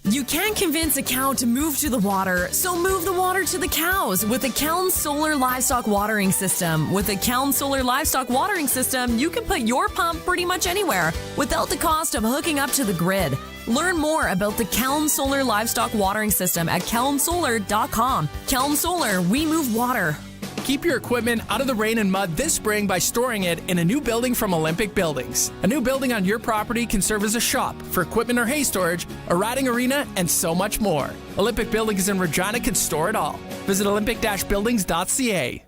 you can't convince a cow to move to the water, so move the water to the cows with the Keln Solar Livestock Watering System. With the Keln Solar Livestock Watering System, you can put your pump pretty much anywhere without the cost of hooking up to the grid. Learn more about the Keln Solar Livestock Watering System at kelnsolar.com. Keln Solar, we move water. Keep your equipment out of the rain and mud this spring by storing it in a new building from Olympic Buildings. A new building on your property can serve as a shop for equipment or hay storage, a riding arena, and so much more. Olympic Buildings in Regina can store it all. Visit olympic-buildings.ca.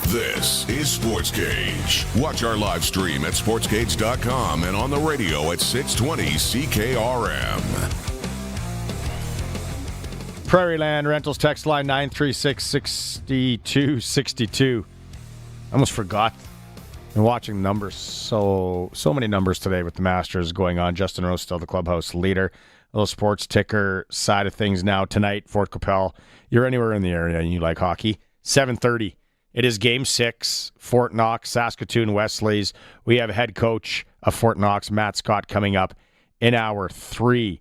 This is Sports Cage. Watch our live stream at sportscage.com and on the radio at 620 CKRM. Prairie Land Rentals text line 936-6262. I almost forgot. I'm watching numbers. So many numbers today with the Masters going on. Justin Rose still the clubhouse leader. A little sports ticker side of things now tonight. Fort Capel. You're anywhere in the area and you like hockey. 7:30. It is Game 6. Fort Knox, Saskatoon Wesleys. We have head coach of Fort Knox, Matt Scott, coming up in hour 3.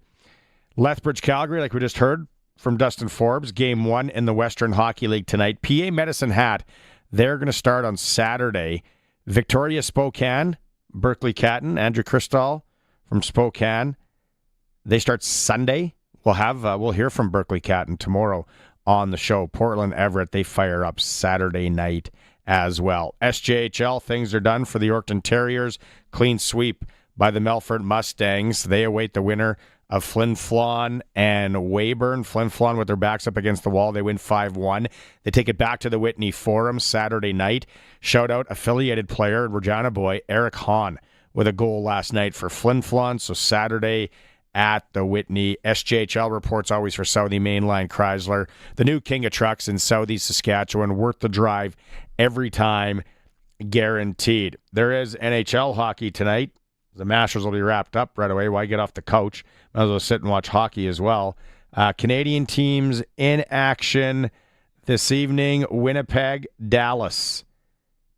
Lethbridge, Calgary, like we just heard from Dustin Forbes, Game 1 in the Western Hockey League tonight. PA Medicine Hat, they're going to start on Saturday. Victoria Spokane, Berkeley Catton, Andrew Crystal from Spokane. They start Sunday. We'll hear from Berkeley Catton tomorrow on the show. Portland Everett, they fire up Saturday night as well. SJHL, things are done for the Yorkton Terriers. Clean sweep by the Melfort Mustangs. They await the winner of Flin Flon and Weyburn. Flin Flon with their backs up against the wall. They win 5-1. They take it back to the Whitney Forum Saturday night. Shout out affiliated player and Regina boy Eric Hahn with a goal last night for Flin Flon. So Saturday at the Whitney. SJHL reports always for Southie Mainline Chrysler. The new king of trucks in Southie Saskatchewan. Worth the drive every time, guaranteed. There is NHL hockey tonight. The Masters will be wrapped up right away. Why get off the couch? Might as well sit and watch hockey as well. Canadian teams in action this evening. Winnipeg, Dallas.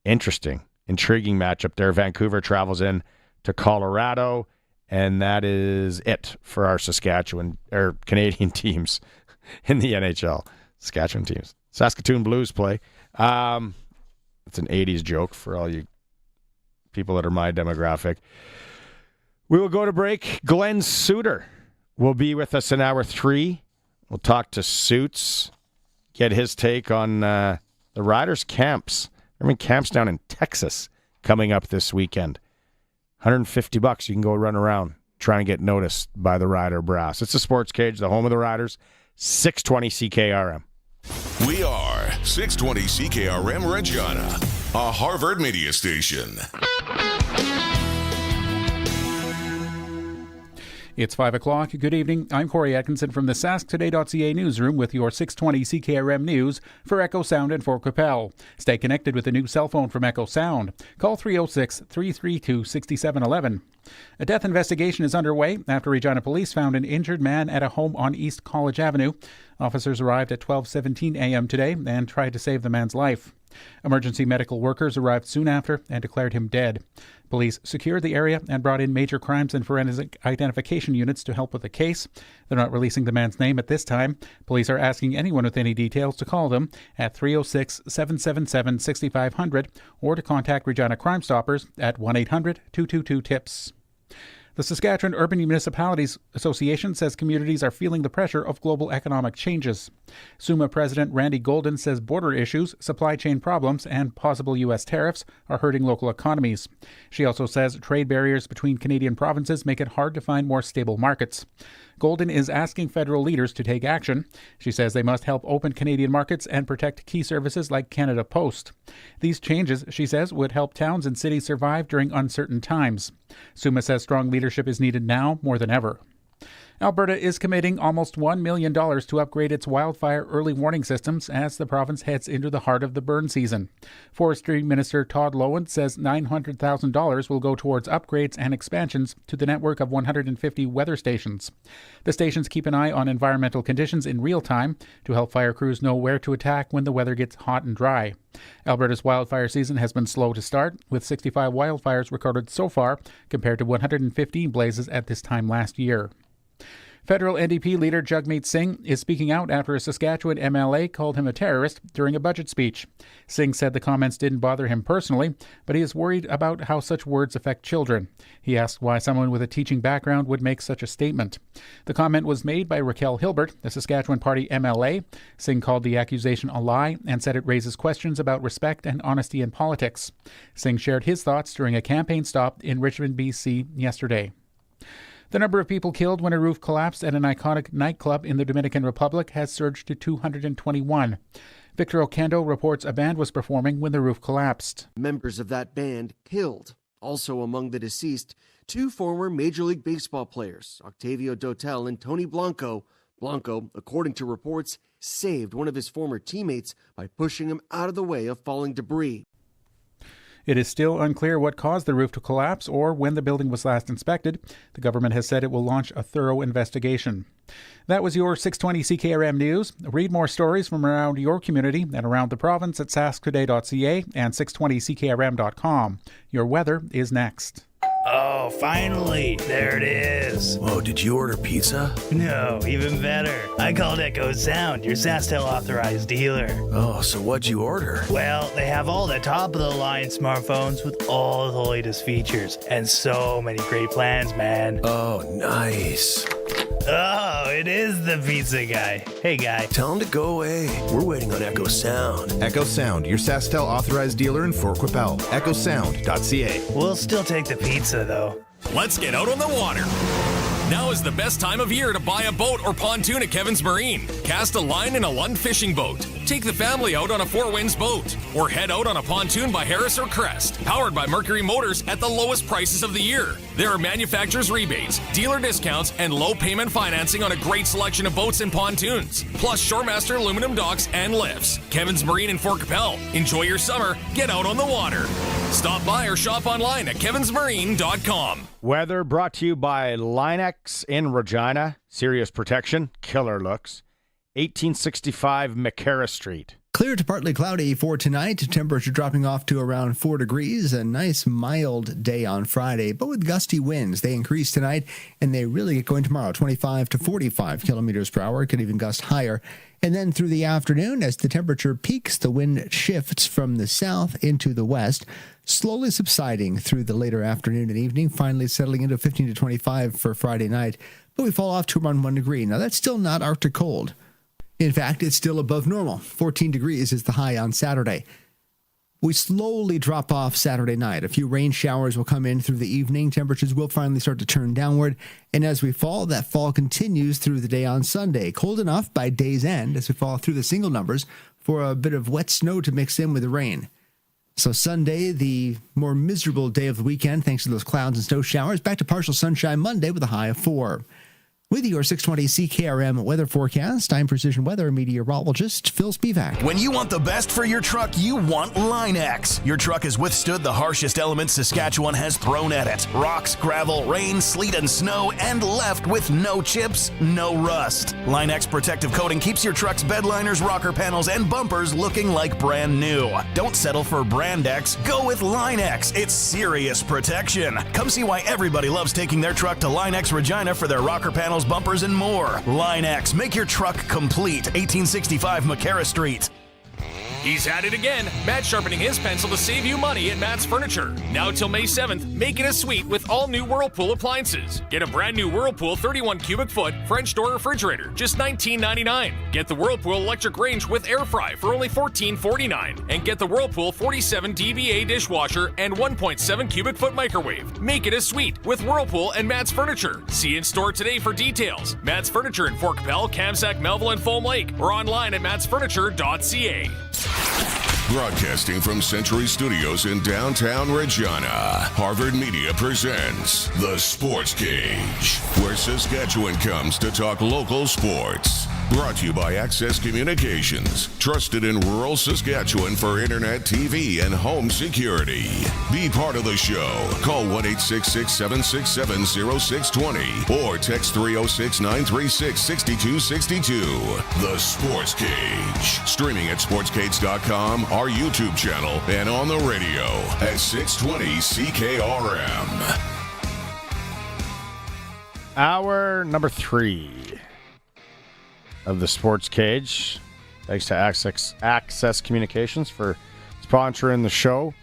Interesting, intriguing matchup there. Vancouver travels in to Colorado. And that is it for our Canadian teams in the NHL. Saskatchewan teams. Saskatoon Blues play. It's an 80s joke for all you people that are my demographic. We will go to break. Glen Suitor will be with us in hour 3. We'll talk to Suits, get his take on the Riders camps. Camps down in Texas coming up this weekend. $150, you can go run around, try and get noticed by the Rider Brass. It's the Sports Cage, the home of the Riders, 620 CKRM. We are 620 CKRM Regina, a Harvard media station. It's 5 o'clock. Good evening. I'm Corey Atkinson from the SaskToday.ca newsroom with your 620 CKRM news for Echo Sound and Fort Qu'Appelle. Stay connected with a new cell phone from Echo Sound. Call 306-332-6711. A death investigation is underway after Regina police found an injured man at a home on East College Avenue. Officers arrived at 12:17 a.m. today and tried to save the man's life. Emergency medical workers arrived soon after and declared him dead. Police secured the area and brought in major crimes and forensic identification units to help with the case. They're not releasing the man's name at this time. Police are asking anyone with any details to call them at 306-777-6500 or to contact Regina Crime Stoppers at 1-800-222-TIPS. The Saskatchewan Urban Municipalities Association says communities are feeling the pressure of global economic changes. SUMA President Randy Golden says border issues, supply chain problems, and possible U.S. tariffs are hurting local economies. She also says trade barriers between Canadian provinces make it hard to find more stable markets. Golden is asking federal leaders to take action. She says they must help open Canadian markets and protect key services like Canada Post. These changes, she says, would help towns and cities survive during uncertain times. SUMA says strong leadership is needed now more than ever. Alberta is committing almost $1 million to upgrade its wildfire early warning systems as the province heads into the heart of the burn season. Forestry Minister Todd Loewen says $900,000 will go towards upgrades and expansions to the network of 150 weather stations. The stations keep an eye on environmental conditions in real time to help fire crews know where to attack when the weather gets hot and dry. Alberta's wildfire season has been slow to start, with 65 wildfires recorded so far compared to 115 blazes at this time last year. Federal NDP leader Jagmeet Singh is speaking out after a Saskatchewan MLA called him a terrorist during a budget speech. Singh said the comments didn't bother him personally, but he is worried about how such words affect children. He asked why someone with a teaching background would make such a statement. The comment was made by Raquel Hilbert, the Saskatchewan Party MLA. Singh called the accusation a lie and said it raises questions about respect and honesty in politics. Singh shared his thoughts during a campaign stop in Richmond, BC yesterday. The number of people killed when a roof collapsed at an iconic nightclub in the Dominican Republic has surged to 221. Victor Oquendo reports a band was performing when the roof collapsed. Members of that band killed. Also among the deceased, two former Major League Baseball players, Octavio Dotel and Tony Blanco. Blanco, according to reports, saved one of his former teammates by pushing him out of the way of falling debris. It is still unclear what caused the roof to collapse or when the building was last inspected. The government has said it will launch a thorough investigation. That was your 620 CKRM News. Read more stories from around your community and around the province at sasktoday.ca and 620ckrm.com. Your weather is next. Oh, finally. There it is. Whoa, did you order pizza? No, even better. I called Echo Sound, your SaskTel authorized dealer. Oh, so what'd you order? Well, they have all the top-of-the-line smartphones with all the latest features and so many great plans, man. Oh, nice. Oh, it is the pizza guy. Hey, guy. Tell him to go away. We're waiting on Echo Sound. Echo Sound, your SaskTel authorized dealer in Fort Qu'Appelle. EchoSound.ca. We'll still take the pizza, though. Let's get out on the water. Now is the best time of year to buy a boat or pontoon at Kevin's Marine. Cast a line in a Lund fishing boat. Take the family out on a Four Winds boat. Or head out on a pontoon by Harris or Crest. Powered by Mercury Motors at the lowest prices of the year. There are manufacturer's rebates, dealer discounts, and low payment financing on a great selection of boats and pontoons. Plus Shoremaster aluminum docks and lifts. Kevin's Marine in Fort Qu'Appelle. Enjoy your summer. Get out on the water. Stop by or shop online at kevinsmarine.com. Weather brought to you by Linex in Regina. Serious protection, killer looks. 1865 McCarra Street. Clear to partly cloudy for tonight. Temperature dropping off to around 4 degrees. A nice mild day on Friday, but with gusty winds. They increase tonight, and they really get going tomorrow. 25 to 45 kilometers per hour. Could even gust higher. And then through the afternoon, as the temperature peaks, the wind shifts from the south into the west, slowly subsiding through the later afternoon and evening, finally settling into 15 to 25 for Friday night. But we fall off to around 1 degree. Now, that's still not Arctic cold. In fact, it's still above normal. 14 degrees is the high on Saturday. We slowly drop off Saturday night. A few rain showers will come in through the evening. Temperatures will finally start to turn downward. And as we fall, that fall continues through the day on Sunday. Cold enough by day's end as we fall through the single numbers for a bit of wet snow to mix in with the rain. So Sunday, the more miserable day of the weekend, thanks to those clouds and snow showers. Back to partial sunshine Monday with a high of 4. With your 620 CKRM weather forecast, I'm Precision Weather meteorologist Phil Spivak. When you want the best for your truck, you want Line X. Your truck has withstood the harshest elements Saskatchewan has thrown at it. Rocks, gravel, rain, sleet, and snow, and left with no chips, no rust. Line X protective coating keeps your truck's bed liners, rocker panels, and bumpers looking like brand new. Don't settle for Brand X. Go with Line X. It's serious protection. Come see why everybody loves taking their truck to Line X Regina for their rocker panels, bumpers, and more. Line X, make your truck complete. 1865 McCarra Street. He's at it again. Matt sharpening his pencil to save you money at Matt's Furniture. Now till May 7th, make it a suite with all new Whirlpool appliances. Get a brand new Whirlpool 31 cubic foot French door refrigerator, just $19.99. Get the Whirlpool electric range with air fry for only $14.49. And get the Whirlpool 47 DBA dishwasher and 1.7 cubic foot microwave. Make it a suite with Whirlpool and Matt's Furniture. See in store today for details. Matt's Furniture in Fort Capel, Kamsack, Melville, and Foam Lake, or online at mattsfurniture.ca. Broadcasting from Century Studios in downtown Regina, Harvard Media presents The Sports Cage, where Saskatchewan comes to talk local sports. Brought to you by Access Communications, trusted in rural Saskatchewan for internet, TV, and home security. Be part of the show. Call 1-866-767-0620 or text 306-936-6262. The Sports Cage. Streaming at sportscage.com, our YouTube channel, and on the radio at 620 CKRM. Hour number 3 of the Sports Cage. Thanks to Access Communications for sponsoring the show.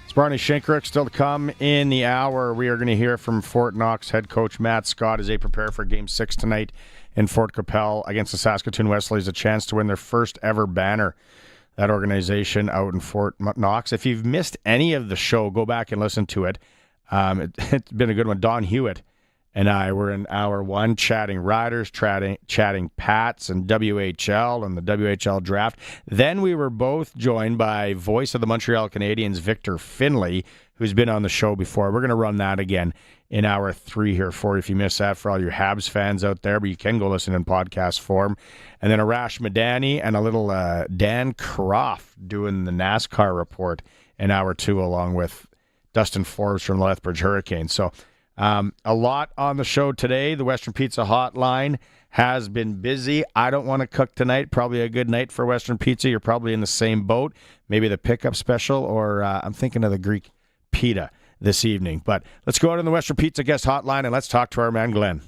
It's Barney Shinkaruk still to come in the hour. We are going to hear from Fort Knox head coach Matt Scott as they prepare for Game 6 tonight in Fort Capel against the Saskatoon Wesley's, a chance to win their first ever banner. That organization out in Fort Knox. If you've missed any of the show, go back and listen to it. It's been a good one. Don Hewitt and I were in hour 1 chatting Riders, chatting Pats and WHL and the WHL draft. Then we were both joined by voice of the Montreal Canadiens, Victor Findlay, who's been on the show before. We're going to run that again in hour 3 here for you if you missed that, for all your Habs fans out there, but you can go listen in podcast form. And then Arash Madani and a little Dan Croft doing the NASCAR report in hour 2 along with Dustin Forbes from the Lethbridge Hurricanes. So a lot on the show today. The Western Pizza Hotline has been busy. I don't want to cook tonight. Probably a good night for Western Pizza. You're probably in the same boat. Maybe the pickup special, or I'm thinking of the Greek pita this evening. But let's go out on the Western Pizza guest hotline and let's talk to our man Glen.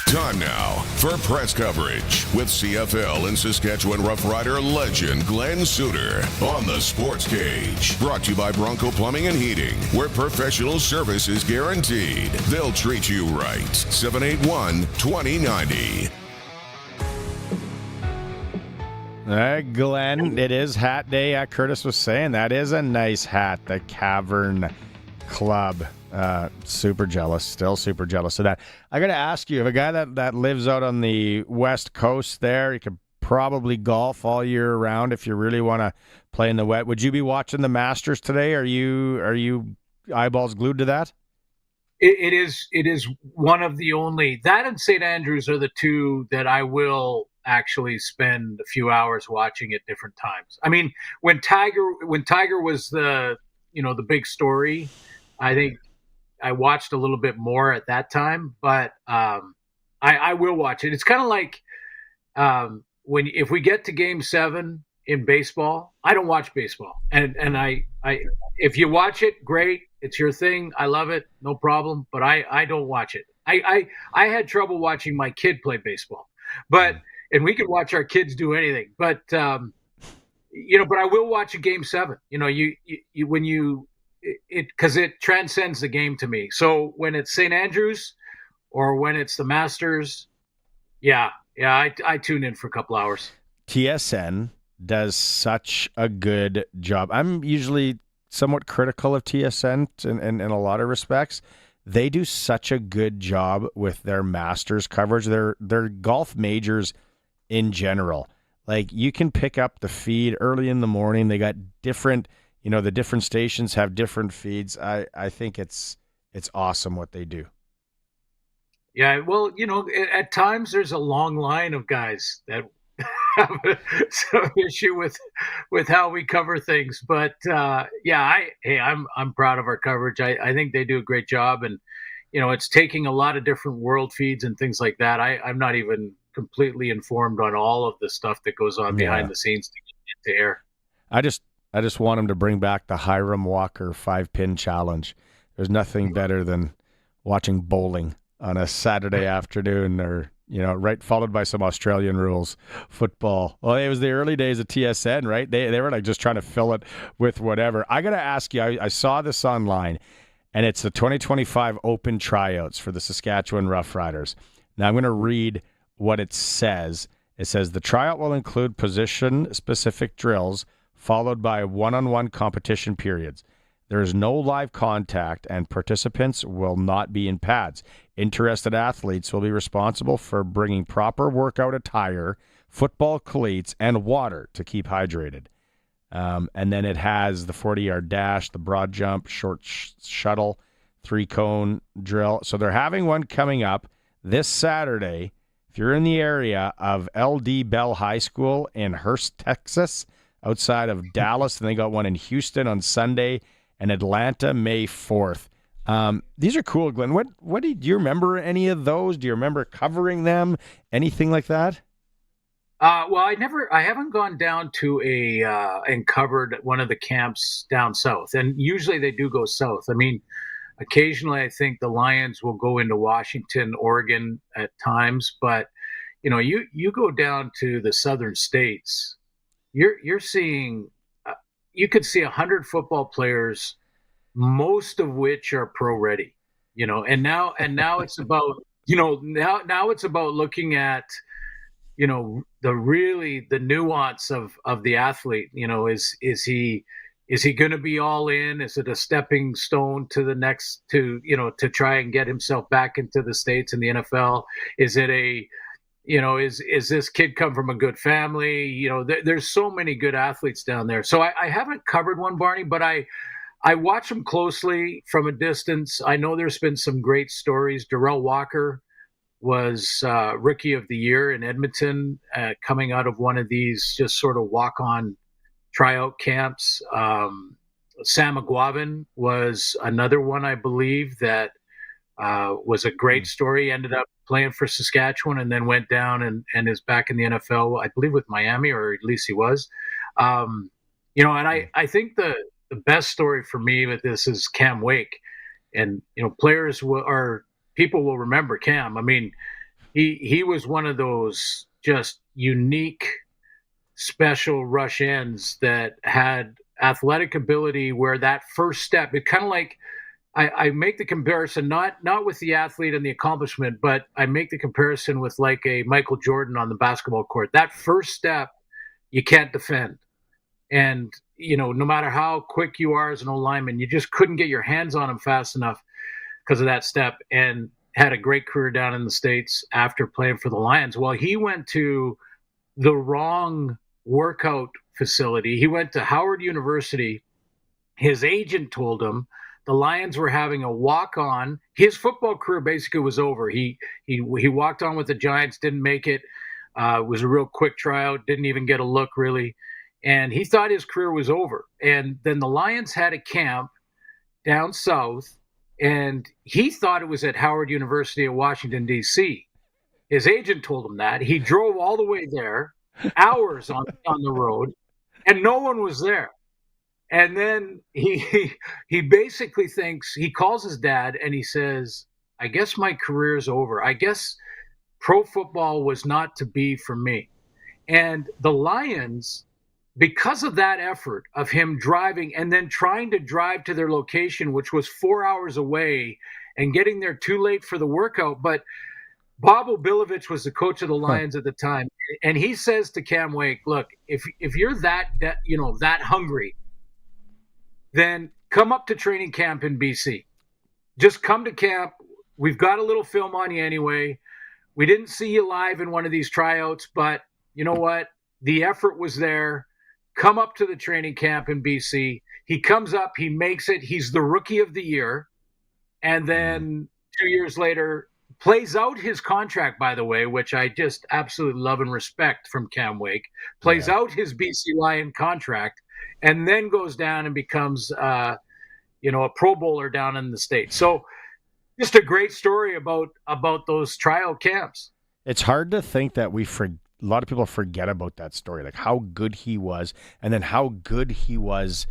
Time now for press coverage with CFL and Saskatchewan Roughrider legend Glen Suitor on the Sports Cage. Brought to you by Bronco Plumbing and Heating, where professional service is guaranteed. They'll treat you right. 781-2090. Glenn, it is hat day. Curtis was saying that is a nice hat. The Cavern Club. Super jealous. Still super jealous of that. I got to ask you, if a guy that lives out on the West Coast there, you could probably golf all year round if you really want to play in the wet. Would you be watching the Masters today? Are you eyeballs glued to that? It is one of the only, that and St. Andrews are the two that I will actually spend a few hours watching at different times. I mean, when Tiger was the big story, I think I watched a little bit more at that time, but I will watch it. It's kind of like if we get to Game 7 in baseball, I don't watch baseball, and I if you watch it, great, it's your thing. I love it, no problem. But I don't watch it. I had trouble watching my kid play baseball, and we could watch our kids do anything, but but I will watch a Game 7. Because it transcends the game to me. So when it's St. Andrews or when it's the Masters, I tune in for a couple hours. TSN does such a good job. I'm usually somewhat critical of TSN in a lot of respects. They do such a good job with their Masters coverage. Their golf majors in general. Like, you can pick up the feed early in the morning. They got different, the different stations have different feeds. I think it's awesome what they do. Yeah, well, at times there's a long line of guys that have some issue with how we cover things, but I'm proud of our coverage. I think they do a great job, and it's taking a lot of different world feeds and things like that. I'm not even completely informed on all of the stuff that goes on behind the scenes to get to air. I just want them to bring back the Hiram Walker 5-pin challenge. There's nothing better than watching bowling on a Saturday afternoon, or right, followed by some Australian rules football. Well, it was the early days of TSN, right? They were like just trying to fill it with whatever. I got to ask you, I saw this online, and it's the 2025 Open tryouts for the Saskatchewan Roughriders. Now I'm going to read what it says. It says the tryout will include position-specific drills followed by one-on-one competition periods. There is no live contact, and participants will not be in pads. Interested athletes will be responsible for bringing proper workout attire, football cleats, and water to keep hydrated. And then it has the 40-yard dash, the broad jump, short shuttle, 3-cone drill. So they're having one coming up this Saturday. If you're in the area of LD Bell High School in Hurst, Texas, outside of Dallas, and they got one in Houston on Sunday, and Atlanta May 4th. These are cool, Glenn. What do you remember any of those? Do you remember covering them? Anything like that? Well, I haven't gone down to and covered one of the camps down south. And usually they do go south. I mean, occasionally I think the Lions will go into Washington, Oregon at times, but you go down to the southern states, you're seeing, you could see 100 football players, most of which are pro ready, and now it's about, now it's about looking at, the nuance of the athlete. Is he going to be all in? Is it a stepping stone to the next, to try and get himself back into the States and the NFL? Is it is this kid come from a good family? There's so many good athletes down there. So I haven't covered one, Barney, but I watch them closely from a distance. I know there's been some great stories. Darrell Walker was Rookie of the Year in Edmonton, coming out of one of these just sort of walk-on tryout camps. Sam McGuavin was another one, I believe, that was a great story. Ended up playing for Saskatchewan and then went down and is back in the NFL, I believe, with Miami, or at least he was. And I think the best story for me with this is Cam Wake. And, people will remember Cam. I mean, he was one of those just unique, special rush ends that had athletic ability where that first step, it kind of like, I make the comparison, not with the athlete and the accomplishment, but I make the comparison with like a Michael Jordan on the basketball court. That first step, you can't defend. And, no matter how quick you are as an old lineman, you just couldn't get your hands on him fast enough because of that step, and had a great career down in the States after playing for the Lions. Well, he went to the wrong workout facility. He went to Howard University. His agent told him the Lions were having a walk-on. His football career basically was over. He walked on with the Giants, didn't make it. It was a real quick tryout, didn't even get a look really. And he thought his career was over. And then the Lions had a camp down south, and he thought it was at Howard University in Washington, D.C. His agent told him that. He drove all the way there, hours on the road, and no one was there. And then he basically thinks, he calls his dad and he says, I guess my career is over. I guess pro football was not to be for me. And the Lions, because of that effort of him driving and then trying to drive to their location, which was 4 hours away, and getting there too late for the workout, but Bob Obilovich was the coach of the Lions at the time, and he says to Cam Wake, "Look, if you're that hungry, then come up to training camp in BC. Just come to camp. We've got a little film on you anyway. We didn't see you live in one of these tryouts, but you know what? The effort was there. Come up to the training camp in BC." He comes up, he makes it. He's the rookie of the year, and then 2 years later, plays out his contract, by the way, which I just absolutely love and respect from Cam Wake, plays out his BC Lion contract, and then goes down and becomes, a Pro Bowler down in the States. So just a great story about those tryout camps. It's hard to think that a lot of people forget about that story, like how good he was, and then how good he was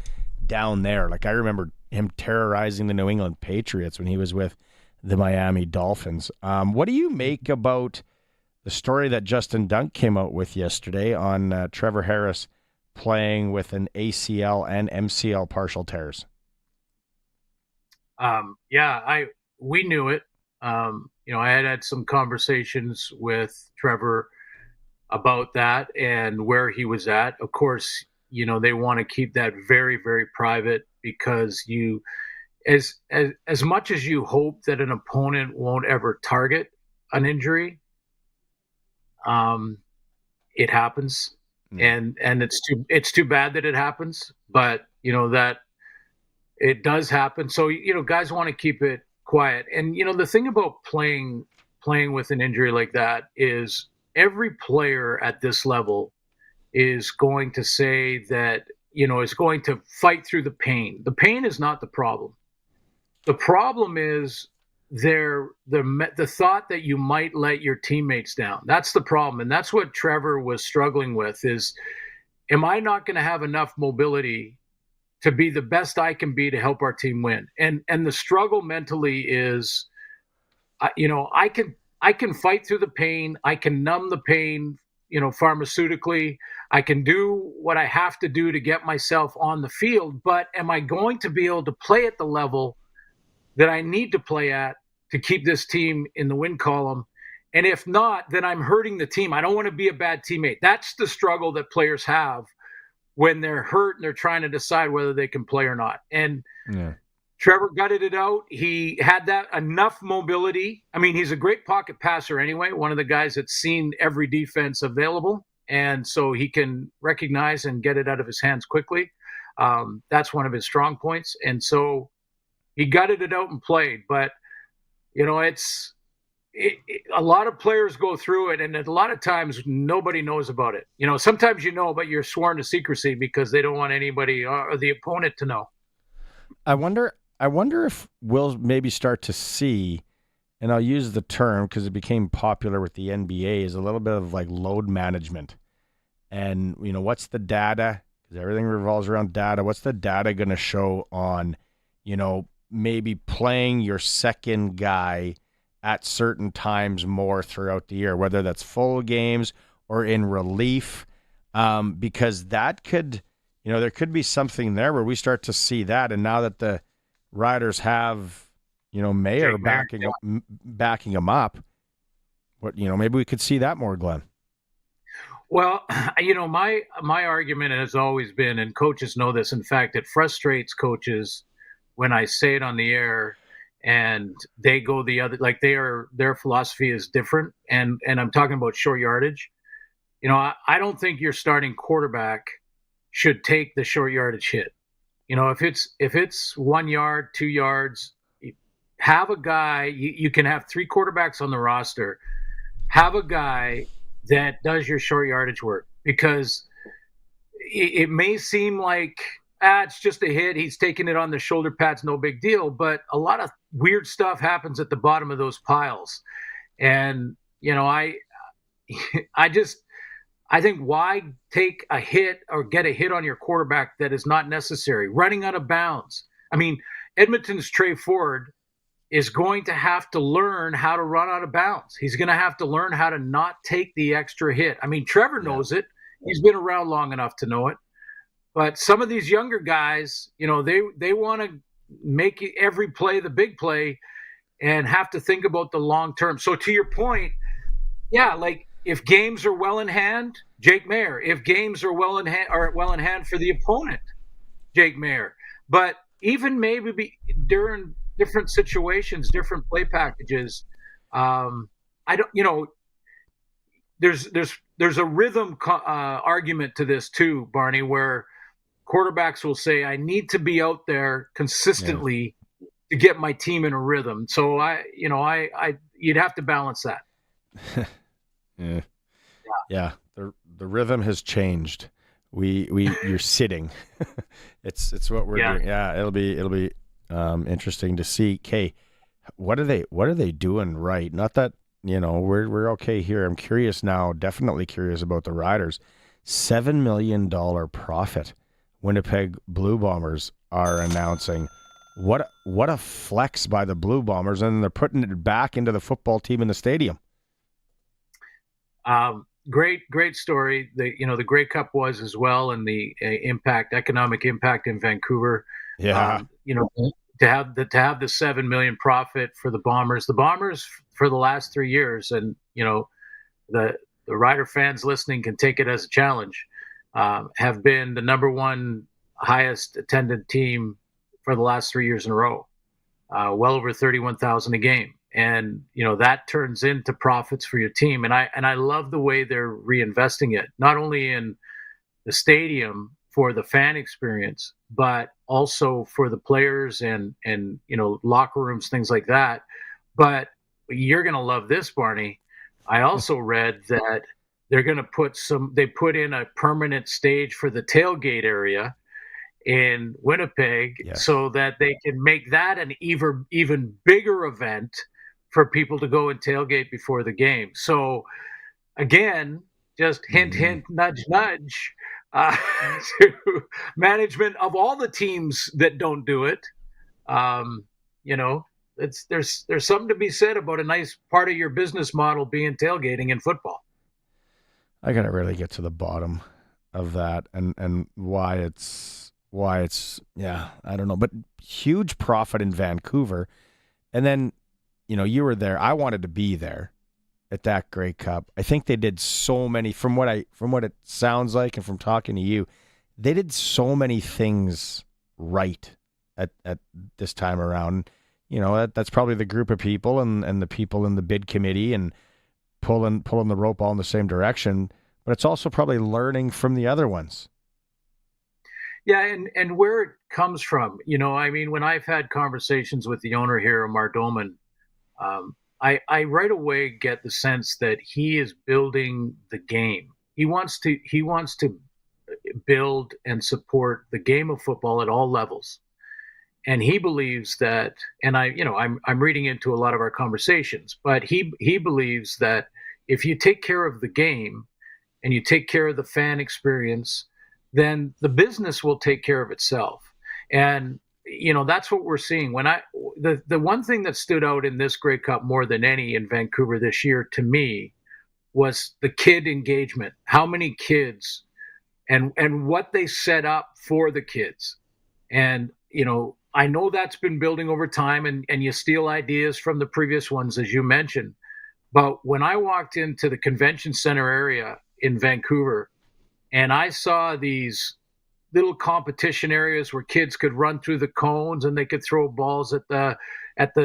down there. Like I remember him terrorizing the New England Patriots when he was with the Miami Dolphins. What do you make about the story that Justin Dunk came out with yesterday on Trevor Harris playing with an ACL and MCL partial tears? We knew it. I had some conversations with Trevor about that and where he was at. Of course, they want to keep that very, very private because as much as you hope that an opponent won't ever target an injury, it happens, and it's too bad that it happens, but that it does happen. So guys want to keep it quiet, and the thing about playing with an injury like that is every player at this level is going to say that is going to fight through the pain. The pain is not the problem. The problem is the thought that you might let your teammates down. That's the problem. And that's what Trevor was struggling with is, am I not going to have enough mobility to be the best I can be to help our team win? And the struggle mentally is, I can fight through the pain. I can numb the pain, pharmaceutically. I can do what I have to do to get myself on the field, but am I going to be able to play at the level that I need to play at to keep this team in the win column? And if not, then I'm hurting the team. I don't want to be a bad teammate. That's the struggle that players have when they're hurt and they're trying to decide whether they can play or not. And Trevor gutted it out. He had that enough mobility. I mean, he's a great pocket passer anyway, one of the guys that's seen every defense available. And so he can recognize and get it out of his hands quickly. That's one of his strong points. And so he gutted it out and played. But, a lot of players go through it, and a lot of times nobody knows about it. Sometimes but you're sworn to secrecy because they don't want anybody or the opponent to know. I wonder if we'll maybe start to see, and I'll use the term because it became popular with the NBA, is a little bit of like load management. And, what's the data? Because everything revolves around data. What's the data going to show on, maybe playing your second guy at certain times more throughout the year, whether that's full games or in relief, because that could, there could be something there where we start to see that. And now that the Riders have, Mayer backing them up, maybe we could see that more, Glenn. Well, my argument has always been, and coaches know this, in fact, it frustrates coaches when I say it on the air and they go the other, like their philosophy is different. And I'm talking about short yardage. I don't think your starting quarterback should take the short yardage hit. If it's 1 yard, 2 yards, have a guy, you can have 3 quarterbacks on the roster, have a guy that does your short yardage work, because it may seem like, it's just a hit. He's taking it on the shoulder pads, no big deal. But a lot of weird stuff happens at the bottom of those piles. And, I think why take a hit or get a hit on your quarterback that is not necessary? Running out of bounds. I mean, Edmonton's Trey Ford is going to have to learn how to run out of bounds. He's going to have to learn how to not take the extra hit. I mean, Trevor knows it. He's been around long enough to know it. But some of these younger guys, they want to make every play the big play. and have to think about the long term. So to your point, yeah, like if games are well in hand, Jake Mayer. If games are well in hand for the opponent, Jake Mayer. But even maybe during different situations, different play packages, I don't, there's a rhythm argument to this too, Barney, where quarterbacks will say, I need to be out there consistently to get my team in a rhythm. So you'd have to balance that. Yeah. The rhythm has changed. You're sitting. it's what we're doing. Yeah, it'll be interesting to see. Kay, what are they doing right? Not that we're okay here. I'm curious now. Definitely curious about the Riders. $7 million profit. Winnipeg Blue Bombers are announcing. What a flex by the Blue Bombers, and they're putting it back into the football team in the stadium. Great story. The Grey Cup was as well, and the economic impact in Vancouver. Yeah. To have the $7 million profit for the Bombers. The Bombers for the last 3 years, and the Rider fans listening can take it as a challenge. Have been the number one highest attended team for the last 3 years in a row, well over 31,000 a game. And, that turns into profits for your team. And I love the way they're reinvesting it, not only in the stadium for the fan experience, but also for the players and locker rooms, things like that. But you're going to love this, Barney. I also read that they're going to they put in a permanent stage for the tailgate area in Winnipeg, so that they can make that an even bigger event for people to go and tailgate before the game. So again, just hint, nudge, nudge, to management of all the teams that don't do it. There's something to be said about a nice part of your business model being tailgating in football. I gotta really get to the bottom of that and why it's I don't know, but huge profit in Vancouver. And then, you were there. I wanted to be there at that Grey Cup. I think they did so many, from what it sounds like and from talking to you, they did so many things right at this time around. That's probably the group of people and the people in the bid committee and pulling the rope all in the same direction, but it's also probably learning from the other ones. Yeah, and where it comes from, when I've had conversations with the owner here, Amar Doman, I right away get the sense that he is building the game. He wants to build and support the game of football at all levels. And he believes that, and I'm reading into a lot of our conversations, but he believes that if you take care of the game and you take care of the fan experience, then the business will take care of itself. And that's what we're seeing. The one thing that stood out in this Grey Cup more than any in Vancouver this year to me was the kid engagement. How many kids and what they set up for the kids. And I know that's been building over time, and you steal ideas from the previous ones, as you mentioned. But when I walked into the convention center area in Vancouver, and I saw these little competition areas where kids could run through the cones and they could throw balls at the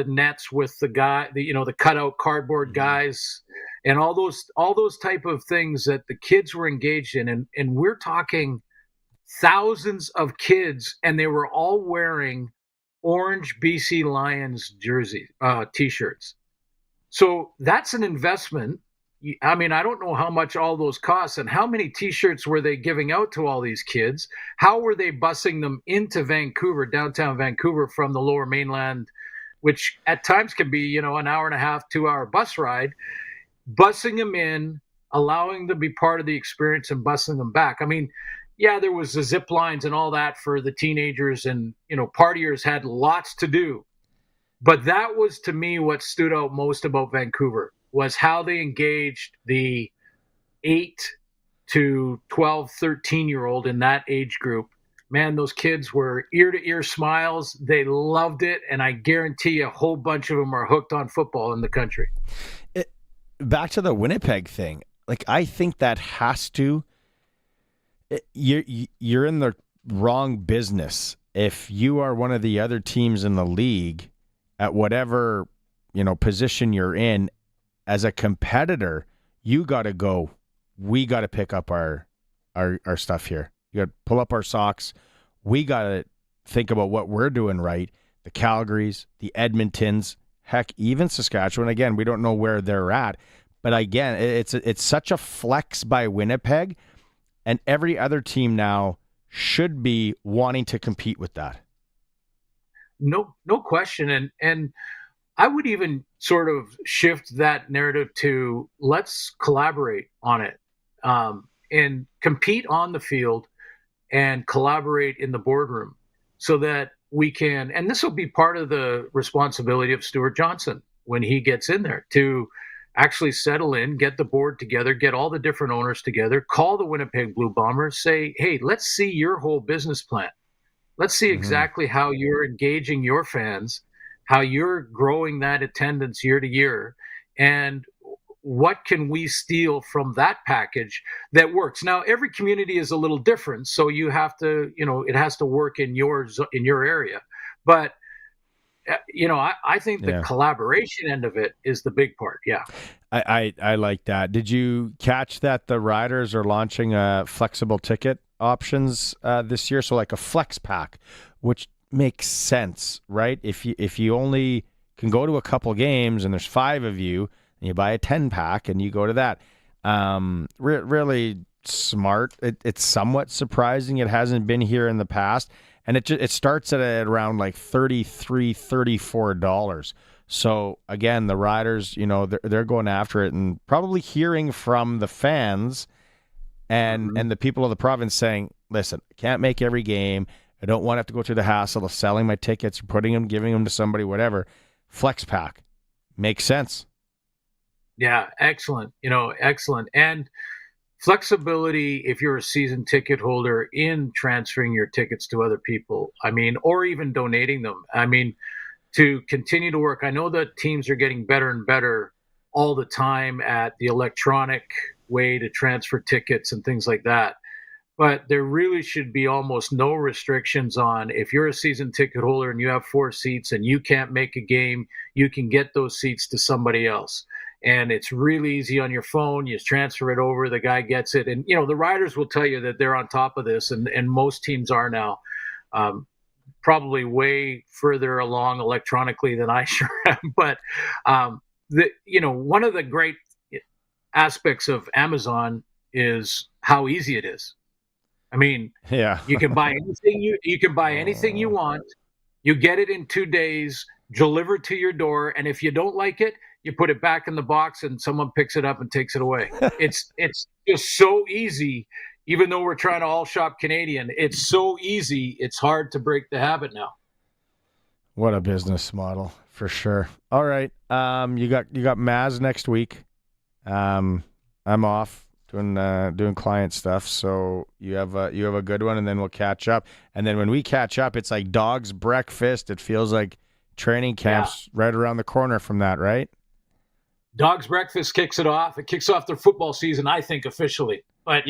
nets with the cutout cardboard guys, and all those type of things that the kids were engaged in. And we're talking thousands of kids, and they were all wearing orange BC Lions jerseys, T-shirts. So that's an investment. I mean, I don't know how much all those cost, and how many T-shirts were they giving out to all these kids? How were they busing them into Vancouver, downtown Vancouver, from the Lower Mainland, which at times can be, an hour and a half, 2 hour bus ride, busing them in, allowing them to be part of the experience and busing them back. I mean, yeah, there was the zip lines and all that for the teenagers, and, partiers had lots to do. But that was, to me, what stood out most about Vancouver, was how they engaged the 8 to 12, 13-year-old in that age group, man, those kids were ear-to-ear smiles. They loved it, and I guarantee you a whole bunch of them are hooked on football in the country. Back to the Winnipeg thing. Like, I think that has to you're in the wrong business if you are one of the other teams in the league at whatever, position you're in. As a competitor, you got to go, we got to pick up our stuff here. You got to pull up our socks. We got to think about what we're doing right. The Calgarys, the Edmontons, heck, even Saskatchewan. Again, we don't know where they're at. But again, it's such a flex by Winnipeg, and every other team now should be wanting to compete with that. No question. And I would even sort of shift that narrative to let's collaborate on it and compete on the field and collaborate in the boardroom so that we can, and this will be part of the responsibility of Stuart Johnson when he gets in there, to actually settle in, get the board together, get all the different owners together, call the Winnipeg Blue Bombers, say, hey, let's see your whole business plan. Let's see exactly how you're engaging your fans, how you're growing that attendance year to year, and what can we steal from that package that works. Now, every community is a little different, so you have to, it has to work in your area. But I think the collaboration end of it is the big part. Yeah. I like that. Did you catch that the Riders are launching flexible ticket options this year? So like a flex pack, which makes sense, right? If you only can go to a couple games and there's 5 of you, and you buy a 10 pack and you go to that. Really smart. It's somewhat surprising it hasn't been here in the past. And it starts at around like $33, $34. So again, the Riders, they're going after it and probably hearing from the fans and the people of the province saying, listen, I can't make every game. I don't want to have to go through the hassle of selling my tickets, putting them, giving them to somebody, whatever. Flex pack makes sense. Yeah, excellent. Excellent. And flexibility, if you're a season ticket holder, in transferring your tickets to other people, or even donating them, to continue to work. I know that teams are getting better and better all the time at the electronic way to transfer tickets and things like that. But there really should be almost no restrictions on, if you're a season ticket holder and you have 4 seats and you can't make a game, you can get those seats to somebody else. And it's really easy on your phone. You just transfer it over, the guy gets it. And, the Riders will tell you that they're on top of this, and most teams are now, probably way further along electronically than I sure am. But, one of the great aspects of Amazon is how easy it is. You can buy anything you want. You get it in 2 days, delivered to your door. And if you don't like it, you put it back in the box and someone picks it up and takes it away. It's just so easy, even though we're trying to all shop Canadian. It's so easy. It's hard to break the habit now. What a business model for sure. All right. You got Maz next week. I'm off doing client stuff. So you have a good one, and then we'll catch up. And then when we catch up, it's like dog's breakfast. It feels like training camp's right around the corner from that, right? Dog's breakfast kicks it off. It kicks off the football season, I think, officially. But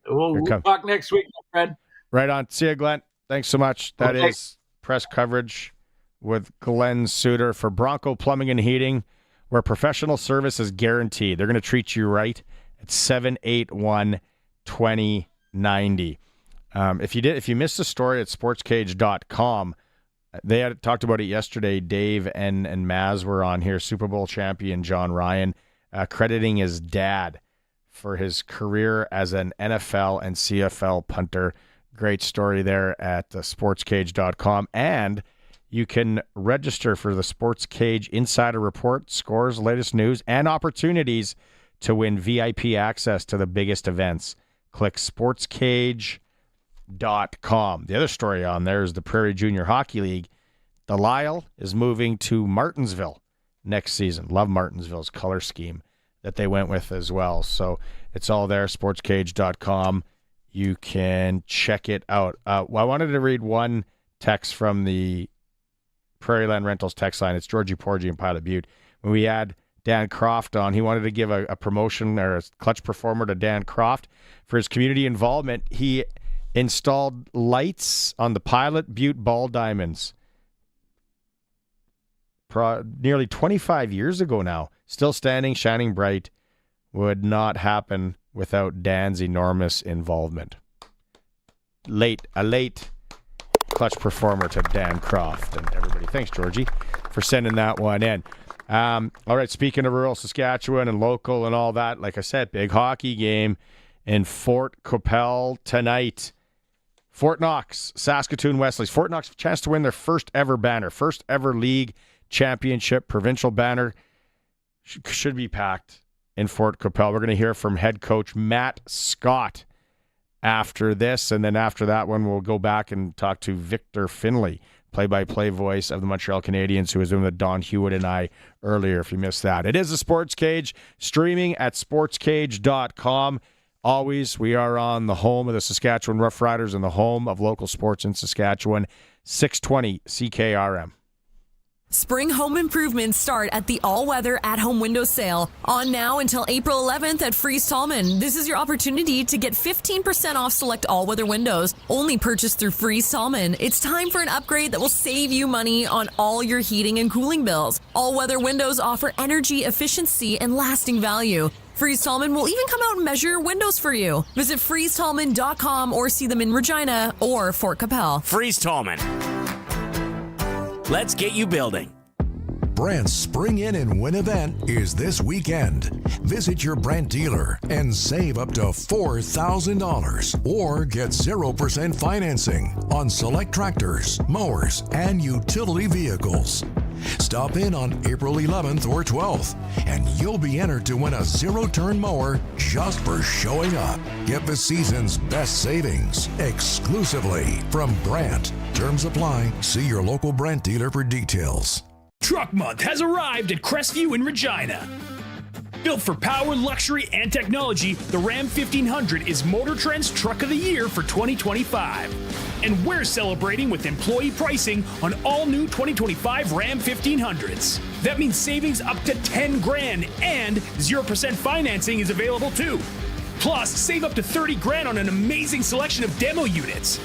we'll talk next week, my friend. Right on. See you, Glenn. Thanks so much. That is press coverage with Glen Suitor for Bronco Plumbing and Heating, where professional service is guaranteed. They're going to treat you right. It's 781-2090. If you missed the story at sportscage.com, they had talked about it yesterday. Dave and Maz were on here. Super Bowl champion John Ryan, crediting his dad for his career as an NFL and CFL punter. Great story there at sportscage.com. And you can register for the Sports Cage Insider Report, scores, latest news, and opportunities to win VIP access to the biggest events. Click sportscage.com. The other story on there is the Prairie Junior Hockey League. The Lyle is moving to Martinsville next season. Love Martinsville's color scheme that they went with as well. So it's all there, sportscage.com. you can check it out. Well, I wanted to read one text from the Prairie Land Rentals text line. It's Georgie Porgy in Pilot Butte. When we had Dan Croft on, he wanted to give a promotion or a clutch performer to Dan Croft for his community involvement. He installed lights on the Pilot Butte ball diamonds nearly 25 years ago now. Still standing, shining bright. Would not happen without Dan's enormous involvement. A late clutch performer to Dan Croft and everybody. Thanks, Georgie, for sending that one in. All right, speaking of rural Saskatchewan and local and all that, like I said, big hockey game in Fort Qu'Appelle tonight. Fort Knox, Saskatoon Wesleys. Fort Knox, chance to win their first ever banner, first ever league championship provincial banner. Should be packed in Fort Qu'Appelle. We're going to hear from head coach Matt Scott after this, and then after that one, we'll go back and talk to Victor Findlay, play-by-play voice of the Montreal Canadiens, who was in with Don Hewitt and I earlier, if you missed that. It is the Sports Cage, streaming at sportscage.com. Always, we are on the home of the Saskatchewan Roughriders and the home of local sports in Saskatchewan, 620 CKRM. Spring home improvements start at the all-weather at-home window sale. On now until April 11th at Fries Tallman. This is your opportunity to get 15% off select all-weather windows. Only purchased through Fries Tallman. It's time for an upgrade that will save you money on all your heating and cooling bills. All-weather windows offer energy efficiency and lasting value. Fries Tallman will even come out and measure your windows for you. Visit friestallman.com or see them in Regina or Fort Qu'Appelle. Fries Tallman. Let's get you building. Brandt's Spring In and Win event is this weekend. Visit your Brandt dealer and save up to $4,000 or get 0% financing on select tractors, mowers, and utility vehicles. Stop in on April 11th or 12th, and you'll be entered to win a zero-turn mower just for showing up. Get the season's best savings exclusively from Brandt. Terms apply. See your local Brandt dealer for details. Truck Month has arrived at Crestview in Regina. Built for power, luxury, and technology, the Ram 1500 is Motor Trend's Truck of the Year for 2025. And we're celebrating with employee pricing on all new 2025 Ram 1500s. That means savings up to $10,000 and 0% financing is available too. Plus, save up to $30,000 on an amazing selection of demo units.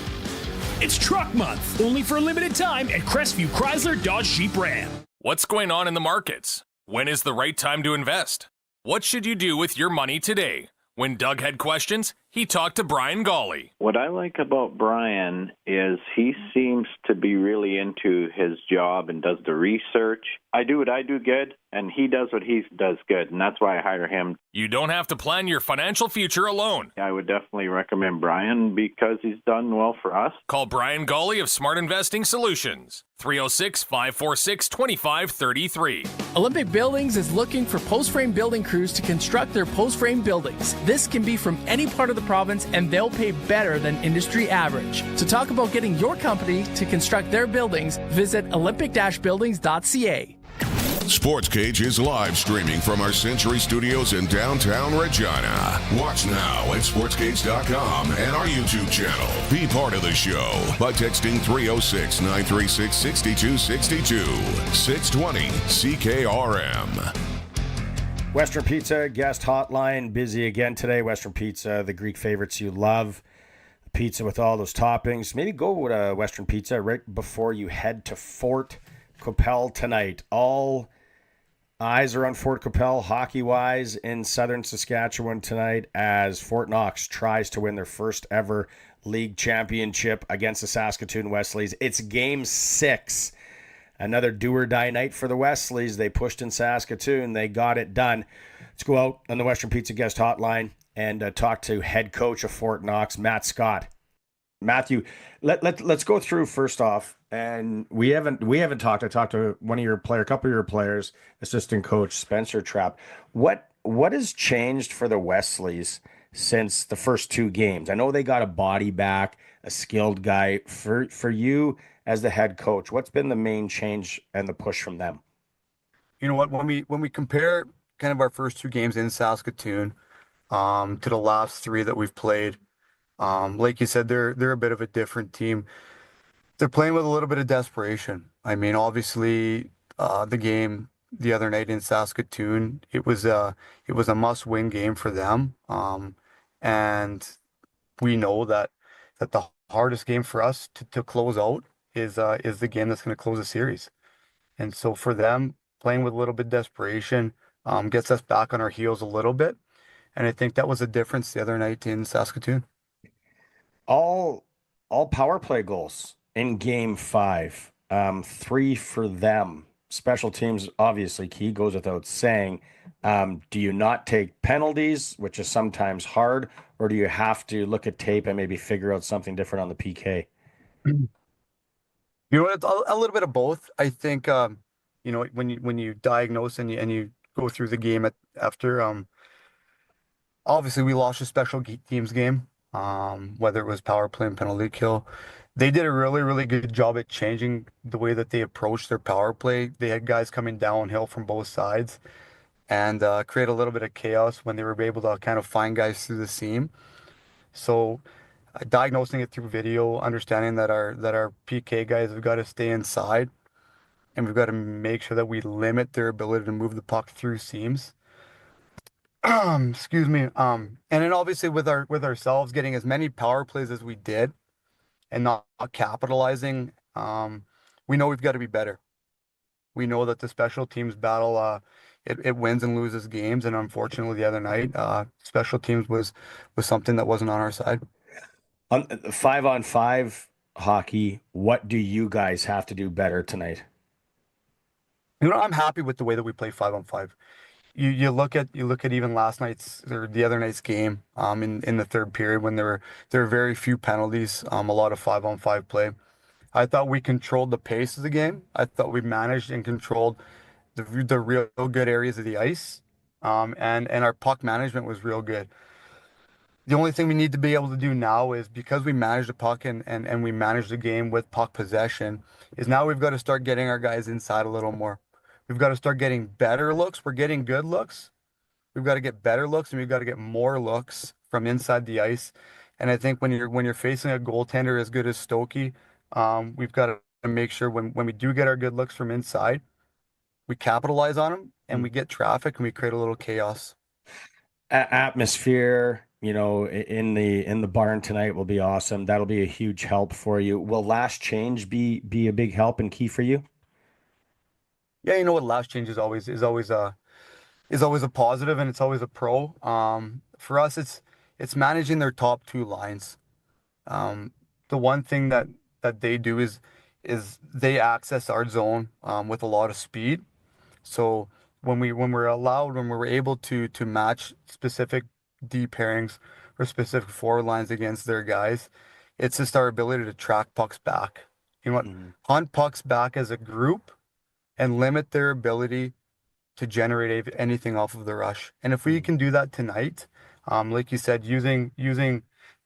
It's Truck Month, only for a limited time at Crestview Chrysler Dodge Jeep Ram. What's going on in the markets? When is the right time to invest? What should you do with your money today? When Doug had questions, he talked to Brian Golly. What I like about Brian is he seems to be really into his job and does the research. I do what I do good, and he does what he does good, and that's why I hire him. You don't have to plan your financial future alone. I would definitely recommend Brian because he's done well for us. Call Brian Golly of Smart Investing Solutions, 306-546-2533. Olympic Buildings is looking for post-frame building crews to construct their post-frame buildings. This can be from any part of the province, and they'll pay better than industry average. To talk about getting your company to construct their buildings, visit olympic-buildings.ca. Sports Cage is live streaming from our Century Studios in downtown Regina. Watch now at sportscage.com and our YouTube channel. Be part of the show by texting 306-936-6262. 620 CKRM. Western Pizza guest hotline busy again today. Western Pizza, the Greek favorites you love. The pizza with all those toppings. Maybe go to Western Pizza right before you head to Fort Qu'Appelle tonight. All eyes are on Fort Qu'Appelle hockey-wise in southern Saskatchewan tonight as Fort Knox tries to win their first ever league championship against the Saskatoon Wesleys. It's Game 6. Another do-or-die night for the Wesleys. They pushed in Saskatoon. They got it done. Let's go out on the Western Pizza guest hotline and talk to head coach of Fort Knox, Matt Scott. Matthew, let's go through first off, and we haven't talked. I talked to a couple of your players, assistant coach Spencer Trapp. What has changed for the Wesleys since the first two games? I know they got a body back, a skilled guy. For you as the head coach, what's been the main change and the push from them? You know what? When we compare kind of our first two games in Saskatoon to the last three that we've played, Like you said, they're a bit of a different team. They're playing with a little bit of desperation. I mean, obviously, the game the other night in Saskatoon, it was a must-win game for them. And we know that the hardest game for us to close out is the game that's going to close the series. And so for them, playing with a little bit of desperation gets us back on our heels a little bit. And I think that was a difference the other night in Saskatoon. All power play goals in game 5. 3 for them. Special teams, obviously key, goes without saying. Do you not take penalties, which is sometimes hard, or do you have to look at tape and maybe figure out something different on the PK? You know what? It's a little bit of both. I think when you diagnose and you go through the game after obviously we lost a special teams game, whether it was power play and penalty kill. They did a really, really good job at changing the way that they approached their power play. They had guys coming downhill from both sides and create a little bit of chaos when they were able to kind of find guys through the seam. So diagnosing it through video, understanding that our PK guys have got to stay inside and we've got to make sure that we limit their ability to move the puck through seams. Excuse me. And then obviously with ourselves getting as many power plays as we did and not capitalizing, we know we've got to be better. We know that the special teams battle, it wins and loses games, and unfortunately the other night, special teams was something that wasn't on our side. On 5-on-5 hockey, what do you guys have to do better tonight? I'm happy with the way that we play 5-on-5. You look at even last night's or the other night's game in the third period when there were very few penalties, a lot of 5-on-5 play. I thought we controlled the pace of the game. I thought we managed and controlled the real good areas of the ice, and our puck management was real good. The only thing we need to be able to do now is, because we manage the puck and we manage the game with puck possession, is now we've got to start getting our guys inside a little more. We've got to start getting better looks. We're getting good looks. We've got to get better looks, and we've got to get more looks from inside the ice. And I think when you're facing a goaltender as good as Stokey, we've got to make sure when we do get our good looks from inside, we capitalize on them and we get traffic and we create a little chaos. Atmosphere, in the barn tonight will be awesome. That'll be a huge help for you. Will last change be a big help and key for you? Yeah, you know what? Last change is always a positive, and it's always a pro. For us, it's managing their top 2 lines. The one thing that they do is they access our zone with a lot of speed. So when we're able to match specific D pairings or specific forward lines against their guys, it's just our ability to track pucks back. You know what? Hunt pucks back as a group and limit their ability to generate anything off of the rush. And if we can do that tonight, like you said, using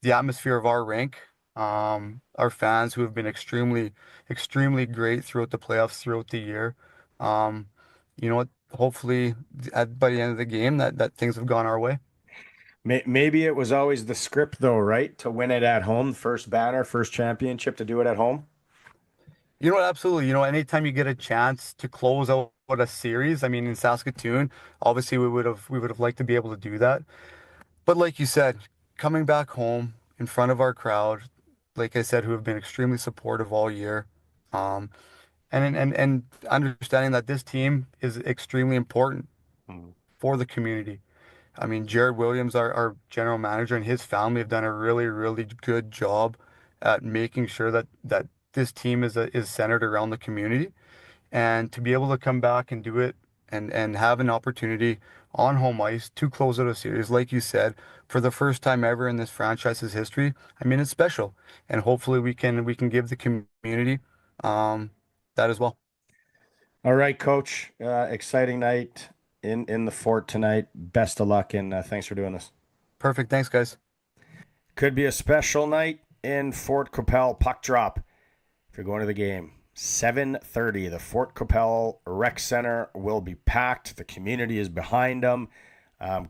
the atmosphere of our rink, our fans who have been extremely, extremely great throughout the playoffs, throughout the year, you know what? Hopefully, by the end of the game, that things have gone our way. Maybe it was always the script, though, right? To win it at home, first banner, first championship, to do it at home. You know what? Absolutely. Anytime you get a chance to close out a series, I mean, in Saskatoon, obviously we would have liked to be able to do that. But like you said, coming back home in front of our crowd, like I said, who have been extremely supportive all year, and understanding that this team is extremely important for the community. I mean, Jared Williams, our general manager, and his family have done a really, really good job at making sure that this team is centered around the community, and to be able to come back and do it and have an opportunity on home ice to close out a series, like you said, for the first time ever in this franchise's history. I mean, it's special, and hopefully we can give the community that as well. All right, Coach. Exciting night in the fort tonight. Best of luck, and thanks for doing this. Perfect. Thanks, guys. Could be a special night in Fort Qu'Appelle. Puck drop. If you're going to the game, 7:30, the Fort Qu'Appelle Rec Center will be packed. The community is behind them.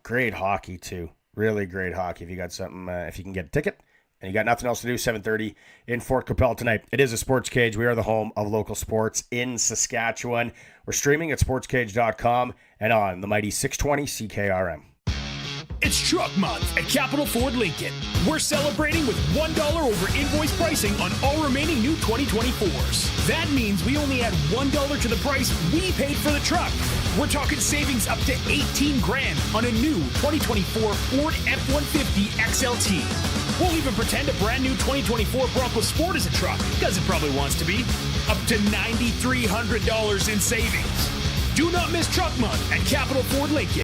Great hockey, too. Really great hockey. If you got something, if you can get a ticket, and you got nothing else to do, 7:30 in Fort Capel tonight. It is a Sports Cage. We are the home of local sports in Saskatchewan. We're streaming at sportscage.com and on the mighty 620 CKRM. It's Truck Month at Capital Ford Lincoln. We're celebrating with $1 over invoice pricing on all remaining new 2024s. That means we only add $1 to the price we paid for the truck. We're talking savings up to $18,000 on a new 2024 Ford F-150 XLT. We'll even pretend a brand new 2024 Bronco Sport is a truck, because it probably wants to be. Up to $9,300 in savings. Do not miss Truck Month at Capital Ford Lincoln.